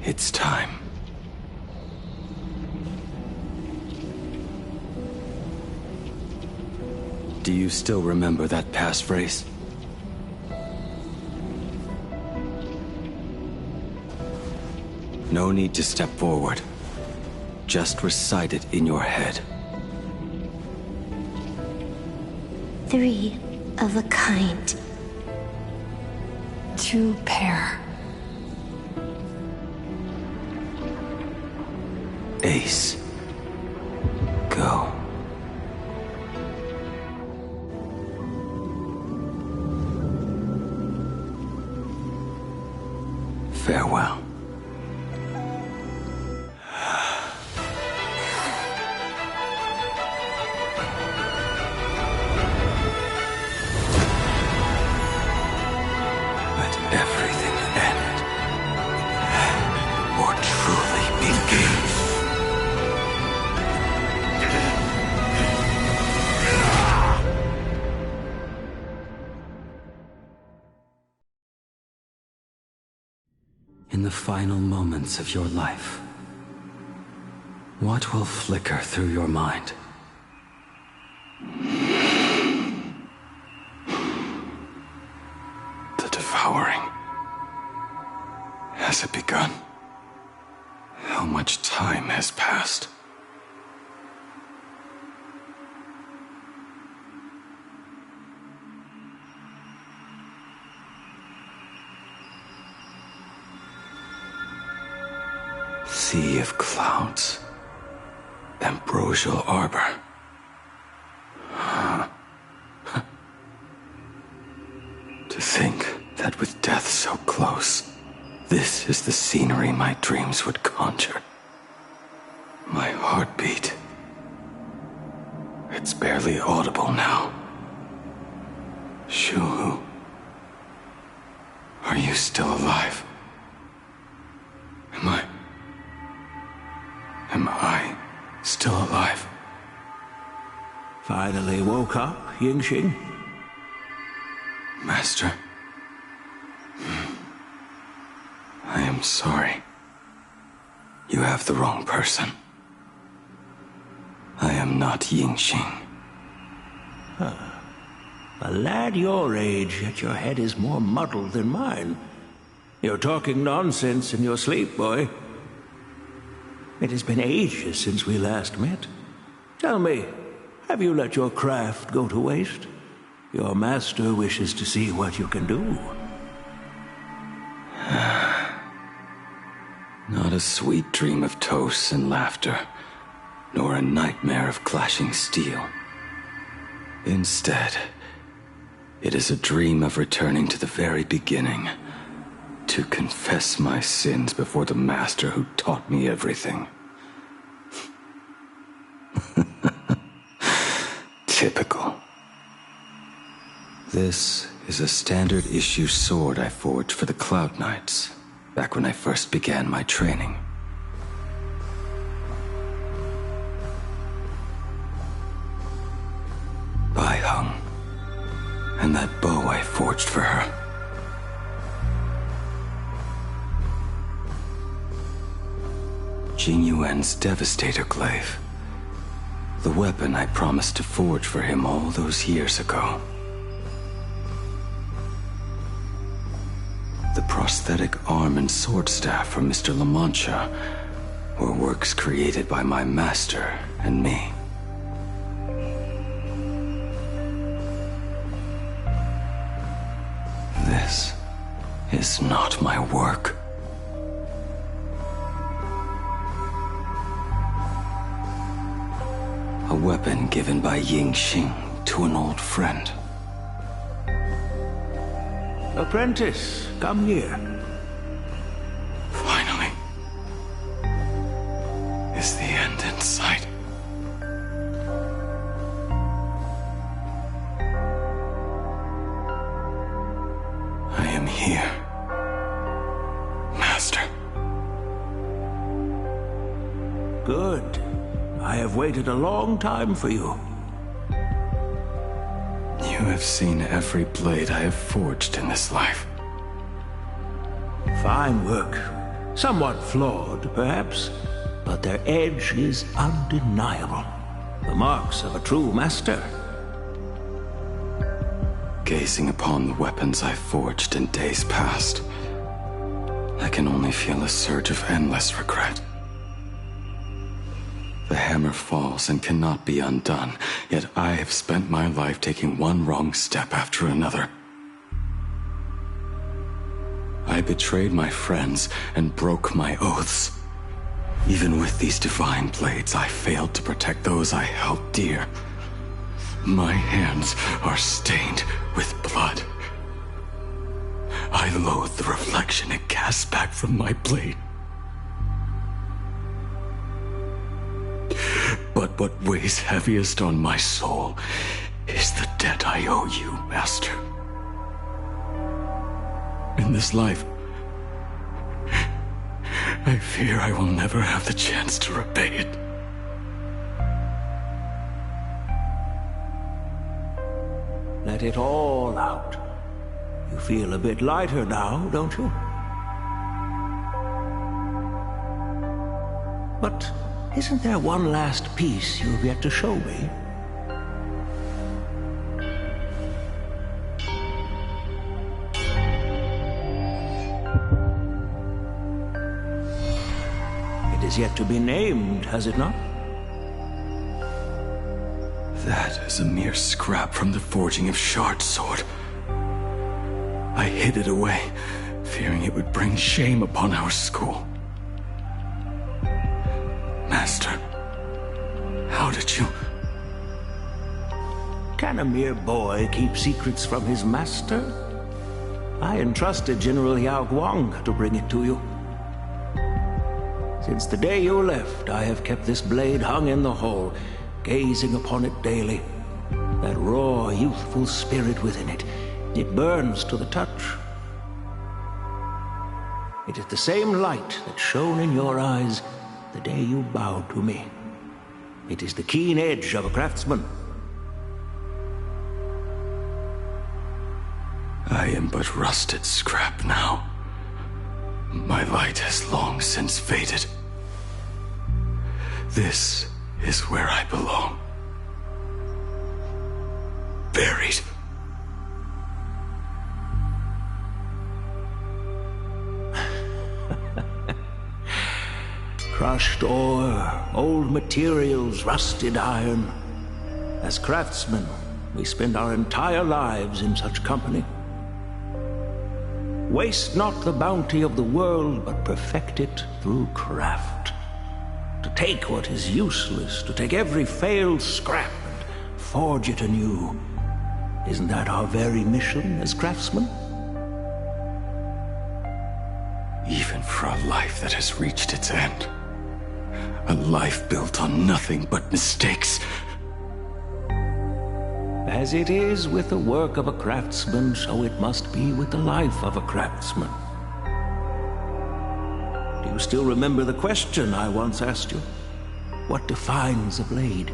It's time. Do you still remember that passphrase? No need to step forward. Just recite it in your head. 3 of a kind. 2 pair. Ace. Go. Farewell. Let everything end, or truly begin. In the final moments of your life, what will flicker through your mind? The devouring. Has it begun? How much time has passed? Sea of clouds. Ambrosial arbor. To think that with death so close, this is the scenery my dreams would conjure. My heartbeat. It's barely audible now. Shu-Hu. Are you still alive? Am I still alive? Finally woke up, Yingxing? Master. I am sorry. You have the wrong person. I am not Yingxing. A lad your age, yet your head is more muddled than mine. You're talking nonsense in your sleep, boy. It has been ages since we last met. Tell me, have you let your craft go to waste? Your master wishes to see what you can do. Not a sweet dream of toasts and laughter, nor a nightmare of clashing steel. Instead, it is a dream of returning to the very beginning, to confess my sins before the master who taught me everything. Typical. This is a standard issue sword I forged for the Cloud Knights, back when I first began my training. Bai Hung, and that bow I forged for her. Jing Yuan's Devastator Glaive. The weapon I promised to forge for him all those years ago. The prosthetic arm and sword staff for Mr. La Mancha were works created by my master and me. This is not my work. A weapon given by Yingxing to an old friend. Apprentice, come here. Finally. Is the end in sight? I am here, Master. Good. I have waited a long time for you. You have seen every blade I have forged in this life. Fine work. Somewhat flawed, perhaps, but their edge is undeniable. The marks of a true master. Gazing upon the weapons I forged in days past, I can only feel a surge of endless regret. The hammer falls and cannot be undone, yet I have spent my life taking one wrong step after another. I betrayed my friends and broke my oaths. Even with these divine blades, I failed to protect those I held dear. My hands are stained with blood. I loathe the reflection it casts back from my blade. But what weighs heaviest on my soul is the debt I owe you, Master. In this life, I fear I will never have the chance to repay it. Let it all out. You feel a bit lighter now, don't you? But isn't there one last piece you've yet to show me? It is yet to be named, has it not? That is a mere scrap from the forging of Shard's sword. I hid it away, fearing it would bring shame upon our school. Master, how did you... Can a mere boy keep secrets from his master? I entrusted General Yao Guang to bring it to you. Since the day you left, I have kept this blade hung in the hall, gazing upon it daily. That raw, youthful spirit within it, it burns to the touch. It is the same light that shone in your eyes the day you bowed to me. It is the keen edge of a craftsman. I am but rusted scrap now. My light has long since faded. This is where I belong. Buried. Crushed ore, old materials, rusted iron. As craftsmen, we spend our entire lives in such company. Waste not the bounty of the world, but perfect it through craft. To take what is useless, to take every failed scrap and forge it anew. Isn't that our very mission as craftsmen? Even for a life that has reached its end. A life built on nothing but mistakes. As it is with the work of a craftsman, so it must be with the life of a craftsman. Do you still remember the question I once asked you? What defines a blade?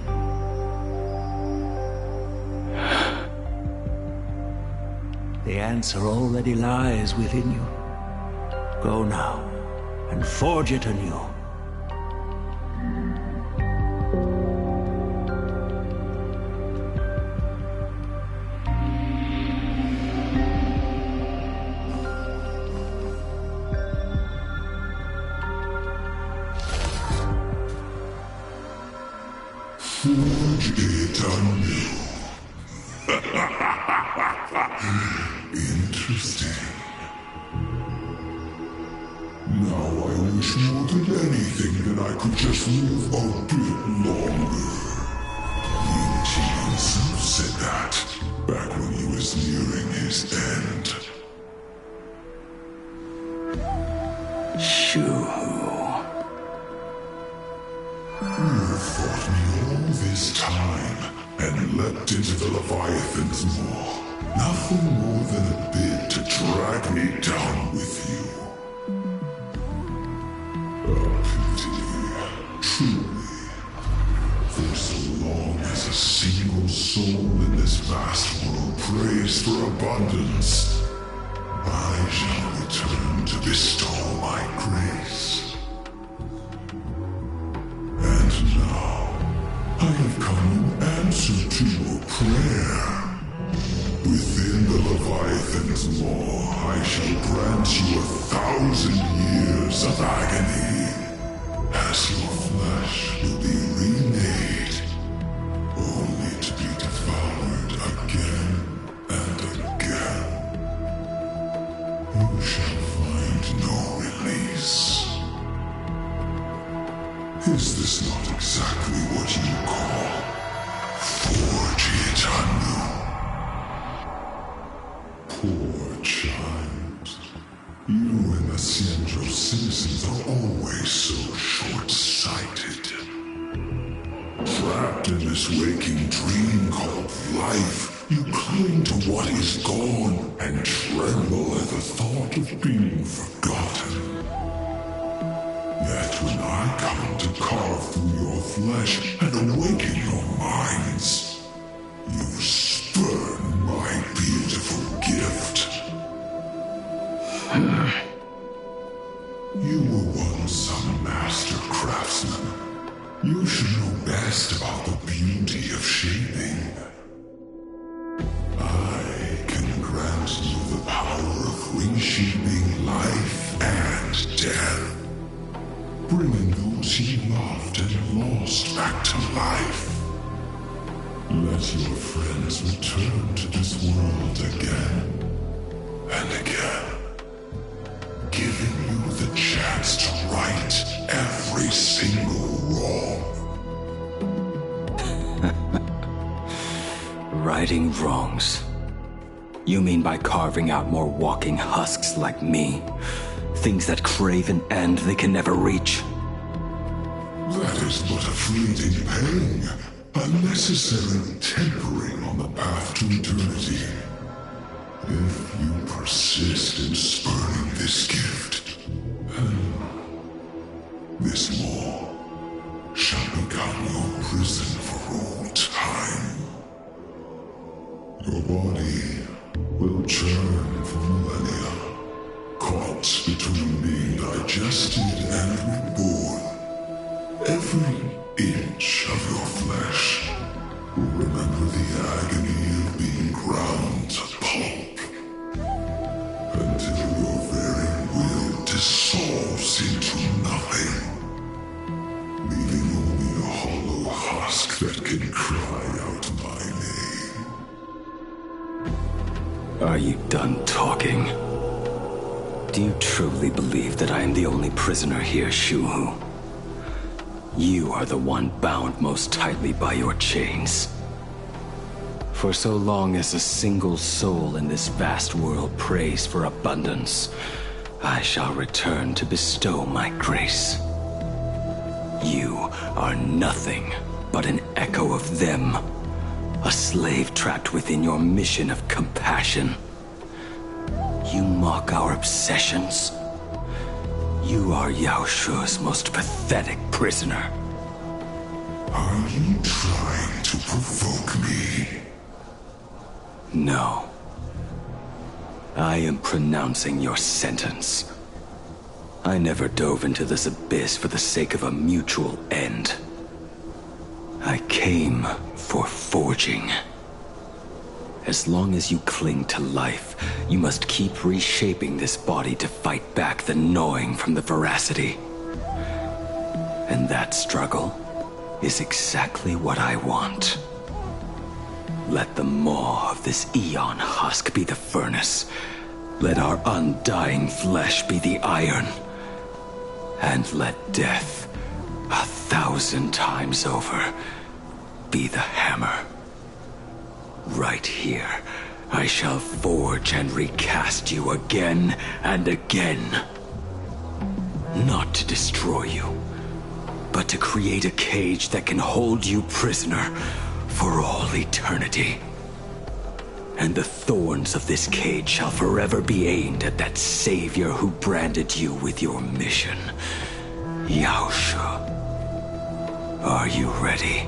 The answer already lies within you. Go now, and forge it anew. Forge it anew. Interesting. Now I wish more than anything that I could just live a bit longer. Ying-Chi himself said that back when he was nearing his end. Shu-Hu. You fought me all this time and leapt into the Leviathan's maw. Nothing more than a bid to drag me down with you. A pity, truly. For so long as a single soul in this vast world prays for abundance, I shall return to bestow my grace. And now, I have come in answer to your prayer. Within the Leviathan's maw, I shall grant you 1,000 years of agony, as your flesh will be remade, only to be devoured again and again. You shall find no release. Is this not exactly what you call forge anew? Poor child. You and the Cienjo citizens are always so short-sighted. Trapped in this waking dream called life, you cling to what is gone and tremble at the thought of being forgotten. Yet when I come to carve through your flesh and awaken your minds, you spurn my beautiful gift. You were once a master craftsman. You should know best about the beauty of shaping. I can grant you the power of reshaping life and death, bringing those you loved and lost back to life. Let your friends return to this world again and again, giving you the chance to right every single wrong. Righting wrongs. You mean by carving out more walking husks like me? Things that crave an end they can never reach? That is but a fleeting pang, a necessary tempering on the path to eternity. If you persist in spurning this gift, this maw shall become your prison for all time. Your body will churn for millennia, caught between being digested and reborn. Every inch of your flesh will remember the agony of being ground to pulp, until your very will dissolves into nothing, leaving only a hollow husk that can cry out my name. Are you done talking? Do you truly believe that I am the only prisoner here, Shu-Hu? You are the one bound most tightly by your chains. For so long as a single soul in this vast world prays for abundance, I shall return to bestow my grace. You are nothing but an echo of them, a slave trapped within your mission of compassion. You mock our obsessions. You are Yao Shu's most pathetic prisoner. Are you trying to provoke me? No. I am pronouncing your sentence. I never dove into this abyss for the sake of a mutual end. I came for forging. As long as you cling to life, you must keep reshaping this body to fight back the gnawing from the veracity. And that struggle is exactly what I want. Let the maw of this Eon husk be the furnace. Let our undying flesh be the iron. And let death, 1,000 times over, be the hammer. Right here, I shall forge and recast you again and again. Not to destroy you, but to create a cage that can hold you prisoner for all eternity. And the thorns of this cage shall forever be aimed at that savior who branded you with your mission. Yaosha. Are you ready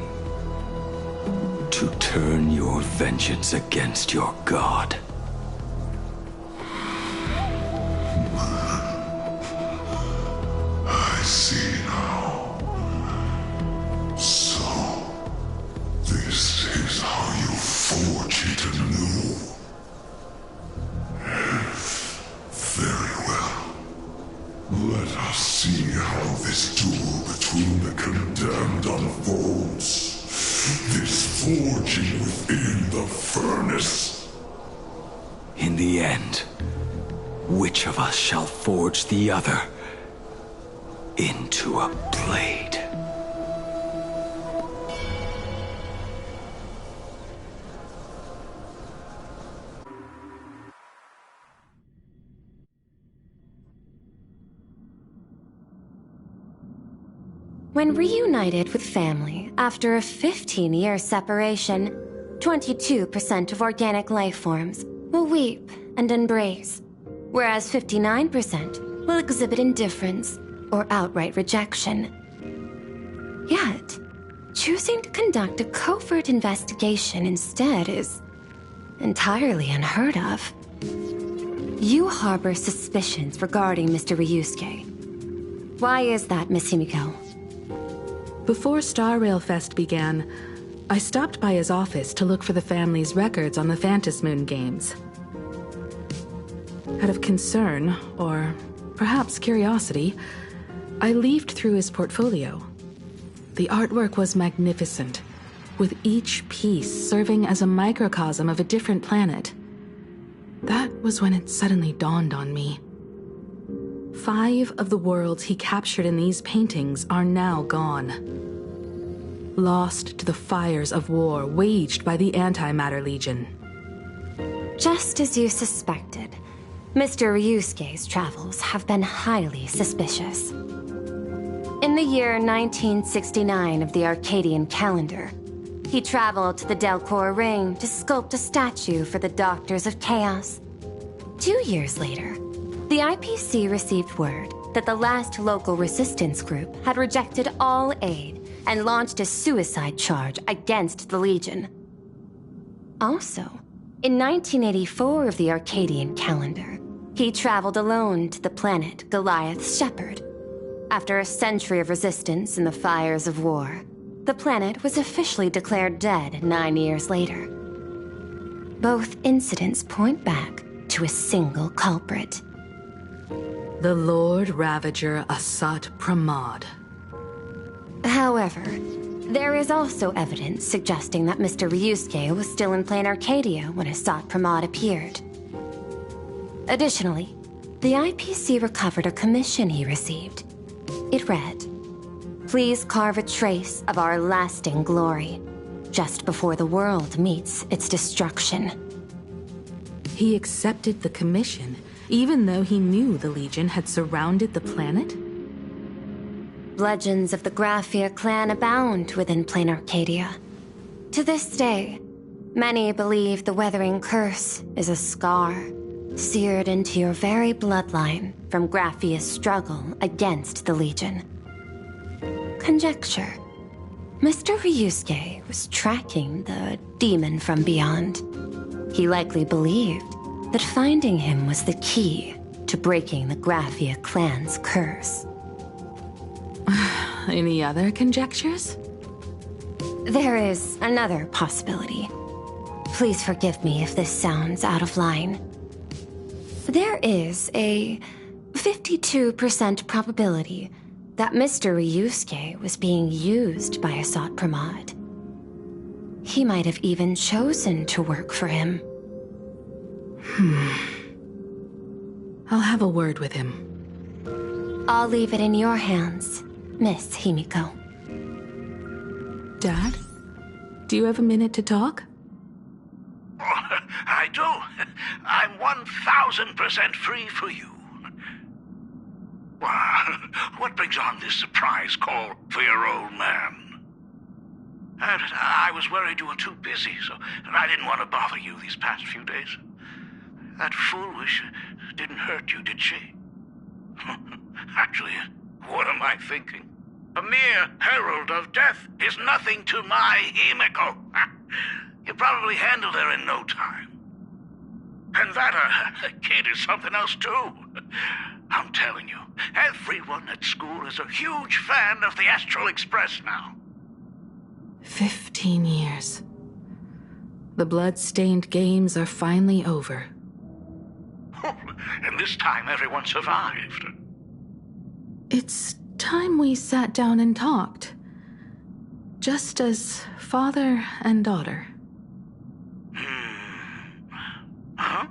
to turn your vengeance against your god? I see now. So, this is how you forge it anew. Very well. Let us see how this duel between the condemned unfolds. This forging within the furnace. In the end, which of us shall forge the other into a blade? When reunited with family after a 15-year separation, 22% of organic life forms will weep and embrace, whereas 59% will exhibit indifference or outright rejection. Yet, choosing to conduct a covert investigation instead is entirely unheard of. You harbor suspicions regarding Mr. Ryusuke. Why is that, Miss Himiko? Before StarRail Fest began, I stopped by his office to look for the family's records on the Phantasmoon games. Out of concern, or perhaps curiosity, I leafed through his portfolio. The artwork was magnificent, with each piece serving as a microcosm of a different planet. That was when it suddenly dawned on me. 5 of the worlds he captured in these paintings are now gone, lost to the fires of war waged by the Antimatter Legion. Just as you suspected, Mr. Ryusuke's travels have been highly suspicious. In the year 1969 of the Arcadian calendar, he traveled to the Delcor Ring to sculpt a statue for the Doctors of Chaos. 2 years later, the IPC received word that the last local resistance group had rejected all aid and launched a suicide charge against the Legion. Also, in 1984 of the Arcadian calendar, he traveled alone to the planet Goliath's Shepherd. After a century of resistance in the fires of war, the planet was officially declared dead 9 years later. Both incidents point back to a single culprit. The Lord Ravager Asat Pramod. However, there is also evidence suggesting that Mr. Ryusuke was still in Plain Arcadia when Asat Pramod appeared. Additionally, the IPC recovered a commission he received. It read, "Please carve a trace of our lasting glory, just before the world meets its destruction." He accepted the commission, even though he knew the Legion had surrounded the planet? Legends of the Graphia clan abound within Plain Arcadia. To this day, many believe the Weathering Curse is a scar seared into your very bloodline from Graphia's struggle against the Legion. Conjecture. Mr. Ryusuke was tracking the demon from beyond. He likely believed that finding him was the key to breaking the Graphia clan's curse. Any other conjectures? There is another possibility. Please forgive me if this sounds out of line. There is a 52% probability that Mr. Ryusuke was being used by Asat Pramod. He might have even chosen to work for him. I'll have a word with him. I'll leave it in your hands, Miss Himiko. Dad? Do you have a minute to talk? I do. I'm 1000% free for you. What brings on this surprise call for your old man? I was worried you were too busy, so I didn't want to bother you these past few days. That foolish didn't hurt you, did she? Actually, what am I thinking? A mere herald of death is nothing to my Himiko. You probably handled her in no time. And that kid is something else, too. I'm telling you, everyone at school is a huge fan of the Astral Express now. 15 years. The blood-stained games are finally over. And this time everyone survived. It's time we sat down and talked. Just as father and daughter. Huh?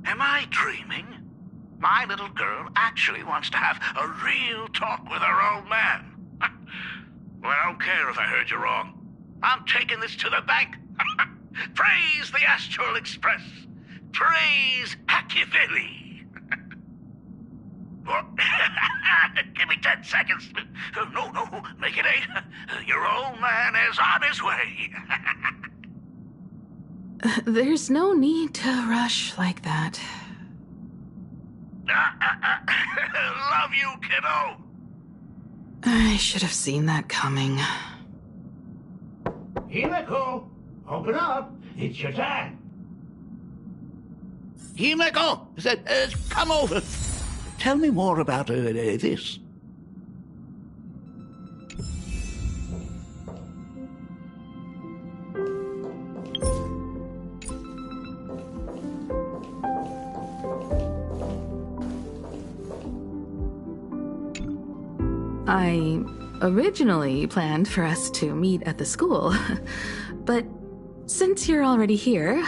Am I dreaming? My little girl actually wants to have a real talk with her old man. Well, I don't care if I heard you wrong. I'm taking this to the bank. Praise the Astral Express. Praise Machiavelli. Give me 10 seconds. No, make it 8. Your old man is on his way. There's no need to rush like that. Love you, kiddo. I should have seen that coming. Himiko, open up. It's your dad. Himiko, come over. Tell me more about this. I originally planned for us to meet at the school, but since you're already here,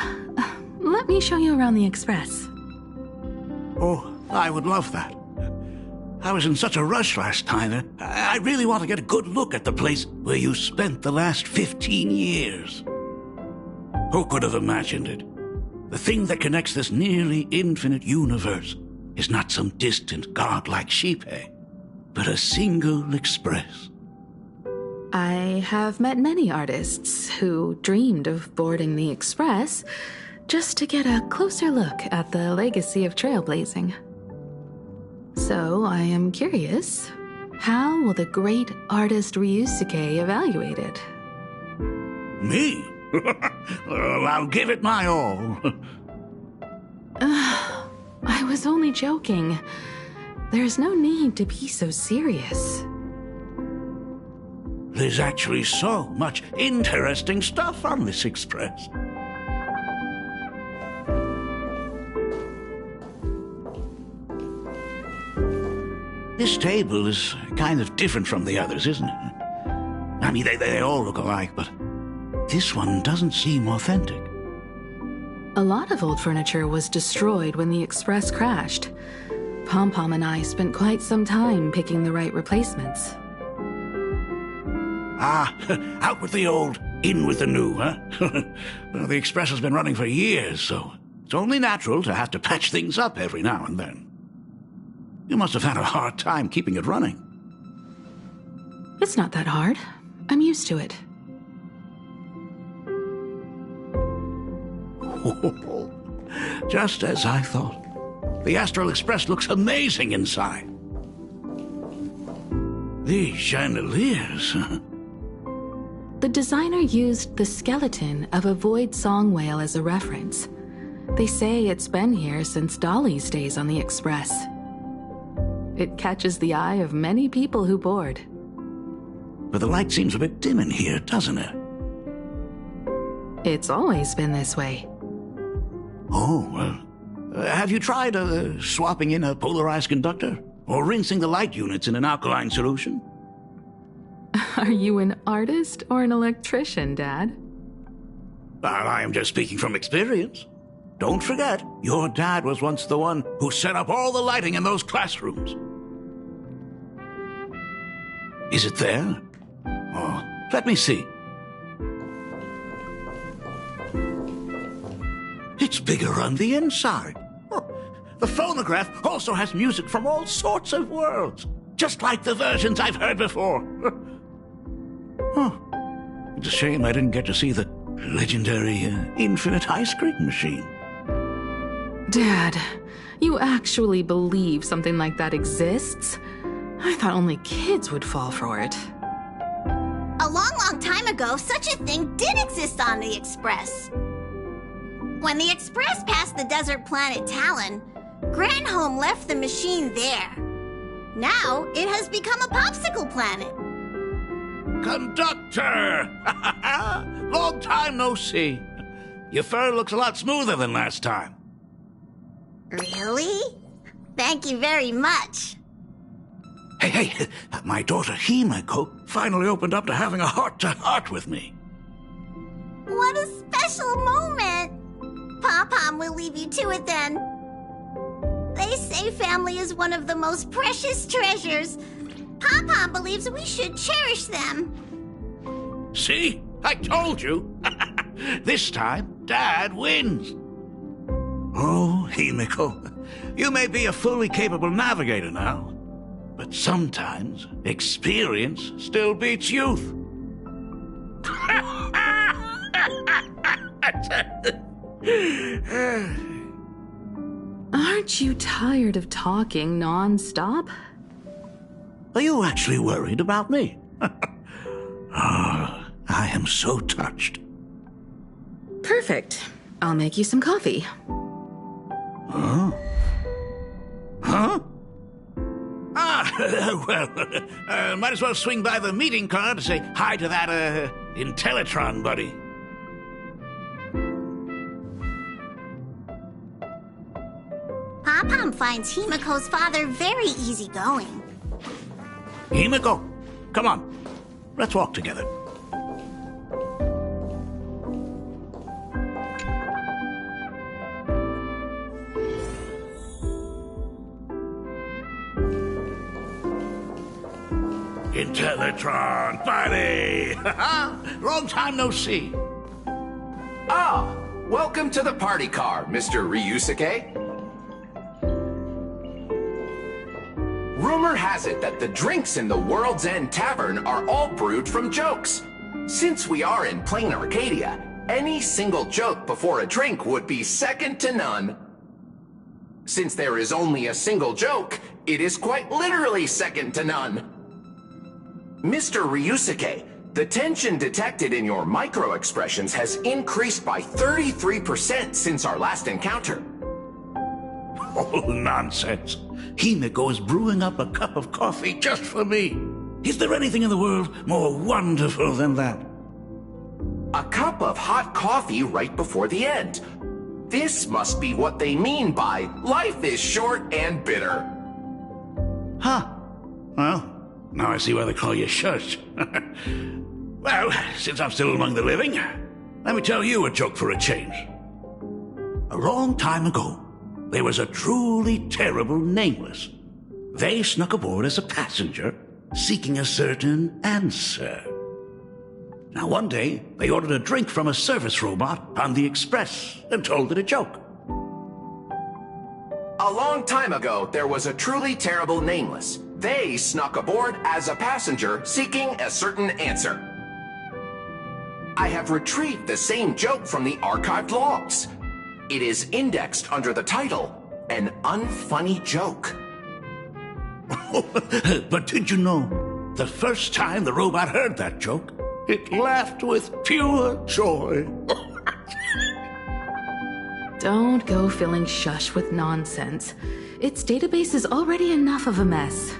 let me show you around the Express. Oh, I would love that. I was in such a rush last time. I really want to get a good look at the place where you spent the last 15 years. Who could have imagined it? The thing that connects this nearly infinite universe is not some distant godlike sheephead, but a single express. I have met many artists who dreamed of boarding the Express just to get a closer look at the legacy of trailblazing. So I am curious, how will the great artist Ryusuke evaluate it? Me? Well, I'll give it my all. I was only joking. There's no need to be so serious. There's actually so much interesting stuff on this express. This table is kind of different from the others, isn't it? I mean, they all look alike, but this one doesn't seem authentic. A lot of old furniture was destroyed when the Express crashed. Pom-Pom and I spent quite some time picking the right replacements. Out with the old, in with the new, huh? Well, the Express has been running for years, so it's only natural to have to patch things up every now and then. You must have had a hard time keeping it running. It's not that hard. I'm used to it. Just as I thought. The Astral Express looks amazing inside. These chandeliers. The designer used the skeleton of a void song whale as a reference. They say it's been here since Dolly's days on the Express. It catches the eye of many people who board. But the light seems a bit dim in here, doesn't it? It's always been this way. Oh, well, have you tried swapping in a polarized conductor? Or rinsing the light units in an alkaline solution? Are you an artist or an electrician, Dad? Well, I am just speaking from experience. Don't forget, your dad was once the one who set up all the lighting in those classrooms. Is it there? Oh, let me see. It's bigger on the inside. Oh, The phonograph also has music from all sorts of worlds, just like the versions I've heard before. Huh. It's a shame I didn't get to see the legendary infinite ice cream machine. Dad, you actually believe something like that exists? I thought only kids would fall for it. A long time ago, such a thing did exist on the Express. When the Express passed the desert planet Talon, Granholm left the machine there. Now, it has become a popsicle planet. Conductor! Long time no see. Your fur looks a lot smoother than last time. Really? Thank you very much. Hey, my daughter Himeko finally opened up to having a heart-to-heart with me. What a special moment! Pom-Pom will leave you to it then. They say family is one of the most precious treasures. Pom-Pom believes we should cherish them. See? I told you. This time, Dad wins. Oh, Himeko, you may be a fully capable navigator now, but sometimes experience still beats youth. Aren't you tired of talking non-stop? Are you actually worried about me? Oh, I am so touched. Perfect. I'll make you some coffee. Huh? Huh? Well, might as well swing by the meeting car to say hi to that, Intellitron buddy. Pom-Pom finds Himeko's father very easygoing. Himeko, come on. Let's walk together. Intellitron, buddy! Long time no see. Ah, welcome to the party car, Mr. Ryusuke. Rumor has it that the drinks in the World's End Tavern are all brewed from jokes. Since we are in plain Arcadia, any single joke before a drink would be second to none. Since there is only a single joke, it is quite literally second to none. Mr. Ryusuke, the tension detected in your micro-expressions has increased by 33% since our last encounter. Oh, nonsense. Himeko is brewing up a cup of coffee just for me. Is there anything in the world more wonderful than that? A cup of hot coffee right before the end. This must be what they mean by life is short and bitter. Huh. Well, now I see why they call you Shush. Well, since I'm still among the living, let me tell you a joke for a change. A long time ago, there was a truly terrible nameless. They snuck aboard as a passenger, seeking a certain answer. Now one day, they ordered a drink from a service robot on the Express and told it a joke. A long time ago, there was a truly terrible nameless. They snuck aboard as a passenger, seeking a certain answer. I have retrieved the same joke from the archived logs. It is indexed under the title, An Unfunny Joke. But did you know, the first time the robot heard that joke, it laughed with pure joy. Don't go filling Shush with nonsense. Its database is already enough of a mess.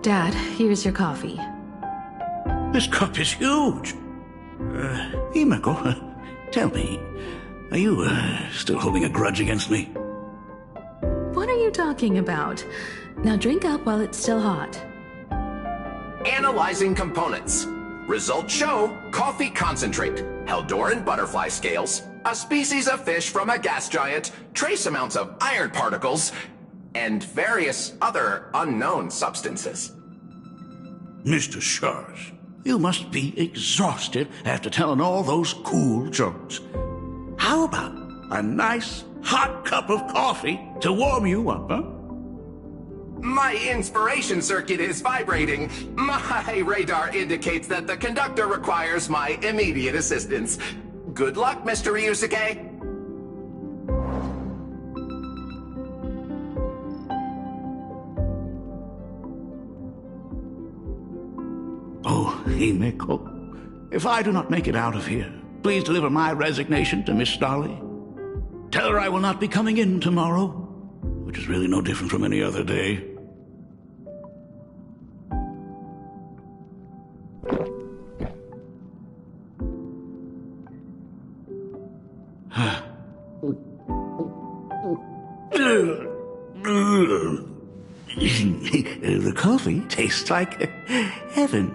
Dad, here's your coffee. This cup is huge. Himeko, tell me, are you still holding a grudge against me? What are you talking about? Now drink up while it's still hot. Analyzing components. Results show coffee concentrate, Heldoran butterfly scales, a species of fish from a gas giant, trace amounts of iron particles, and various other unknown substances. Mr. Shush, you must be exhausted after telling all those cool jokes. How about a nice hot cup of coffee to warm you up, huh? My inspiration circuit is vibrating. My radar indicates that the conductor requires my immediate assistance. Good luck, Mr. Ryusuke. Oh, Himeko, if I do not make it out of here, please deliver my resignation to Miss Dolly. Tell her I will not be coming in tomorrow, which is really no different from any other day. The coffee tastes like heaven.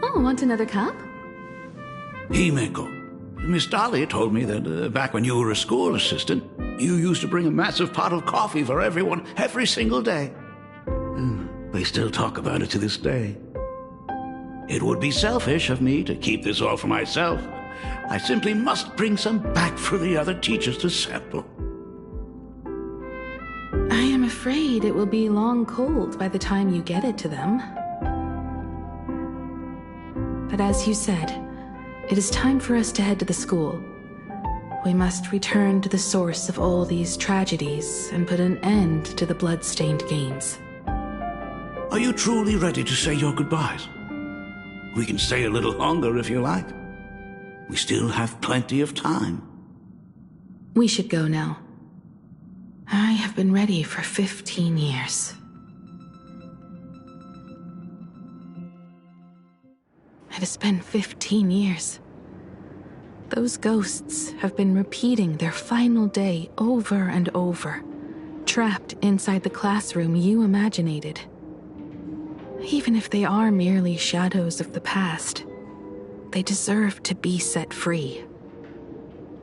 Oh, want another cup? Himeko, Miss Dahlia told me that back when you were a school assistant, you used to bring a massive pot of coffee for everyone every single day. They still talk about it to this day. It would be selfish of me to keep this all for myself. I simply must bring some back for the other teachers to sample. I am afraid it will be long cold by the time you get it to them. But as you said, it is time for us to head to the school. We must return to the source of all these tragedies and put an end to the blood-stained games. Are you truly ready to say your goodbyes? We can stay a little longer if you like. We still have plenty of time. We should go now. I have been ready for 15 years. It has been 15 years. Those ghosts have been repeating their final day over and over, trapped inside the classroom you imaginated. Even if they are merely shadows of the past, they deserve to be set free.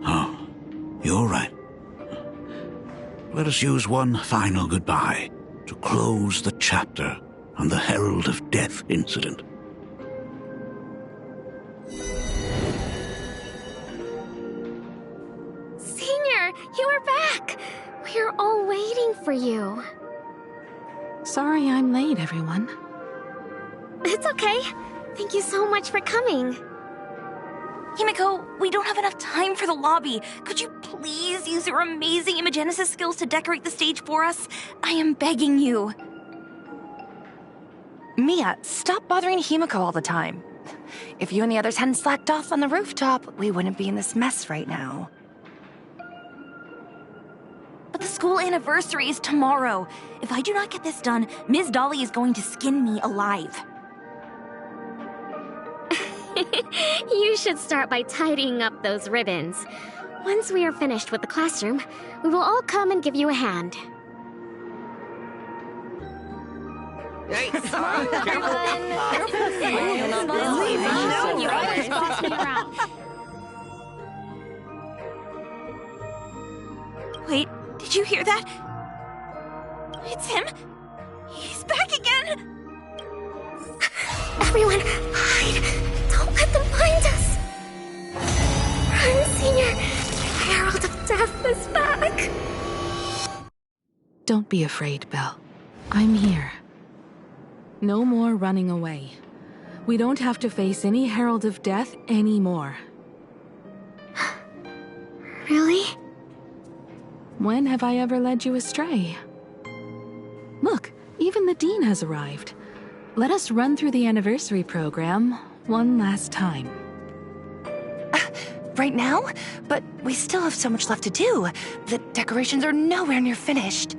Oh, you're right. Let us use one final goodbye to close the chapter on the Herald of Death incident. Senior, you are back! We are all waiting for you. Sorry I'm late, everyone. It's okay. Thank you so much for coming. Himeko, we don't have enough time for the lobby. Could you please use your amazing Imagenesis skills to decorate the stage for us? I am begging you. Mia, stop bothering Himeko all the time. If you and the others hadn't slacked off on the rooftop, we wouldn't be in this mess right now. But the school anniversary is tomorrow. If I do not get this done, Ms. Dolly is going to skin me alive. You should start by tidying up those ribbons. Once we are finished with the classroom, we will all come and give you a hand. Hey, Wait, did you hear that? It's him. He's back again. Everyone, hide! Don't let them find us! Run, Senior! The Herald of Death is back! Don't be afraid, Belle. I'm here. No more running away. We don't have to face any Herald of Death anymore. Really? When have I ever led you astray? Look, even the Dean has arrived. Let us run through the anniversary program one last time. Right now? But we still have so much left to do. The decorations are nowhere near finished.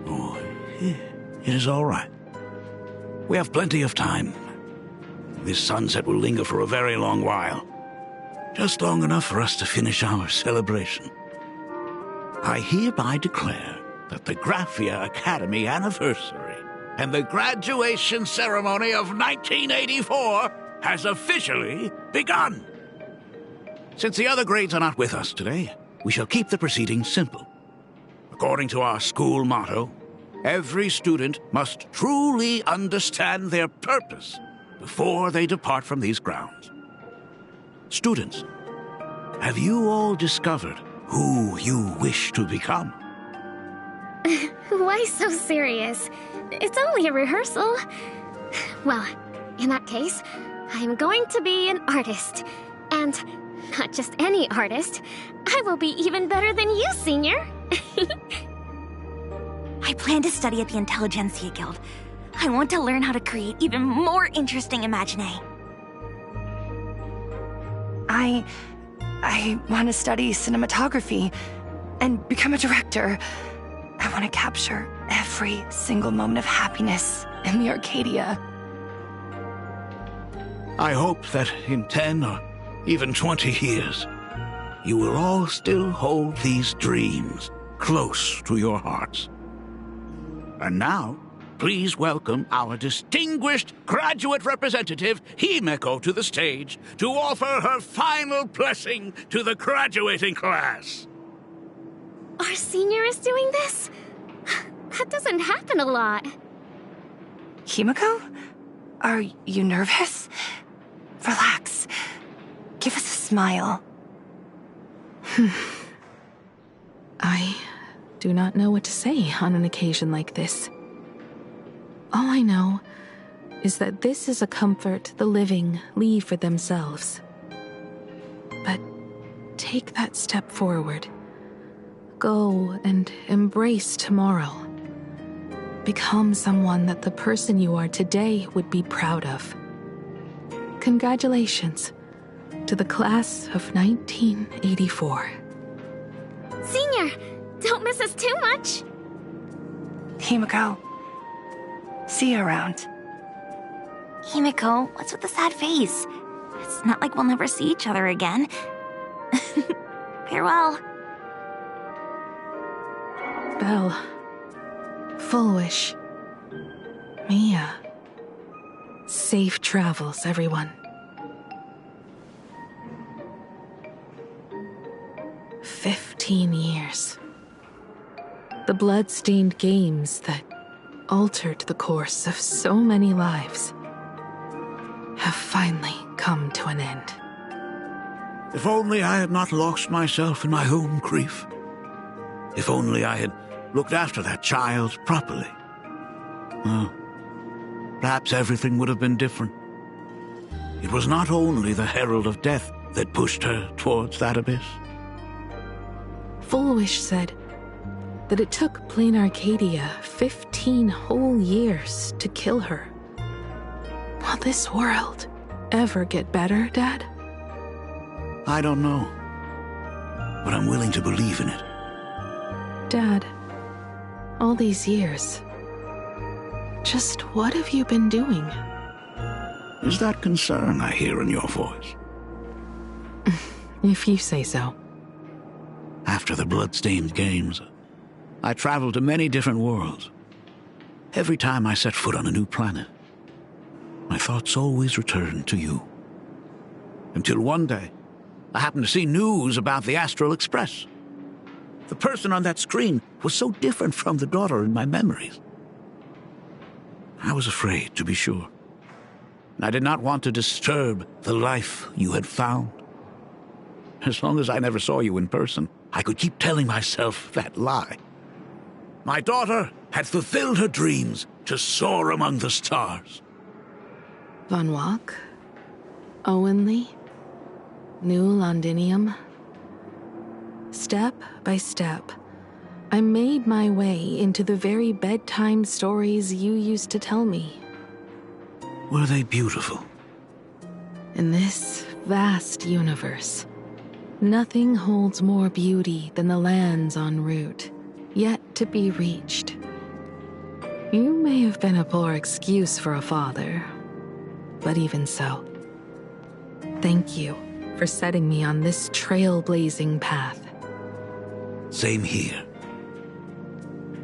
Oh, it is all right. We have plenty of time. This sunset will linger for a very long while. Just long enough for us to finish our celebration. I hereby declare that the Graphia Academy anniversary and the graduation ceremony of 1984 has officially begun. Since the other grades are not with us today, we shall keep the proceedings simple. According to our school motto, every student must truly understand their purpose before they depart from these grounds. Students, have you all discovered who you wish to become? Why so serious? It's only a rehearsal. Well, in that case, I'm going to be an artist. And not just any artist. I will be even better than you, Senior. I plan to study at the Intelligentsia Guild. I want to learn how to create even more interesting Imaginae. I want to study cinematography and become a director. I want to capture every single moment of happiness in the Arcadia. I hope that in 10 or even 20 years, you will all still hold these dreams close to your hearts. And now, please welcome our distinguished graduate representative, Himeko, to the stage to offer her final blessing to the graduating class. Our senior is doing this? That doesn't happen a lot. Himeko? Are you nervous? Relax. Give us a smile. I do not know what to say on an occasion like this. All I know is that this is a comfort the living leave for themselves. But take that step forward. Go and embrace tomorrow. Become someone that the person you are today would be proud of. Congratulations to the class of 1984. Senior, don't miss us too much. Himeko. See you around. Himeko, what's with the sad face? It's not like we'll never see each other again. Farewell. Belle. Full wish. Mia. Safe travels, everyone. 15 years. The blood-stained games that altered the course of so many lives have finally come to an end. If only I had not lost myself in my own grief. If only I had looked after that child properly. Well, perhaps everything would have been different. It was not only the herald of death that pushed her towards that abyss. Full Wish said that it took Plain Arcadia 15 whole years to kill her. Will this world ever get better, Dad? I don't know, but I'm willing to believe in it. Dad, all these years, just what have you been doing? Is that concern I hear in your voice? If you say so. After the blood-stained games, I traveled to many different worlds. Every time I set foot on a new planet, my thoughts always returned to you. Until one day, I happened to see news about the Astral Express. The person on that screen was so different from the daughter in my memories. I was afraid, to be sure. And I did not want to disturb the life you had found. As long as I never saw you in person, I could keep telling myself that lie. My daughter had fulfilled her dreams to soar among the stars. Von Walk? Owenley? New Londinium? Step by step, I made my way into the very bedtime stories you used to tell me. Were they beautiful? In this vast universe, nothing holds more beauty than the lands en route, yet to be reached. You may have been a poor excuse for a father, but even so, thank you for setting me on this trailblazing path. Same here.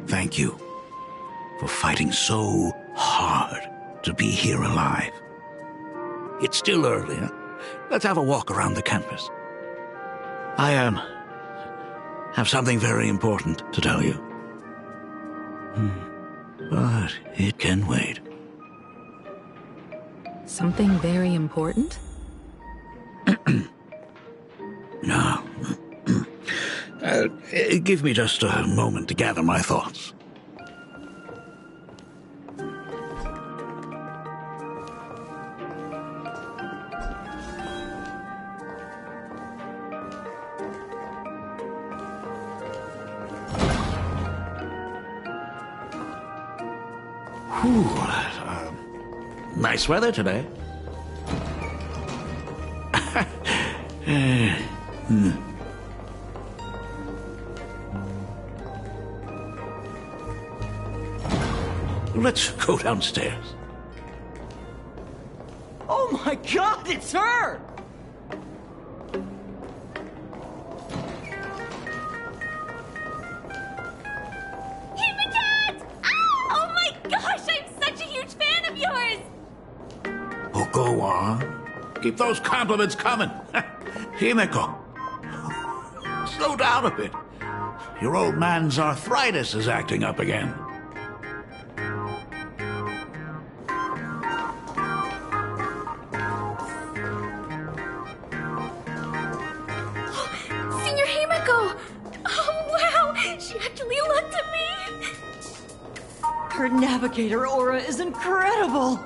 Thank you for fighting so hard to be here alive. It's still early, huh? Let's have a walk around the campus. I have something very important to tell you. But it can wait. Something very important? Now, give me just a moment to gather my thoughts. Nice weather today. Let's go downstairs. Oh my God, it's her! Oh my gosh, I'm such a huge fan of yours! Oh, go on. Keep those compliments coming. Himeko, slow down a bit. Your old man's arthritis is acting up again. Senior Himeko! Oh wow, she actually looked at me! Her navigator aura is incredible!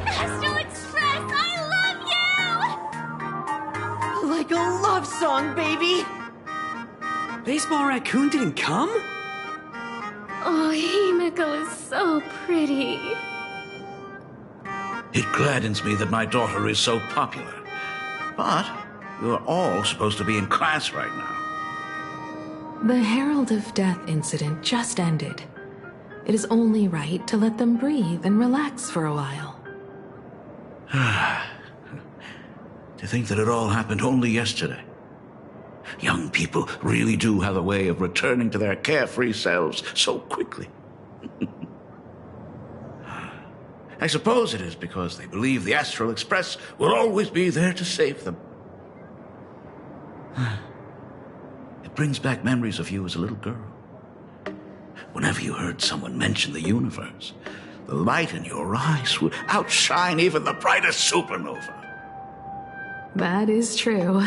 Astral Express, I love you! Like a love song, baby! Baseball Raccoon didn't come? Oh, Himeko is so pretty. It gladdens me that my daughter is so popular. But you're all supposed to be in class right now. The Herald of Death incident just ended. It is only right to let them breathe and relax for a while. To think that it all happened only yesterday. Young people really do have a way of returning to their carefree selves so quickly. I suppose it is because they believe the Astral Express will always be there to save them. It brings back memories of you as a little girl. Whenever you heard someone mention the universe, the light in your eyes would outshine even the brightest supernova. That is true.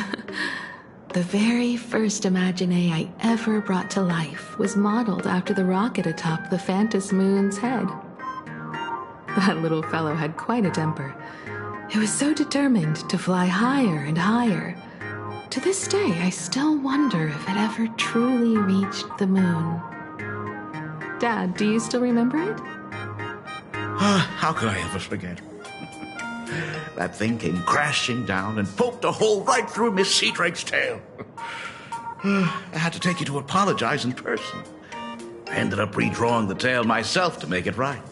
The very first Imagine I ever brought to life was modeled after the rocket atop the Phantom Moon's head. That little fellow had quite a temper. It was so determined to fly higher and higher. To this day, I still wonder if it ever truly reached the moon. Dad, do you still remember it? How could I ever forget? That thing came crashing down and poked a hole right through Miss Seadrake's tail. I had to take you to apologize in person. I ended up redrawing the tail myself to make it right.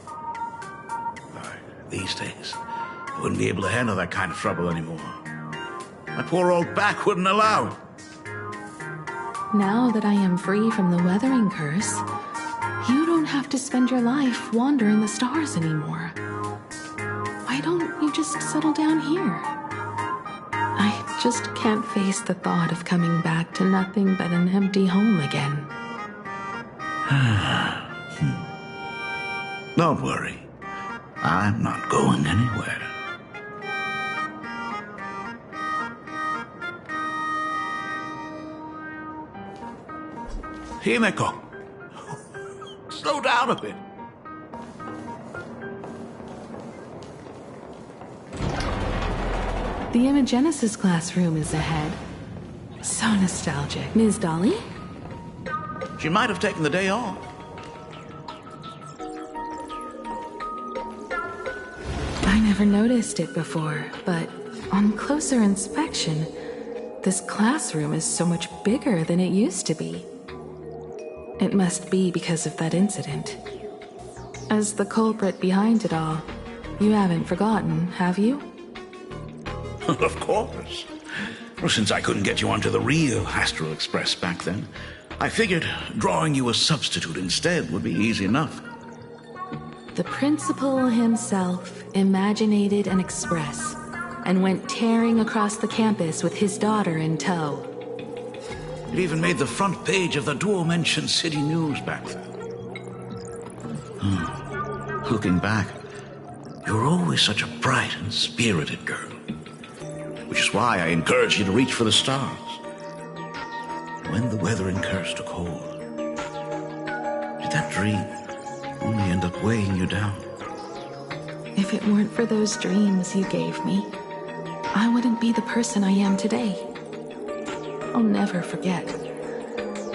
These days, I wouldn't be able to handle that kind of trouble anymore. My poor old back wouldn't allow it. Now that I am free from the weathering curse, you don't have to spend your life wandering the stars anymore. Why don't you just settle down here? I just can't face the thought of coming back to nothing but an empty home again. Don't worry. I'm not going anywhere. Himeko, slow down a bit. The Imagenesis classroom is ahead. So nostalgic. Ms. Dolly? She might have taken the day off. I never noticed it before, but on closer inspection, this classroom is so much bigger than it used to be. It must be because of that incident. As the culprit behind it all, you haven't forgotten, have you? Of course. Well, since I couldn't get you onto the real Astral Express back then, I figured drawing you a substitute instead would be easy enough. The principal himself imaginated an express and went tearing across the campus with his daughter in tow. It even made the front page of the Dual-Mention City News back then. Looking back, you were always such a bright and spirited girl. Which is why I encourage you to reach for the stars. When the weathering curse took hold, did that dream only end up weighing you down? If it weren't for those dreams you gave me, I wouldn't be the person I am today. I'll never forget.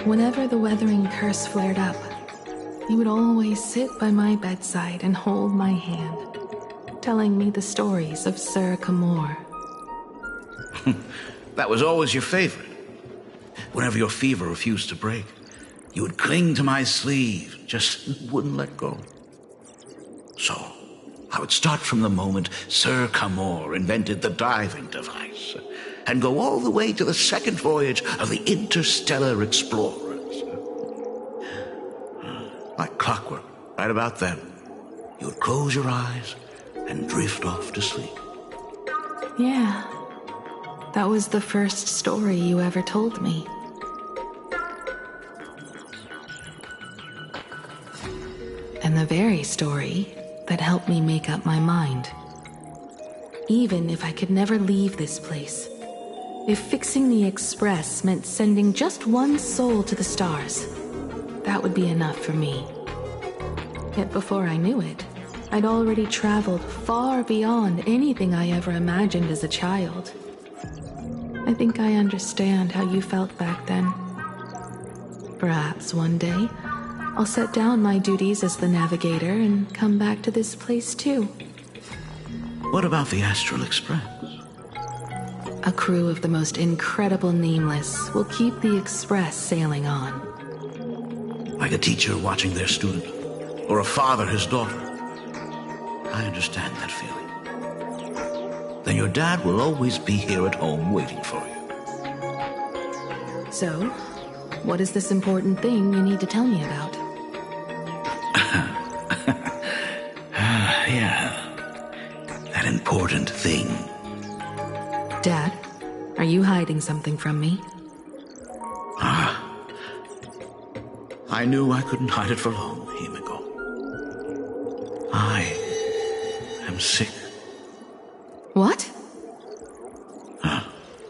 Whenever the weathering curse flared up, you would always sit by my bedside and hold my hand, telling me the stories of Sir Camor. That was always your favorite. Whenever your fever refused to break, you would cling to my sleeve, just wouldn't let go. So, I would start from the moment Sir Camor invented the diving device, and go all the way to the second voyage of the Interstellar Explorers. Like clockwork, right about then, you would close your eyes and drift off to sleep. Yeah, that was the first story you ever told me. And the very story that helped me make up my mind. Even if I could never leave this place, if fixing the express meant sending just one soul to the stars, that would be enough for me. Yet before I knew it, I'd already traveled far beyond anything I ever imagined as a child. I think I understand how you felt back then. Perhaps one day, I'll set down my duties as the navigator and come back to this place too. What about the Astral Express? A crew of the most incredible nameless will keep the express sailing on. Like a teacher watching their student, or a father his daughter. I understand that feeling. Then your dad will always be here at home waiting for you. So, what is this important thing you need to tell me about? Yeah. That important thing. Dad, are you hiding something from me? I knew I couldn't hide it for long, Himiko. I am sick. What?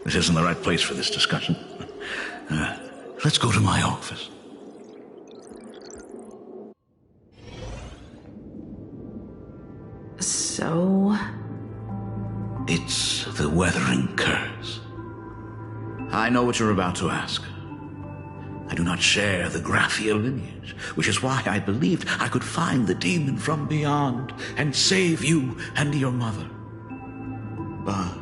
This isn't the right place for this discussion. Let's go to my office. So? It's the weathering curse. I know what you're about to ask. I do not share the Graphia lineage, which is why I believed I could find the demon from beyond and save you and your mother. But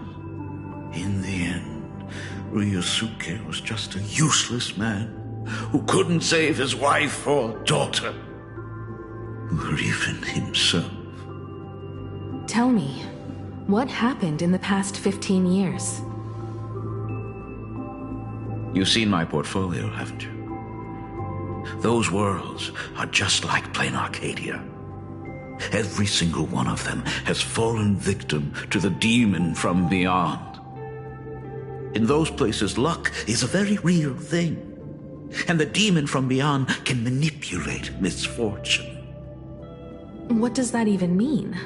in the end, Ryosuke was just a useless man who couldn't save his wife or daughter, or even himself. Tell me, what happened in the past 15 years? You've seen my portfolio, haven't you? Those worlds are just like plain Arcadia. Every single one of them has fallen victim to the demon from beyond. In those places, luck is a very real thing, and the demon from beyond can manipulate misfortune. What does that even mean?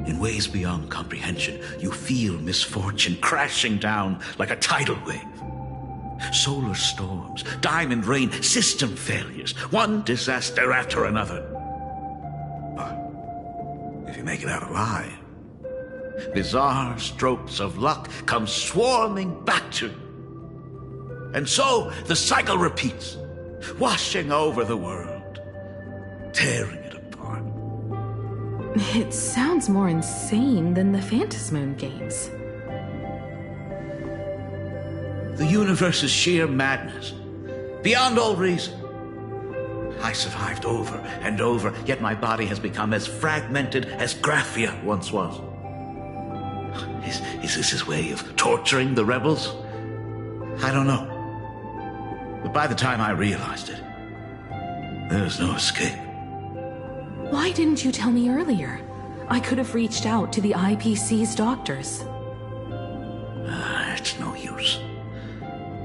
In ways beyond comprehension, you feel misfortune crashing down like a tidal wave. Solar storms, diamond rain, system failures, one disaster after another. But if you make it out alive, bizarre strokes of luck come swarming back to you. And so the cycle repeats, washing over the world, tearing it apart. It sounds more insane than the Phantasmoon games. The universe is sheer madness, beyond all reason. I survived over and over, yet my body has become as fragmented as Graphia once was. Is this his way of torturing the rebels? I don't know. But by the time I realized it, there was no escape. Why didn't you tell me earlier? I could have reached out to the IPC's doctors. It's no use.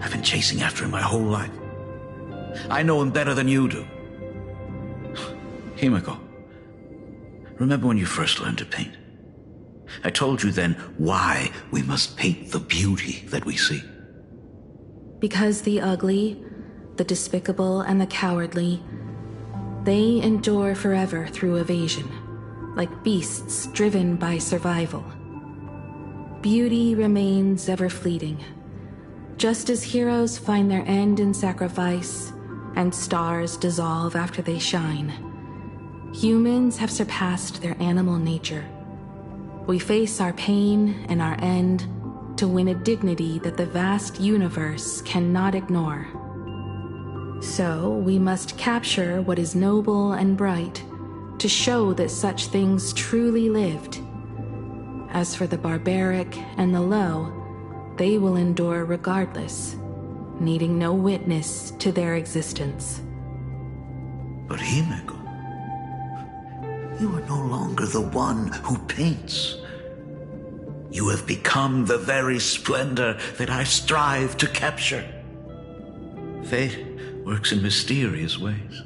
I've been chasing after him my whole life. I know him better than you do. Himiko, remember when you first learned to paint? I told you then why we must paint the beauty that we see. Because the ugly, the despicable, and the cowardly, they endure forever through evasion, like beasts driven by survival. Beauty remains ever fleeting, just as heroes find their end in sacrifice, and stars dissolve after they shine. Humans have surpassed their animal nature. We face our pain and our end to win a dignity that the vast universe cannot ignore. So we must capture what is noble and bright to show that such things truly lived. As for the barbaric and the low, they will endure regardless, needing no witness to their existence. But Himiko, you are no longer the one who paints. You have become the very splendor that I strive to capture. Fate works in mysterious ways.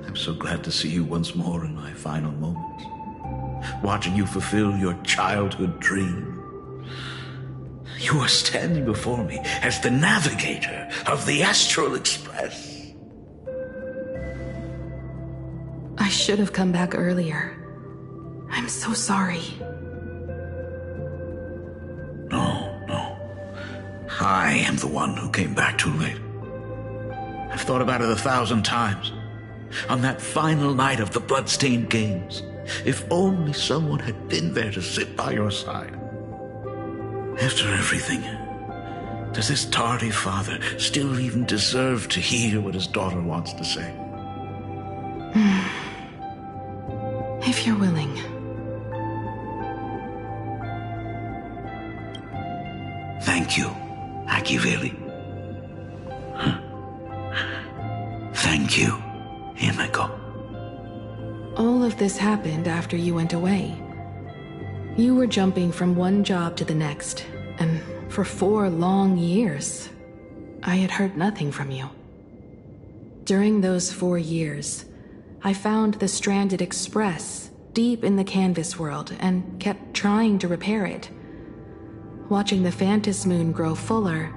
I'm so glad to see you once more in my final moments, watching you fulfill your childhood dream. You are standing before me as the navigator of the Astral Express. I should have come back earlier. I'm so sorry. No. I am the one who came back too late. I've thought about it 1,000 times. On that final night of the Bloodstained Games, if only someone had been there to sit by your side. After everything, does this tardy father still even deserve to hear what his daughter wants to say? If you're willing. Thank you, Akiveli. Thank you, Himiko. All of this happened after you went away. You were jumping from one job to the next, and for 4 long years, I had heard nothing from you. During those 4 years, I found the stranded Express deep in the canvas world and kept trying to repair it. Watching the Phantom Moon grow fuller,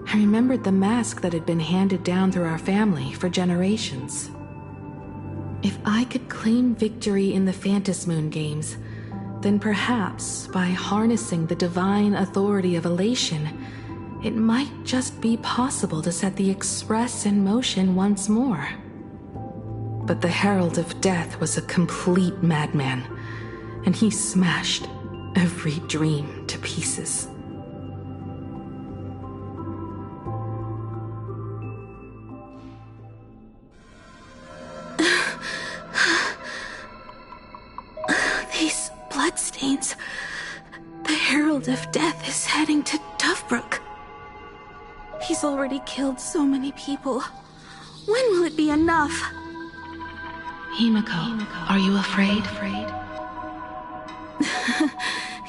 I remembered the mask that had been handed down through our family for generations. If I could claim victory in the Phantom Moon games, then perhaps by harnessing the divine authority of elation, it might just be possible to set the Express in motion once more. But the Herald of Death was a complete madman, and he smashed every dream to pieces. These bloodstains. The Herald of Death is heading to Tufbrook. He's already killed so many people. When will it be enough? Himiko, are you afraid?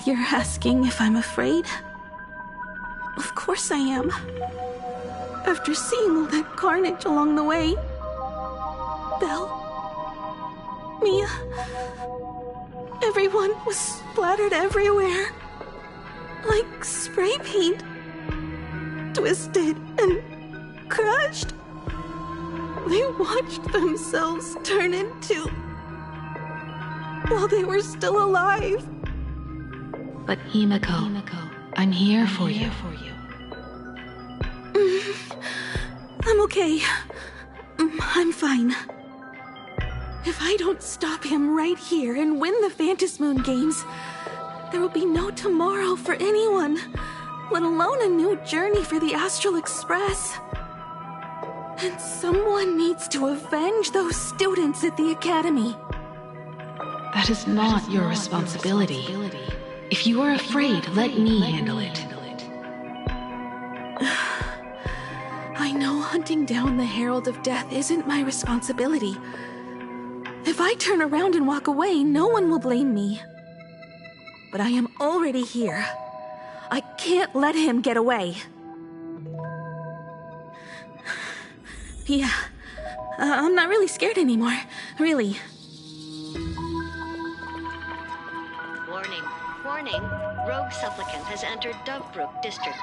You're asking if I'm afraid? Of course I am. After seeing all that carnage along the way. Belle, Mia, everyone was splattered everywhere. Like spray paint. Twisted and crushed. They watched themselves turn into... while they were still alive. But Himiko, I'm here for you. I'm okay. I'm fine. If I don't stop him right here and win the Phantom Moon games, there will be no tomorrow for anyone, let alone a new journey for the Astral Express. And someone needs to avenge those students at the Academy. That is not your responsibility. If you are afraid, let me handle it. I know hunting down the Herald of Death isn't my responsibility, If I turn around and walk away, no one will blame me. But I am already here. I can't let him get away. Yeah, I'm not really scared anymore, really. Warning, warning. Rogue supplicant has entered Dovebrook District.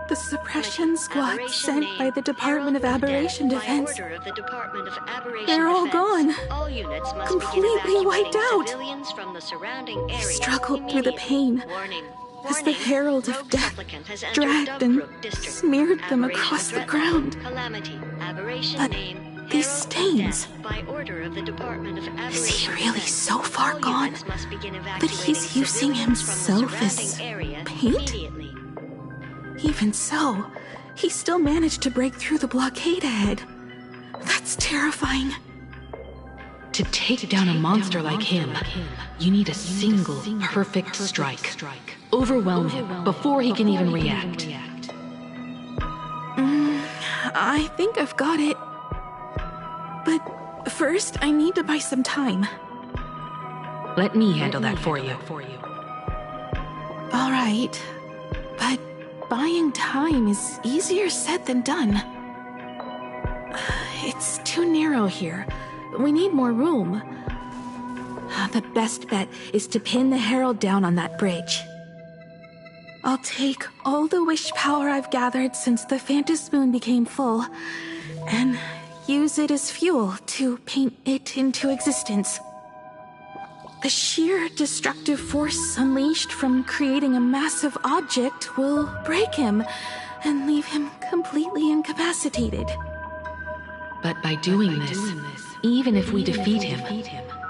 The suppression squad sent by the Department of Aberration Defense. They're all gone. Completely wiped out. I struggled through the pain as the Herald of Death dragged and smeared them across the ground. But these stains... Is he really so far gone that he's using himself as paint? Even so, he still managed to break through the blockade ahead. That's terrifying. To take down a monster like him, you need a single perfect strike. Overwhelm him before he can even react. I think I've got it. But first, I need to buy some time. Let me handle that for you. All right, but buying time is easier said than done. It's too narrow here. We need more room. The best bet is to pin the Herald down on that bridge. I'll take all the wish power I've gathered since the Phantom Moon became full, and use it as fuel to paint it into existence. The sheer destructive force unleashed from creating a massive object will break him and leave him completely incapacitated. But by doing this, even if we defeat him,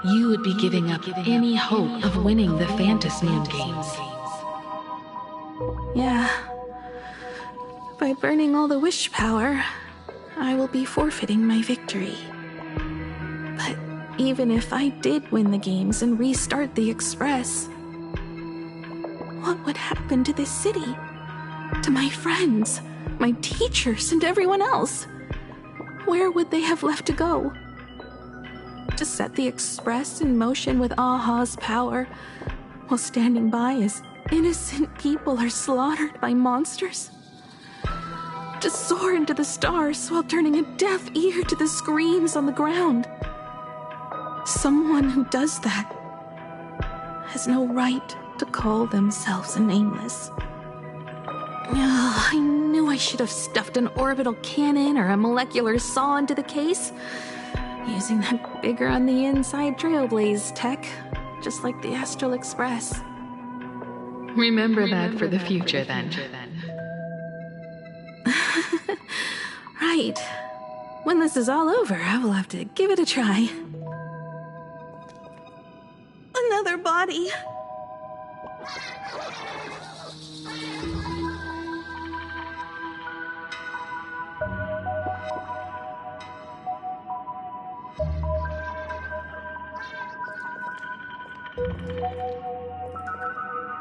you would be giving up any hope of winning the Phantom Moon games. Yeah. By burning all the wish power, I will be forfeiting my victory. But even if I did win the games and restart the Express, what would happen to this city? To my friends, my teachers, and everyone else? Where would they have left to go? To set the Express in motion with Aha's power, while standing by as innocent people are slaughtered by monsters? To soar into the stars while turning a deaf ear to the screams on the ground? Someone who does that has no right to call themselves a nameless. I knew I should have stuffed an orbital cannon or a molecular saw into the case, using that bigger on the inside Trailblaze tech, just like the Astral Express. Remember that for the future, then. Right. When this is all over, I will have to give it a try. Another body.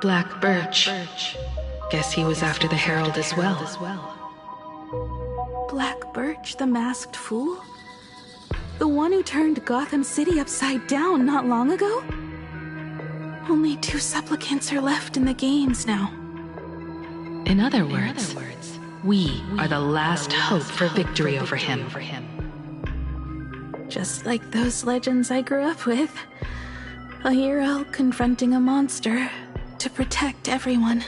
Black Birch. Guess he was after the Herald as well. Black Birch, the masked fool? The one who turned Gotham City upside down not long ago? Only 2 supplicants are left in the games now. In other words, we are the last hope for victory over him. Just like those legends I grew up with. A hero confronting a monster to protect everyone.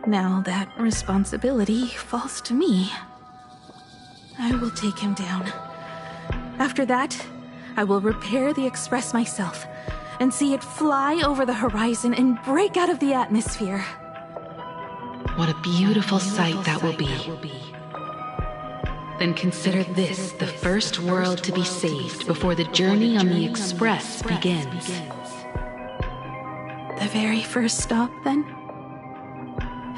Now that responsibility falls to me. I will take him down. After that, I will repair the Express myself and see it fly over the horizon and break out of the atmosphere. What a beautiful sight that will be. Then consider this the first world to be saved before the journey on the Express begins. The very first stop, then?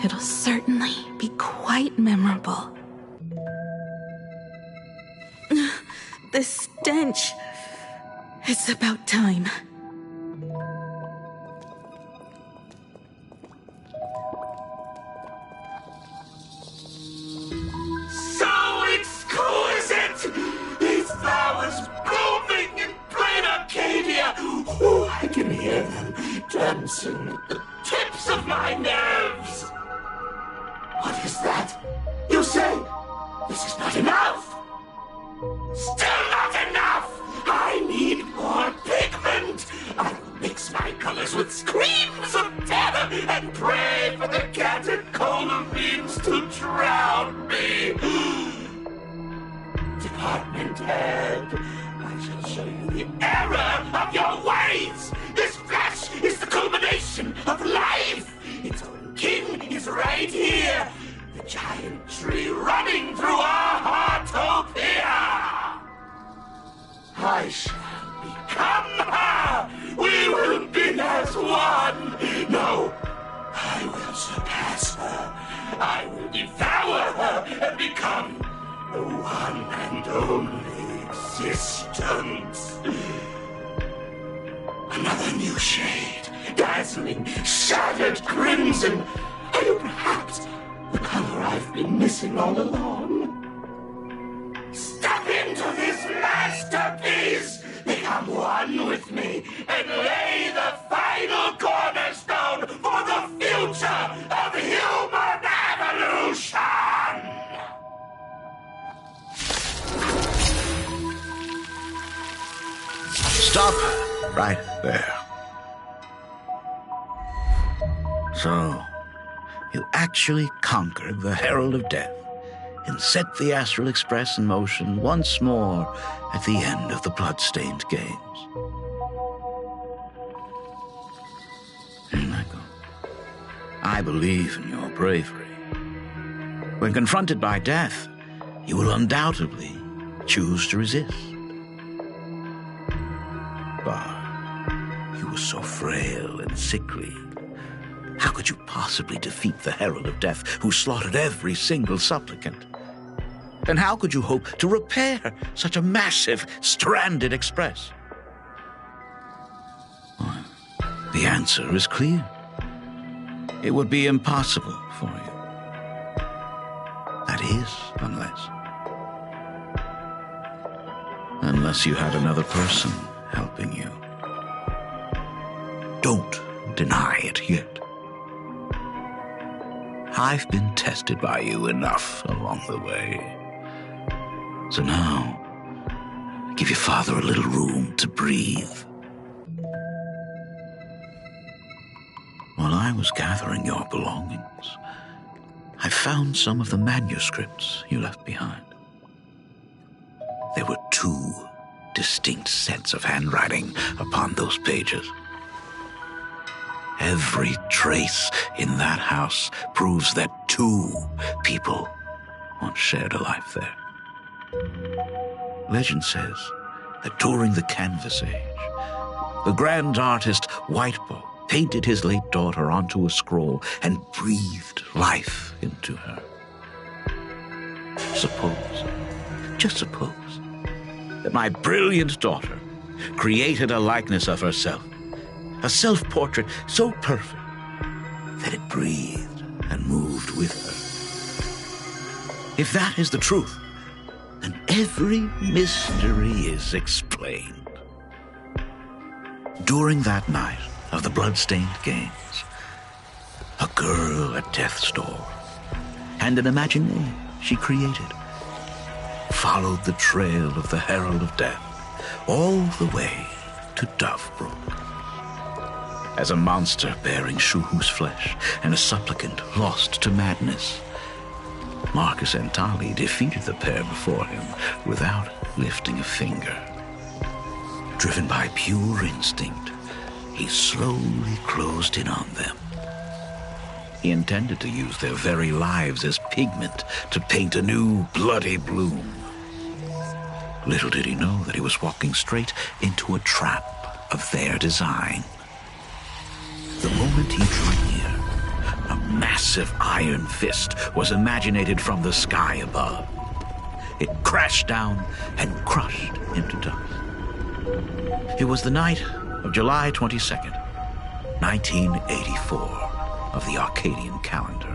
It'll certainly be quite memorable. The stench. It's about time. So exquisite! Its flowers bloom tensing at the tips of my nerves. What is that? You say this is not enough? Still not enough! I need more pigment! I will mix my colors with screams of terror and pray for the catecholamines to drown me! Department head, I shall show you the error of your ways! This flesh is the culmination of life! Its own kin is right here! The giant tree running through our heartopia! I shall become her! We will be as one! No, I will surpass her! I will devour her and become the one and only existence! Another new shade, dazzling, shattered crimson! Are you perhaps the color I've been missing all along? Step into this masterpiece! Become one with me and lay the final cornerstone for the future of human evolution! Stop right there. So, you actually conquered the Herald of Death and set the Astral Express in motion once more at the end of the Bloodstained Games. Michael, I believe in your bravery. When confronted by death, you will undoubtedly choose to resist. But you were so frail and sickly. How could you possibly defeat the Herald of Death, who slaughtered every single supplicant? And how could you hope to repair such a massive, stranded express? Well, the answer is clear. It would be impossible for you. That is, unless you had another person helping you. Don't deny it yet. I've been tested by you enough along the way. So now, give your father a little room to breathe. While I was gathering your belongings, I found some of the manuscripts you left behind. There were 2 distinct sets of handwriting upon those pages. Every trace in that house proves that 2 people once shared a life there. Legend says that during the Canvas Age, the grand artist Whitebow painted his late daughter onto a scroll and breathed life into her. Just suppose, that my brilliant daughter created a likeness of herself, a self-portrait so perfect that it breathed and moved with her. If that is the truth, then every mystery is explained. During that night of the Bloodstained Games, a girl at death's door and an imagination she created followed the trail of the Herald of Death all the way to Dovebrook. As a monster bearing Shuhu's flesh and a supplicant lost to madness, Marcus and Tali defeated the pair before him without lifting a finger. Driven by pure instinct, he slowly closed in on them. He intended to use their very lives as pigment to paint a new bloody bloom. Little did he know that he was walking straight into a trap of their design. The moment he drew near, a massive iron fist was imaginated from the sky above. It crashed down and crushed into dust. It was the night of July 22nd, 1984, of the Arcadian calendar.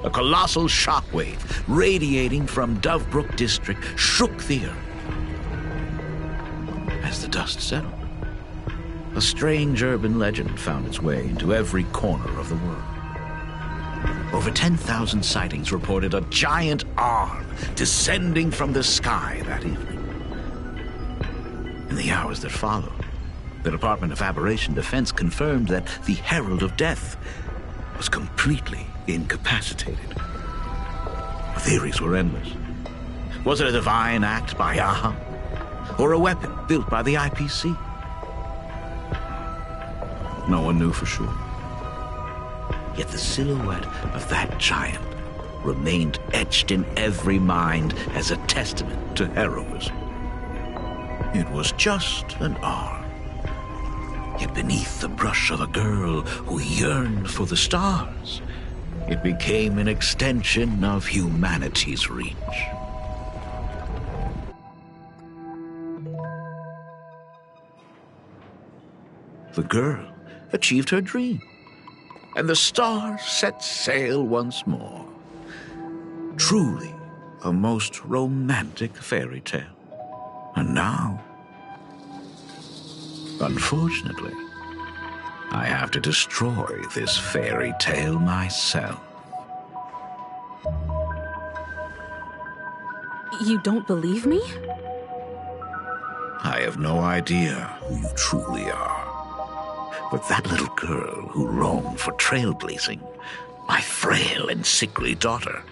A colossal shockwave radiating from Dovebrook District shook the earth. As the dust settled, a strange urban legend found its way into every corner of the world. Over 10,000 sightings reported a giant arm descending from the sky that evening. In the hours that followed, the Department of Aberration Defense confirmed that the Herald of Death was completely incapacitated. The theories were endless. Was it a divine act by Yaha? Or a weapon built by the IPC? No one knew for sure. Yet the silhouette of that giant remained etched in every mind as a testament to heroism. It was just an arm. Yet beneath the brush of a girl who yearned for the stars, it became an extension of humanity's reach. The girl achieved her dream, and the stars set sail once more. Truly a most romantic fairy tale. And now, unfortunately, I have to destroy this fairy tale myself. You don't believe me? I have no idea who you truly are. But that little girl who longed for trailblazing, my frail and sickly daughter.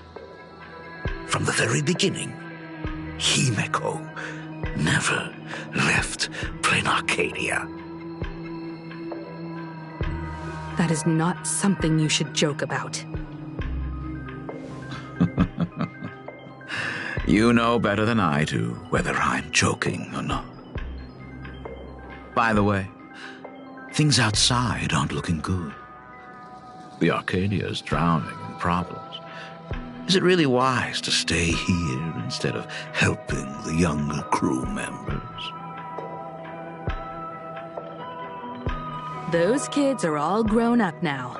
From the very beginning, Himeko never left Plain Arcadia. That is not something you should joke about. You know better than I do whether I'm joking or not. By the way, things outside aren't looking good. The Arcadia is drowning in problems. Is it really wise to stay here instead of helping the younger crew members? Those kids are all grown up now.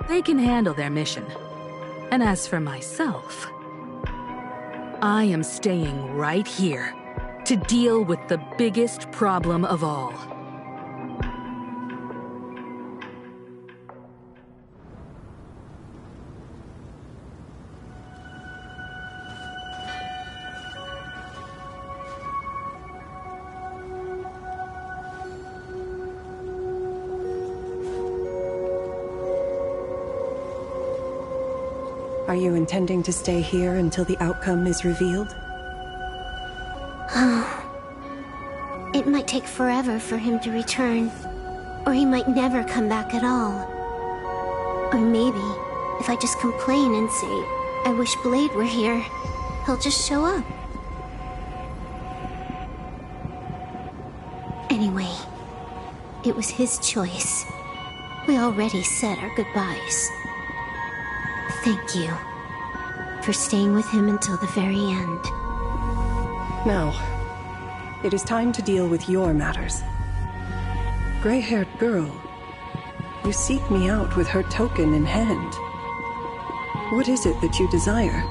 They can handle their mission. And as for myself, I am staying right here to deal with the biggest problem of all. Are you intending to stay here until the outcome is revealed? It might take forever for him to return, or he might never come back at all. Or maybe, if I just complain and say, I wish Blade were here, he'll just show up. Anyway, it was his choice. We already said our goodbyes. Thank you for staying with him until the very end. Now, it is time to deal with your matters. Gray-haired girl, you seek me out with her token in hand. What is it that you desire?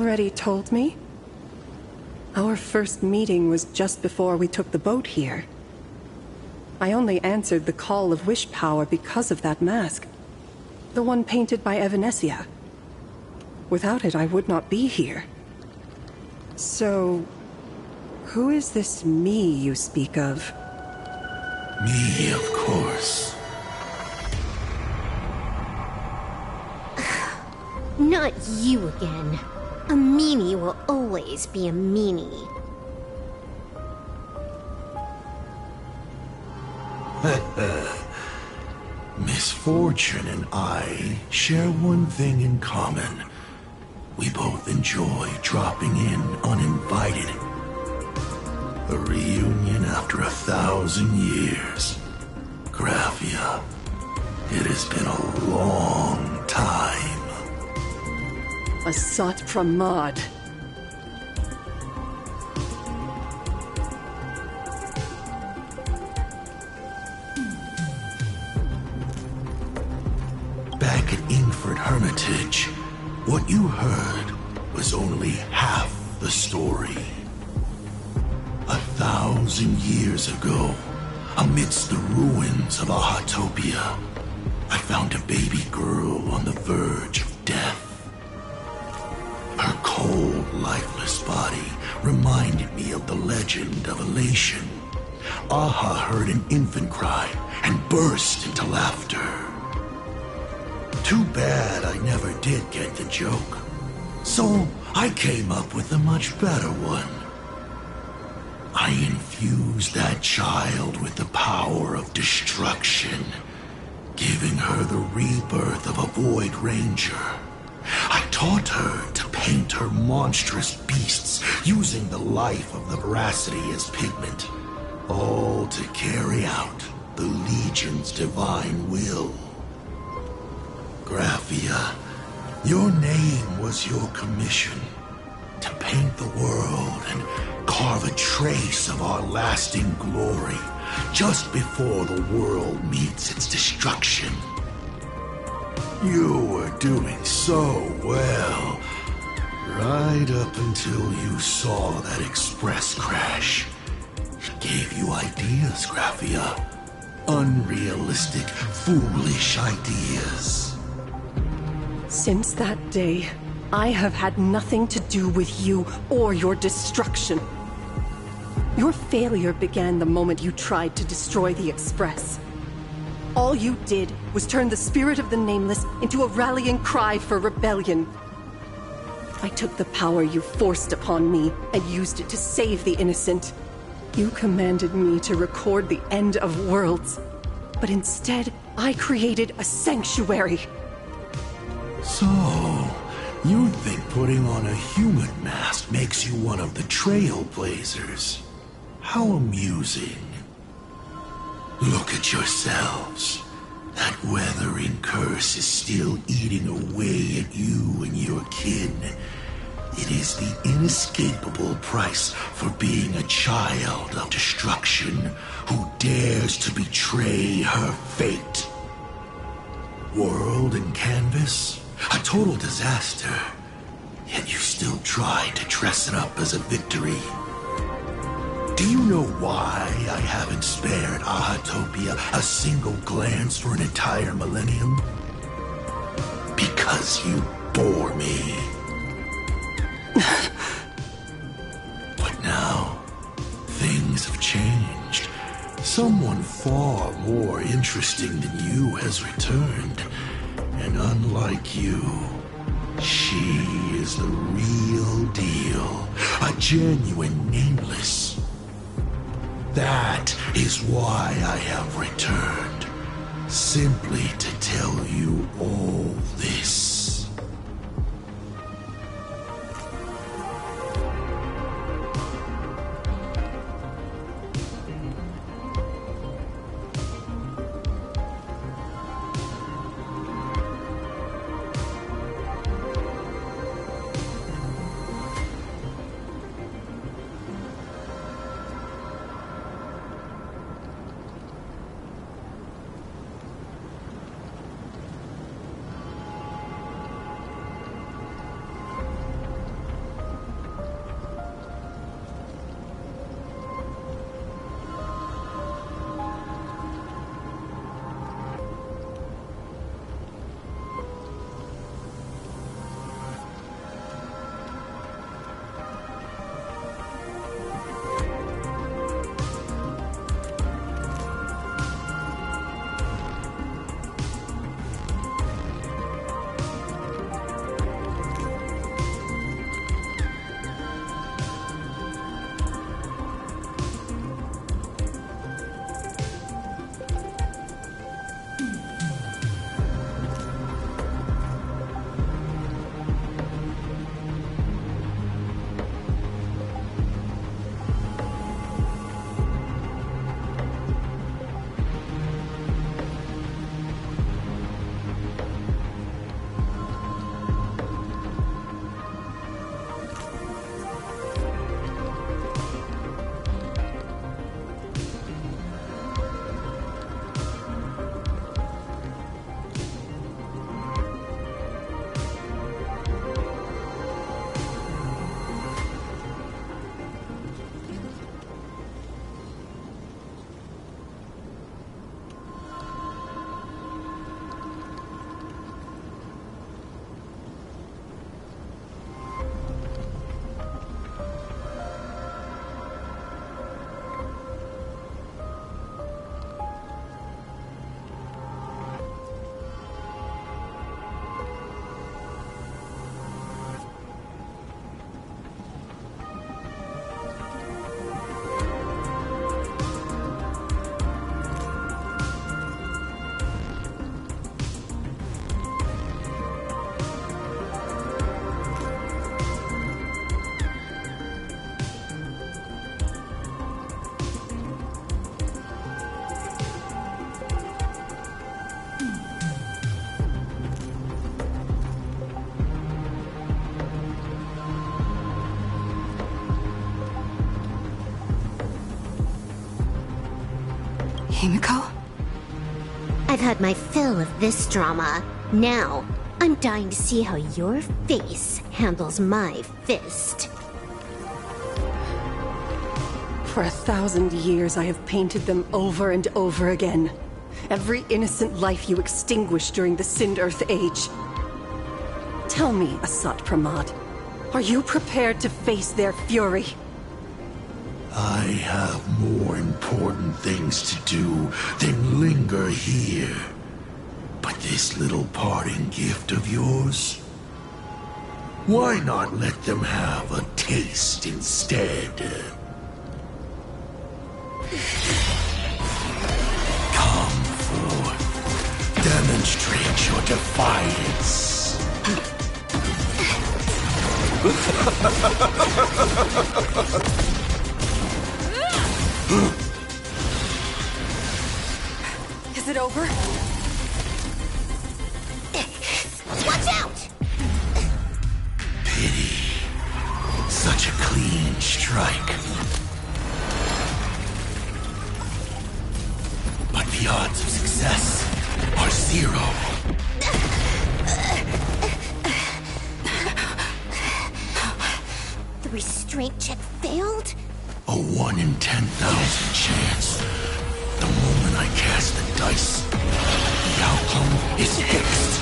already told me? Our first meeting was just before we took the boat here. I only answered the call of wish power because of that mask. The one painted by Evanesia. Without it, I would not be here. So, who is this me you speak of? Me, of course. Not you again. A meanie will always be a meanie. Misfortune and I share one thing in common. We both enjoy dropping in uninvited. A reunion after 1,000 years. Graphia, it has been a long time. A Sot Pramod. Back at Ingford Hermitage, what you heard was only half the story. 1,000 years ago, amidst the ruins of Ahatopia, I found a baby girl on the verge of death. Her cold, lifeless body reminded me of the legend of Elation. Aha heard an infant cry and burst into laughter. Too bad I never did get the joke. So I came up with a much better one. I infused that child with the power of destruction, giving her the rebirth of a Void Ranger. I taught her to paint her monstrous beasts using the life of the veracity as pigment, all to carry out the Legion's divine will. Graphia, your name was your commission, to paint the world and carve a trace of our lasting glory just before the world meets its destruction. You were doing so well, right up until you saw that express crash. It gave you ideas, Graphia. Unrealistic, foolish ideas. Since that day, I have had nothing to do with you or your destruction. Your failure began the moment you tried to destroy the Express. All you did was turn the spirit of the Nameless into a rallying cry for rebellion. I took the power you forced upon me and used it to save the innocent. You commanded me to record the end of worlds, but instead, I created a sanctuary. So, you think putting on a human mask makes you one of the Trailblazers? How amusing. Look at yourselves. That weathering curse is still eating away at you and your kin. It is the inescapable price for being a child of destruction who dares to betray her fate. World and canvas, a total disaster. Yet you still try to dress it up as a victory. Do you know why I haven't spared Ahatopia a single glance for an entire millennium? Because you bore me. But now, things have changed. Someone far more interesting than you has returned. And unlike you, she is the real deal. A genuine Nameless. That is why I have returned. Simply to tell you all this. Himiko? I've had my fill of this drama. Now, I'm dying to see how your face handles my fist. For 1,000 years, I have painted them over and over again. Every innocent life you extinguished during the Sind Earth Age. Tell me, Asat Pramad, are you prepared to face their fury? I have more important things to do than linger here. But this little parting gift of yours? Why not let them have a taste instead? Come forth. Demonstrate your defiance. Is it over? Watch out! Pity. Such a clean strike. But the odds of success are 0. The restraint check failed? A 1 in 10,000 chance. The moment I cast the dice, the outcome is fixed.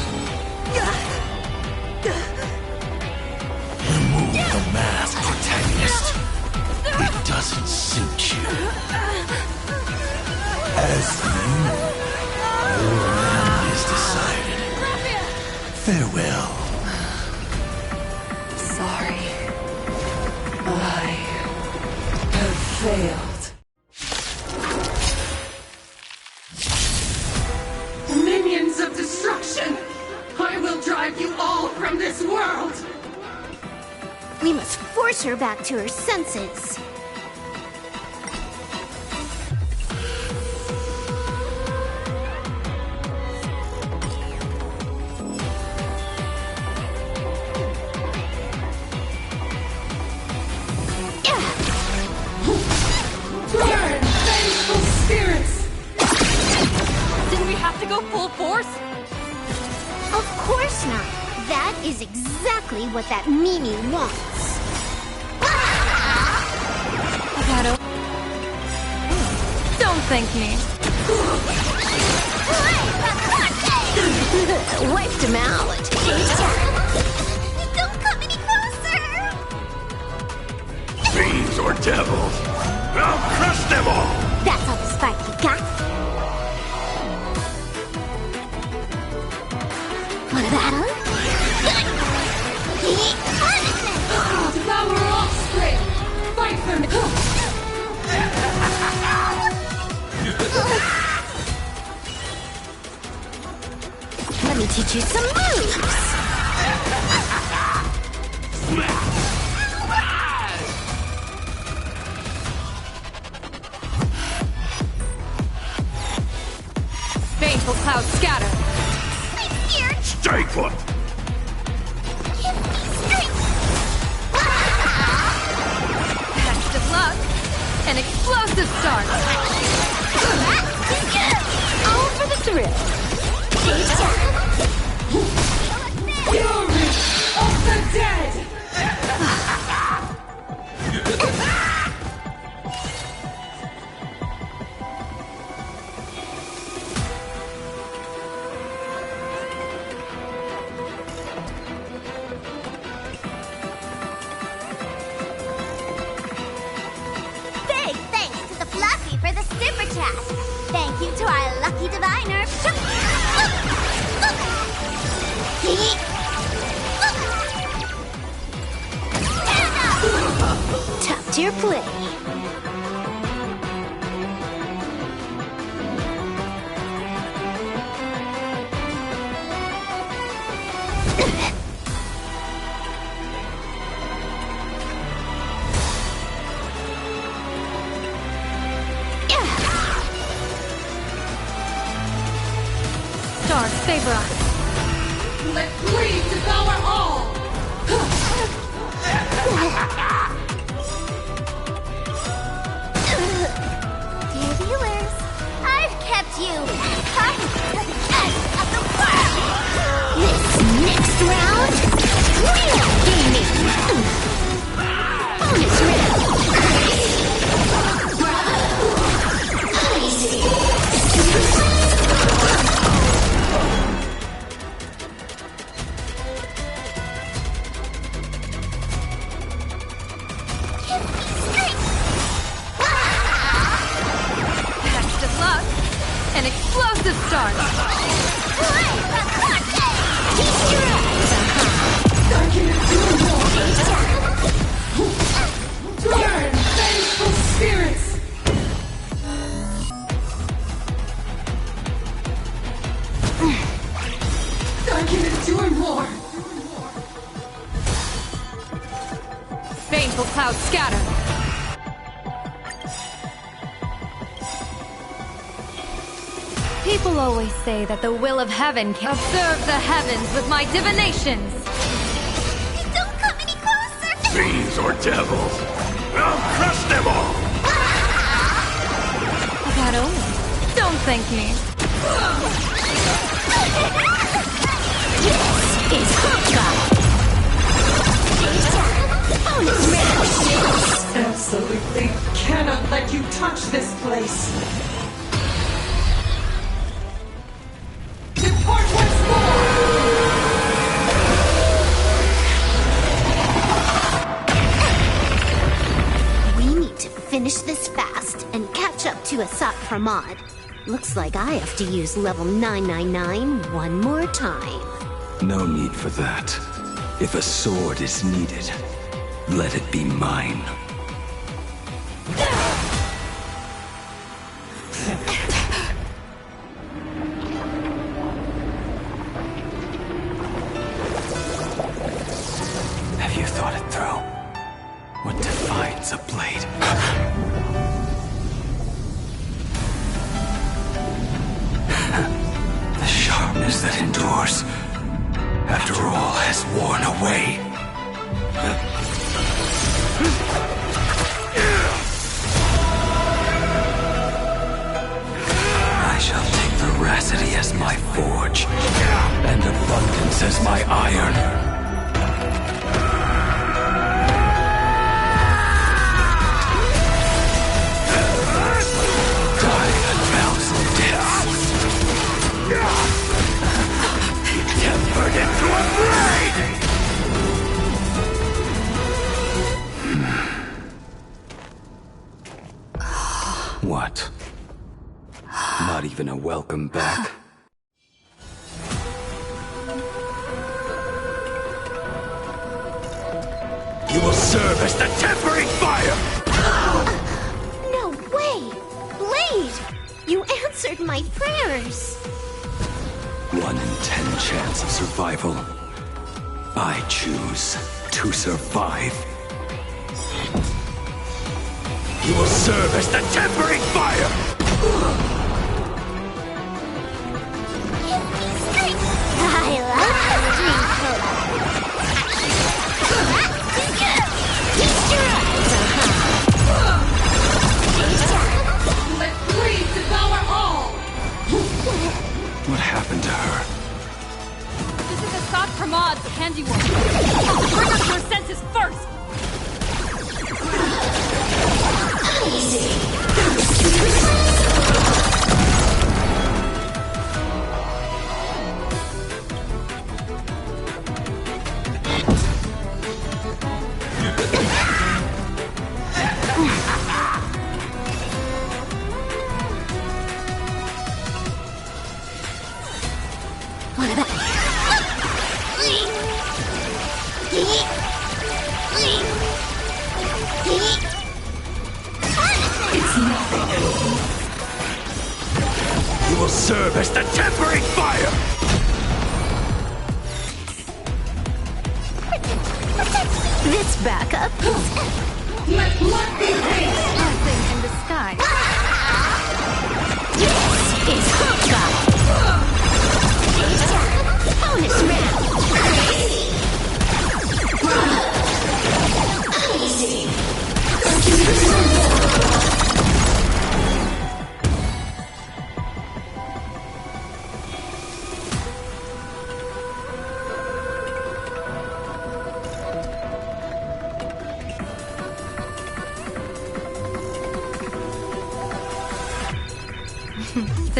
Remove the mask, protagonist. It doesn't suit you. As for you, your end is decided. Farewell. Sorry. I have failed. Minions of destruction! I will drive you all from this world! We must force her back to her senses. Burn, vengeful spirits! Didn't we have to go full force? Of course not. That is exactly what that Mimi wants. Don't thank me. Wiped him out. Don't come any closer! Fiends or devils, I'll crush them all! That's all the spark you got? Want a battle? Devour offspring! Fight for me! Let me teach you some moves! Baneful clouds scatter. I'm scared! Stay put! Give me strength! Best of luck. An explosive start. All for the thrill. Fury of the dead! Big thanks to the Fluffy for the super chat. Thank you to our lucky diviner. Top tier play. Stars favor us. Let greed devour all! Dear viewers, I've you part of the end of the world. This next round, real gaming. Bonus round. Best of luck. An explosive start. Burn, vengeful spirits! I can endure more! Baneful clouds scatter. People always say that the will of heaven can observe the heavens with my divinations. Don't come any closer! Fiends or devils, I'll crush them all! That only. Don't thank me. This is Hawkeye! Bonus round! Absolutely cannot let you touch this place! Depart once more! We need to finish this fast and catch up to Asat Pramod. Looks like I have to use level 999 one more time. No need for that. If a sword is needed, let it be mine. Have you thought it through? What defines a blade? The sharpness that endures after all has worn away. I shall take veracity as my forge, and abundance as my iron. Die a thousand deaths. Tempered into a blade! What? Not even a welcome back? You will serve as the tempering fire! No way! Blade! You answered my prayers! 1 in 10 chance of survival. I choose to survive. You will serve as the tempering fire! I love the dream killer. Let greed devour all! What happened to her? This is Asat Pramod's handiwork. Bring us your senses first! What about... You will serve as the tempering fire! This backup is... Let blood be paid! Blessing in disguise. This is Hawkeye! Bonus round!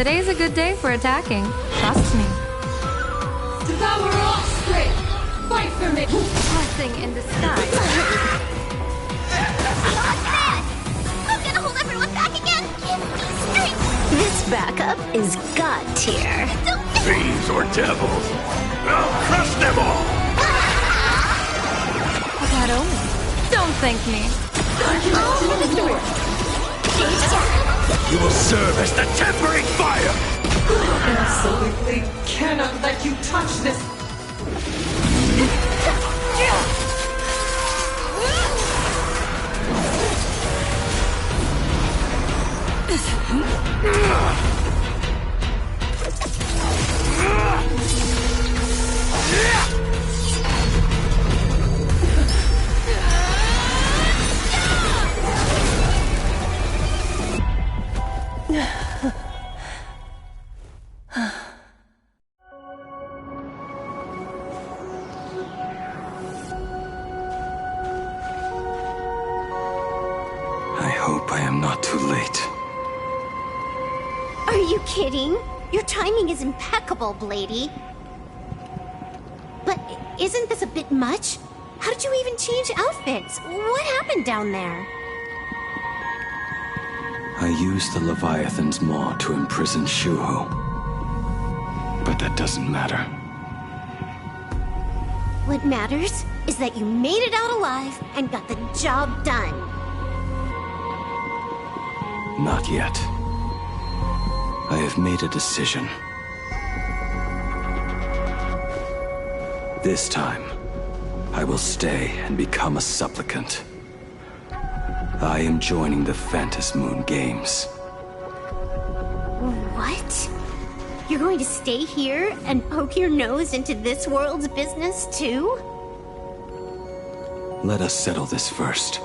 Today's a good day for attacking. Trust me. Devour offspring! Fight for me! Blessing in disguise. I'm gonna hold everyone back again! Give me strength! This backup is God tier. Fiends or devils, I'll crush them all! That only. Don't thank me. You will serve as the tempering fire! Absolutely cannot let you touch this! I hope I am not too late. Are you kidding? Your timing is impeccable, Blady. But isn't this a bit much? How did you even change outfits? What happened down there? I used the Leviathan's maw to imprison Shuho. But that doesn't matter. What matters is that you made it out alive and got the job done. Not yet. I have made a decision. This time, I will stay and become a supplicant. I am joining the Phantasmoon Games. What? You're going to stay here and poke your nose into this world's business too? Let us settle this first.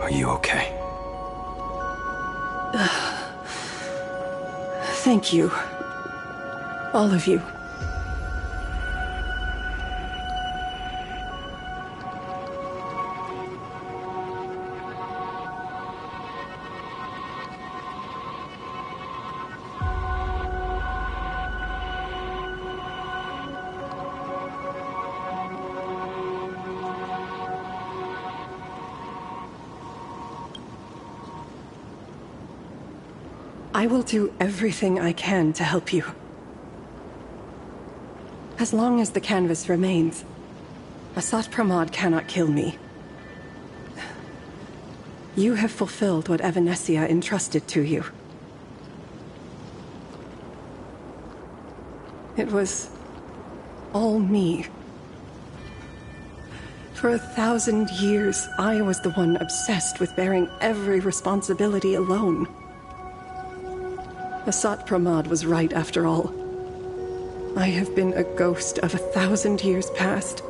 Are you okay? Thank you. All of you. I will do everything I can to help you. As long as the canvas remains, Asat Pramod cannot kill me. You have fulfilled what Evanescia entrusted to you. It was all me. For 1,000 years, I was the one obsessed with bearing every responsibility alone. Asat Pramod was right after all. I have been a ghost of 1,000 years past,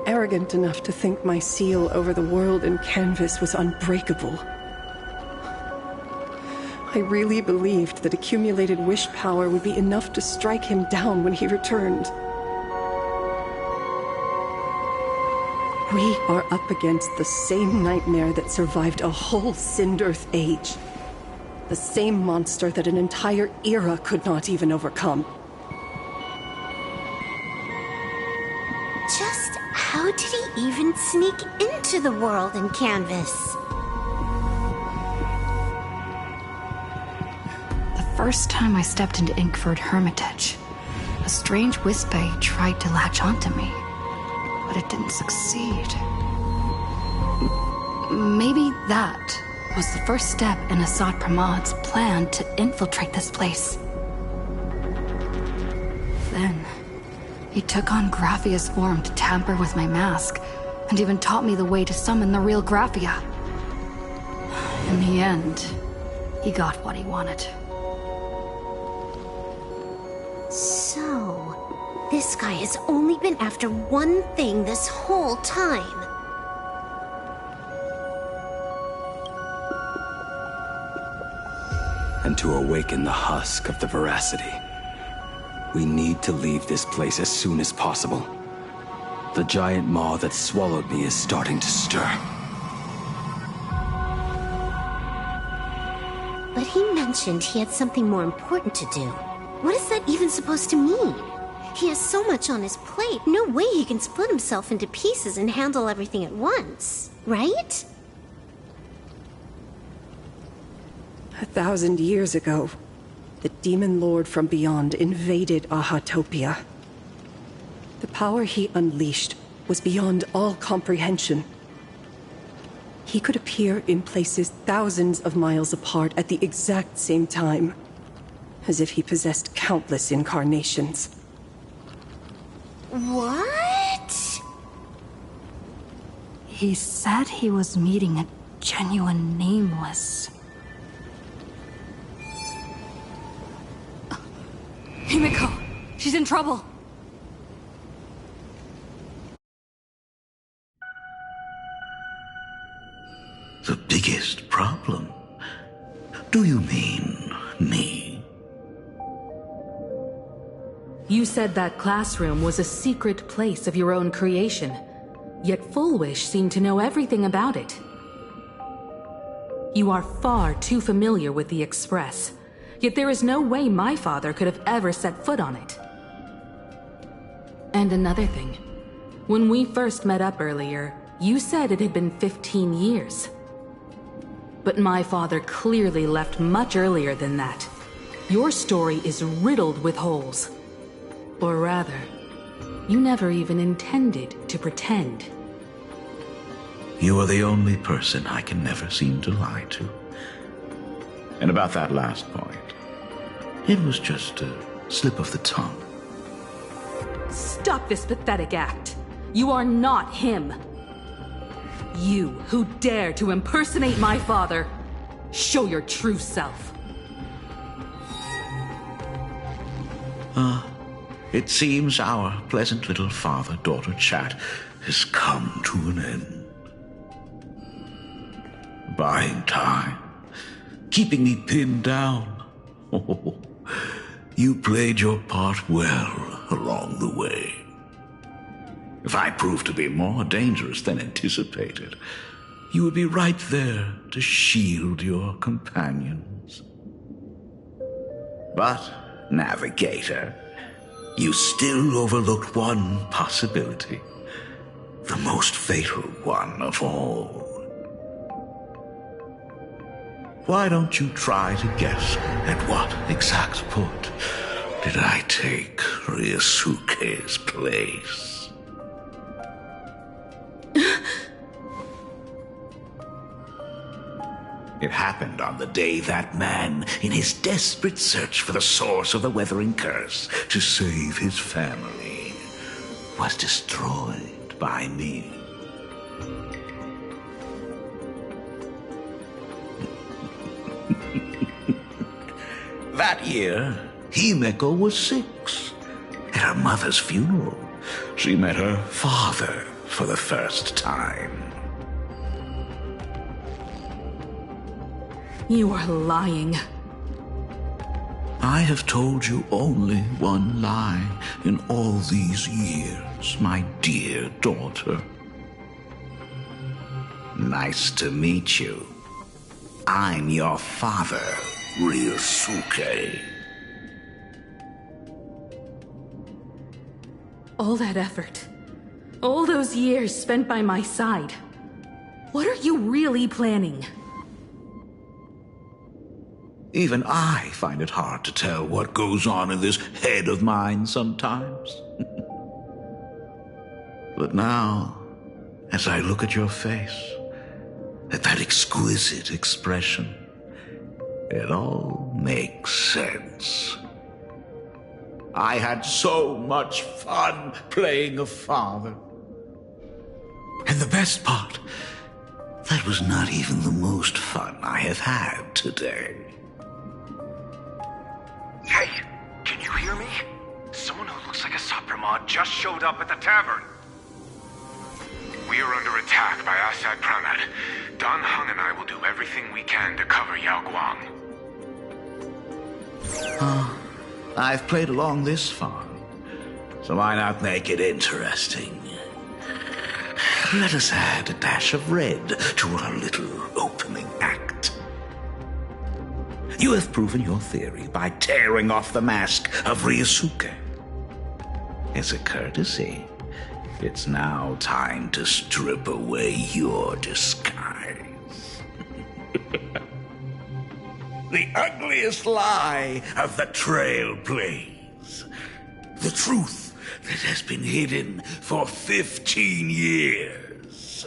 arrogant enough to think my seal over the world and canvas was unbreakable. I really believed that accumulated wish power would be enough to strike him down when he returned. We are up against the same nightmare that survived a whole Sindearth age. The same monster that an entire era could not even overcome. Just how did he even sneak into the world and canvas? The first time I stepped into Inkford Hermitage, a strange Wispe tried to latch onto me, but it didn't succeed. Maybe that was the first step in Asat Pramod's plan to infiltrate this place. Then, he took on Graphia's form to tamper with my mask, and even taught me the way to summon the real Graphia. In the end, he got what he wanted. So, this guy has only been after one thing this whole time. And to awaken the husk of the veracity, we need to leave this place as soon as possible. The giant maw that swallowed me is starting to stir. But he mentioned he had something more important to do. What is that even supposed to mean? He has so much on his plate, no way he can split himself into pieces and handle everything at once, right? 1,000 years ago, the demon lord from beyond invaded Ahatopia. The power he unleashed was beyond all comprehension. He could appear in places thousands of miles apart at the exact same time, as if he possessed countless incarnations. What? He said he was meeting a genuine nameless. Himiko! She's in trouble! The biggest problem? Do you mean me? You said that classroom was a secret place of your own creation, yet Fullwish seemed to know everything about it. You are far too familiar with the Express, yet there is no way my father could have ever set foot on it. And another thing, when we first met up earlier, you said it had been 15 years. But my father clearly left much earlier than that. Your story is riddled with holes. Or rather, you never even intended to pretend. You are the only person I can never seem to lie to. And about that last point, it was just a slip of the tongue. Stop this pathetic act. You are not him. You who dare to impersonate my father, show your true self. It seems our pleasant little father-daughter chat has come to an end. Buying time, keeping me pinned down. Oh, you played your part well along the way. If I proved to be more dangerous than anticipated, you would be right there to shield your companions. But, Navigator, you still overlooked one possibility, the most fatal one of all. Why don't you try to guess at what exact point did I take Ryosuke's place? It happened on the day that man, in his desperate search for the source of the weathering curse to save his family, was destroyed by me. That year, Himeko was 6. At her mother's funeral, she met her father for the first time. You are lying. I have told you only one lie in all these years, my dear daughter. Nice to meet you. I'm your father, Ryosuke. All that effort, all those years spent by my side, what are you really planning? Even I find it hard to tell what goes on in this head of mine sometimes. But now, as I look at your face, at that exquisite expression, it all makes sense. I had so much fun playing a father. And the best part, that was not even the most fun I have had today. Hey, can you hear me? Someone who looks like a Sapramod just showed up at the tavern. We are under attack by Asad Pranat. Dan Heng and I will do everything we can to cover Yao Guang. I've played along this far, so why not make it interesting? Let us add a dash of red to our little opening act. You have proven your theory by tearing off the mask of Ryosuke. As a courtesy, it's now time to strip away your disguise. The ugliest lie of the Trailblaze. The truth that has been hidden for 15 years.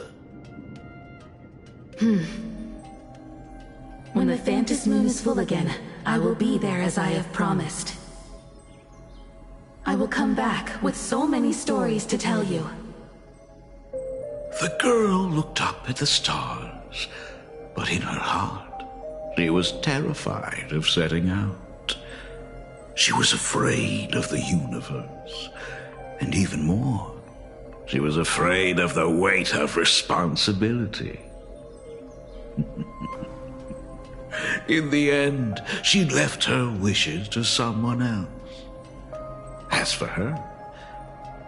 When the Phantom Moon is full again, I will be there as I have promised. I will come back with so many stories to tell you. The girl looked up at the stars, but in her heart, she was terrified of setting out. She was afraid of the universe, and even more, she was afraid of the weight of responsibility. In the end, she'd left her wishes to someone else. As for her,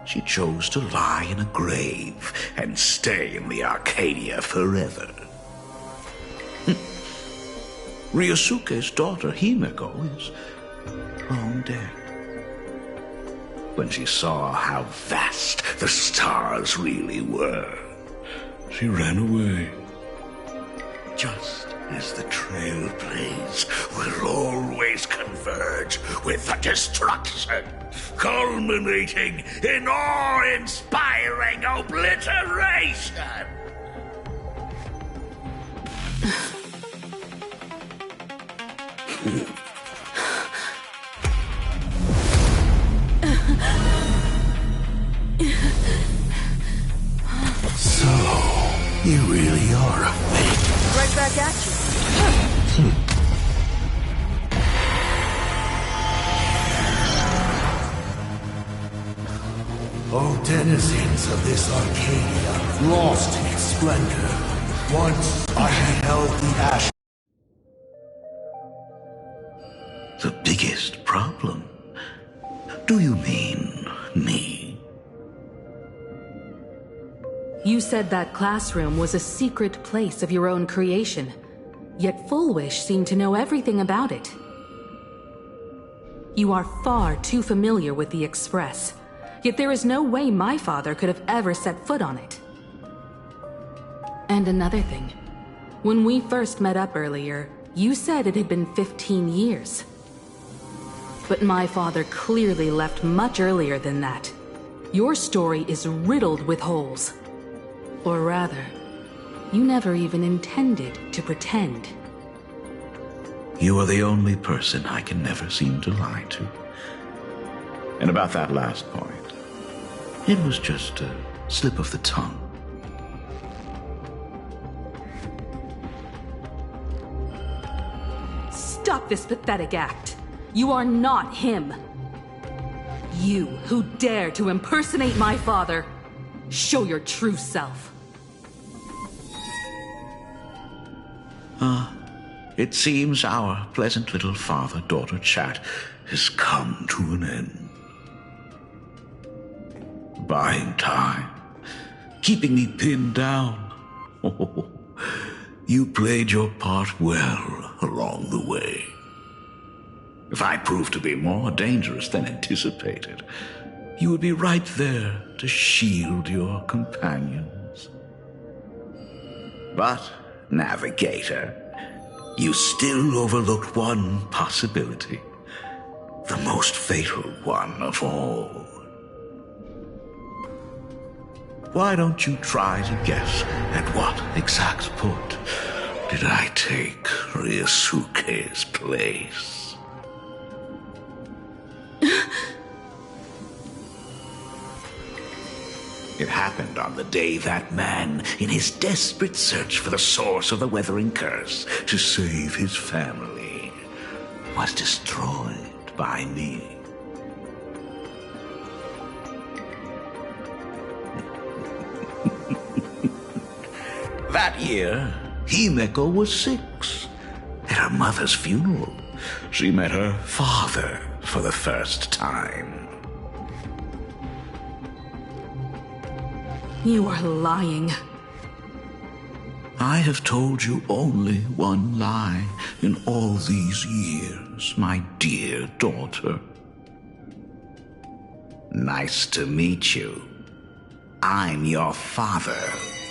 she chose to lie in a grave and stay in the Arcadia forever. Ryosuke's daughter Himeko is long dead. When she saw how vast the stars really were, she ran away. Just as the Trailblaze will always converge with the destruction, culminating in awe-inspiring obliteration. So, you really are a fake. Right back at you. O denizens of this Arcadia, lost in its splendor, once I beheld the ash. The biggest problem? Do you mean me? You said that classroom was a secret place of your own creation, yet Full Wish seemed to know everything about it. You are far too familiar with the Express, yet there is no way my father could have ever set foot on it. And another thing, when we first met up earlier, you said it had been 15 years. But my father clearly left much earlier than that. Your story is riddled with holes. Or rather, you never even intended to pretend. You are the only person I can never seem to lie to. And about that last point, it was just a slip of the tongue. Stop this pathetic act. You are not him. You who dare to impersonate my father, show your true self. It seems our pleasant little father-daughter chat has come to an end. Buying time, keeping me pinned down. Oh, you played your part well along the way. If I proved to be more dangerous than anticipated, you would be right there to shield your companions. But, Navigator, you still overlooked one possibility. The most fatal one of all. Why don't you try to guess at what exact point did I take Ryosuke's place? It happened on the day that man, in his desperate search for the source of the weathering curse to save his family, was destroyed by me. That year, Himeko was 6. At her mother's funeral, she met her father for the first time. You are lying. I have told you only one lie in all these years, my dear daughter. Nice to meet you. I'm your father,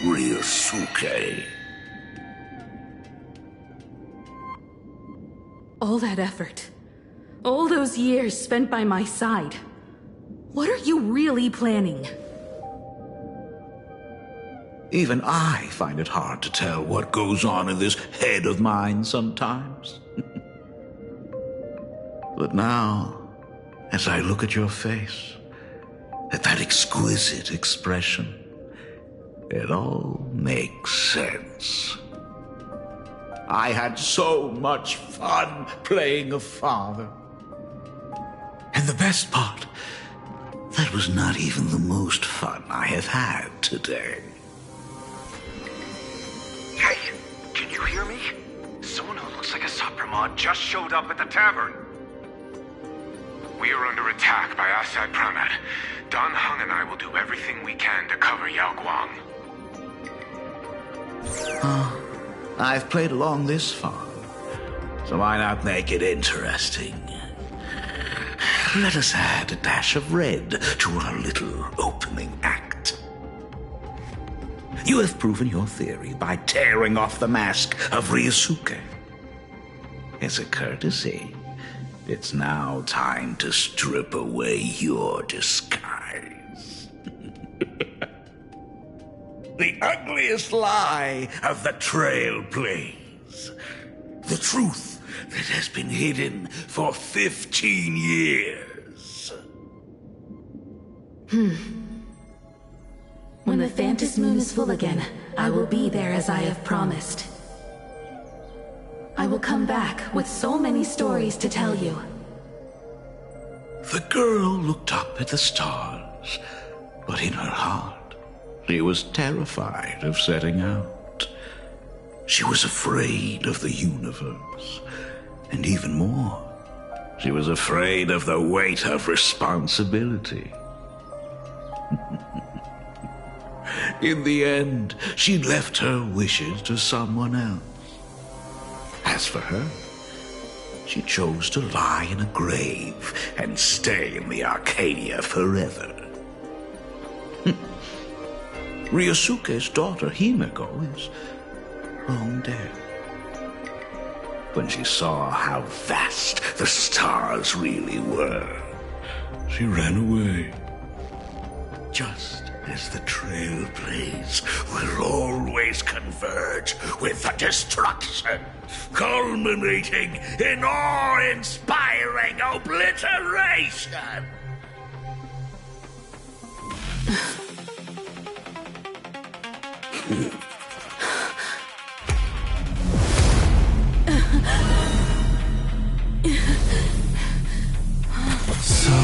Ryosuke. All that effort, all those years spent by my side. What are you really planning? Even I find it hard to tell what goes on in this head of mine sometimes. But now, as I look at your face, at that exquisite expression, it all makes sense. I had so much fun playing a father. And the best part, that was not even the most fun I have had today. Hey, can you hear me? Someone who looks like a Sapramod just showed up at the tavern. We are under attack by Asai Pranad. Don Hung and I will do everything we can to cover Yao Guang. I've played along this far, so why not make it interesting? Let us add a dash of red to our little opening act. You have proven your theory by tearing off the mask of Ryosuke. As a courtesy, it's now time to strip away your disguise. The ugliest lie of the Trail Plains. The truth that has been hidden for 15 years. When the Phantom Moon is full again, I will be there as I have promised. I will come back with so many stories to tell you. The girl looked up at the stars, but in her heart, she was terrified of setting out. She was afraid of the universe, and even more, she was afraid of the weight of responsibility. In the end, she left her wishes to someone else. As for her, she chose to lie in a grave and stay in the Arcadia forever. Ryosuke's daughter, Himeko, is long dead. When she saw how vast the stars really were, she ran away. Just as the Trail Plays will always converge with the destruction, culminating in awe-inspiring obliteration. So,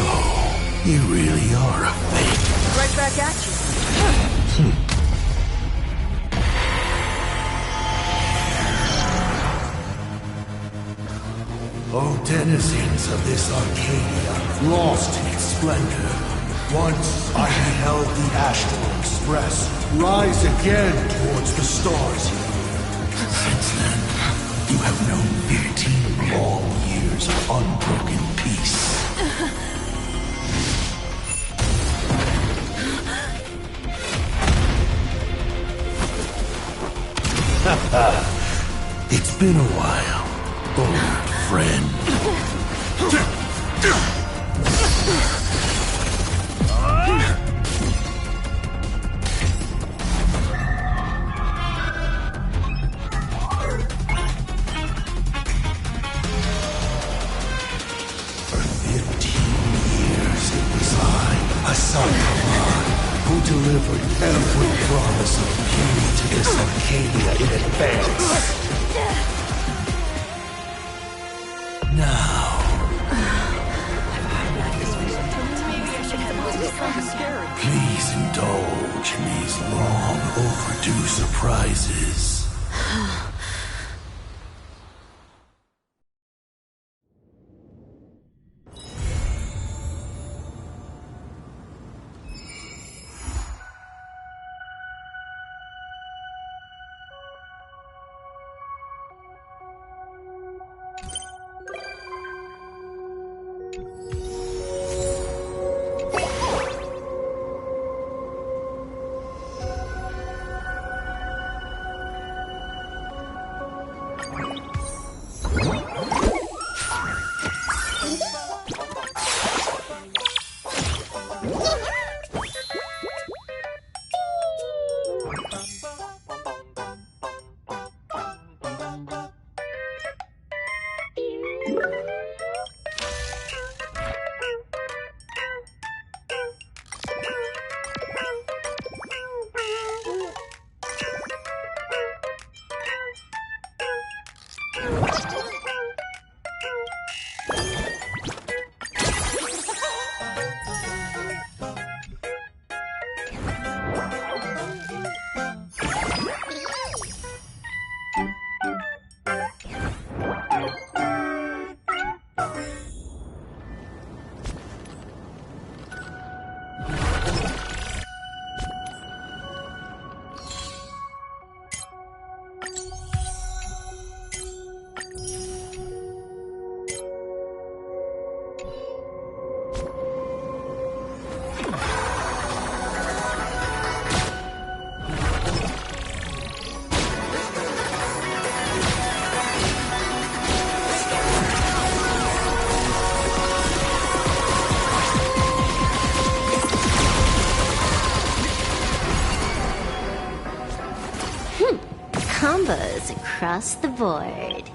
you really are a fake. Right back at you. O denizens of this Arcadia, lost in its splendor. Once I beheld the Astral Express rise again towards the stars. Since then, you have known 15 long years of unbroken peace. It's been a while, old friend. For 15 years it was I, Asai, who delivered every promise of beauty to this Arcadia in advance. Now, please indulge in these long overdue surprises. combos across the board.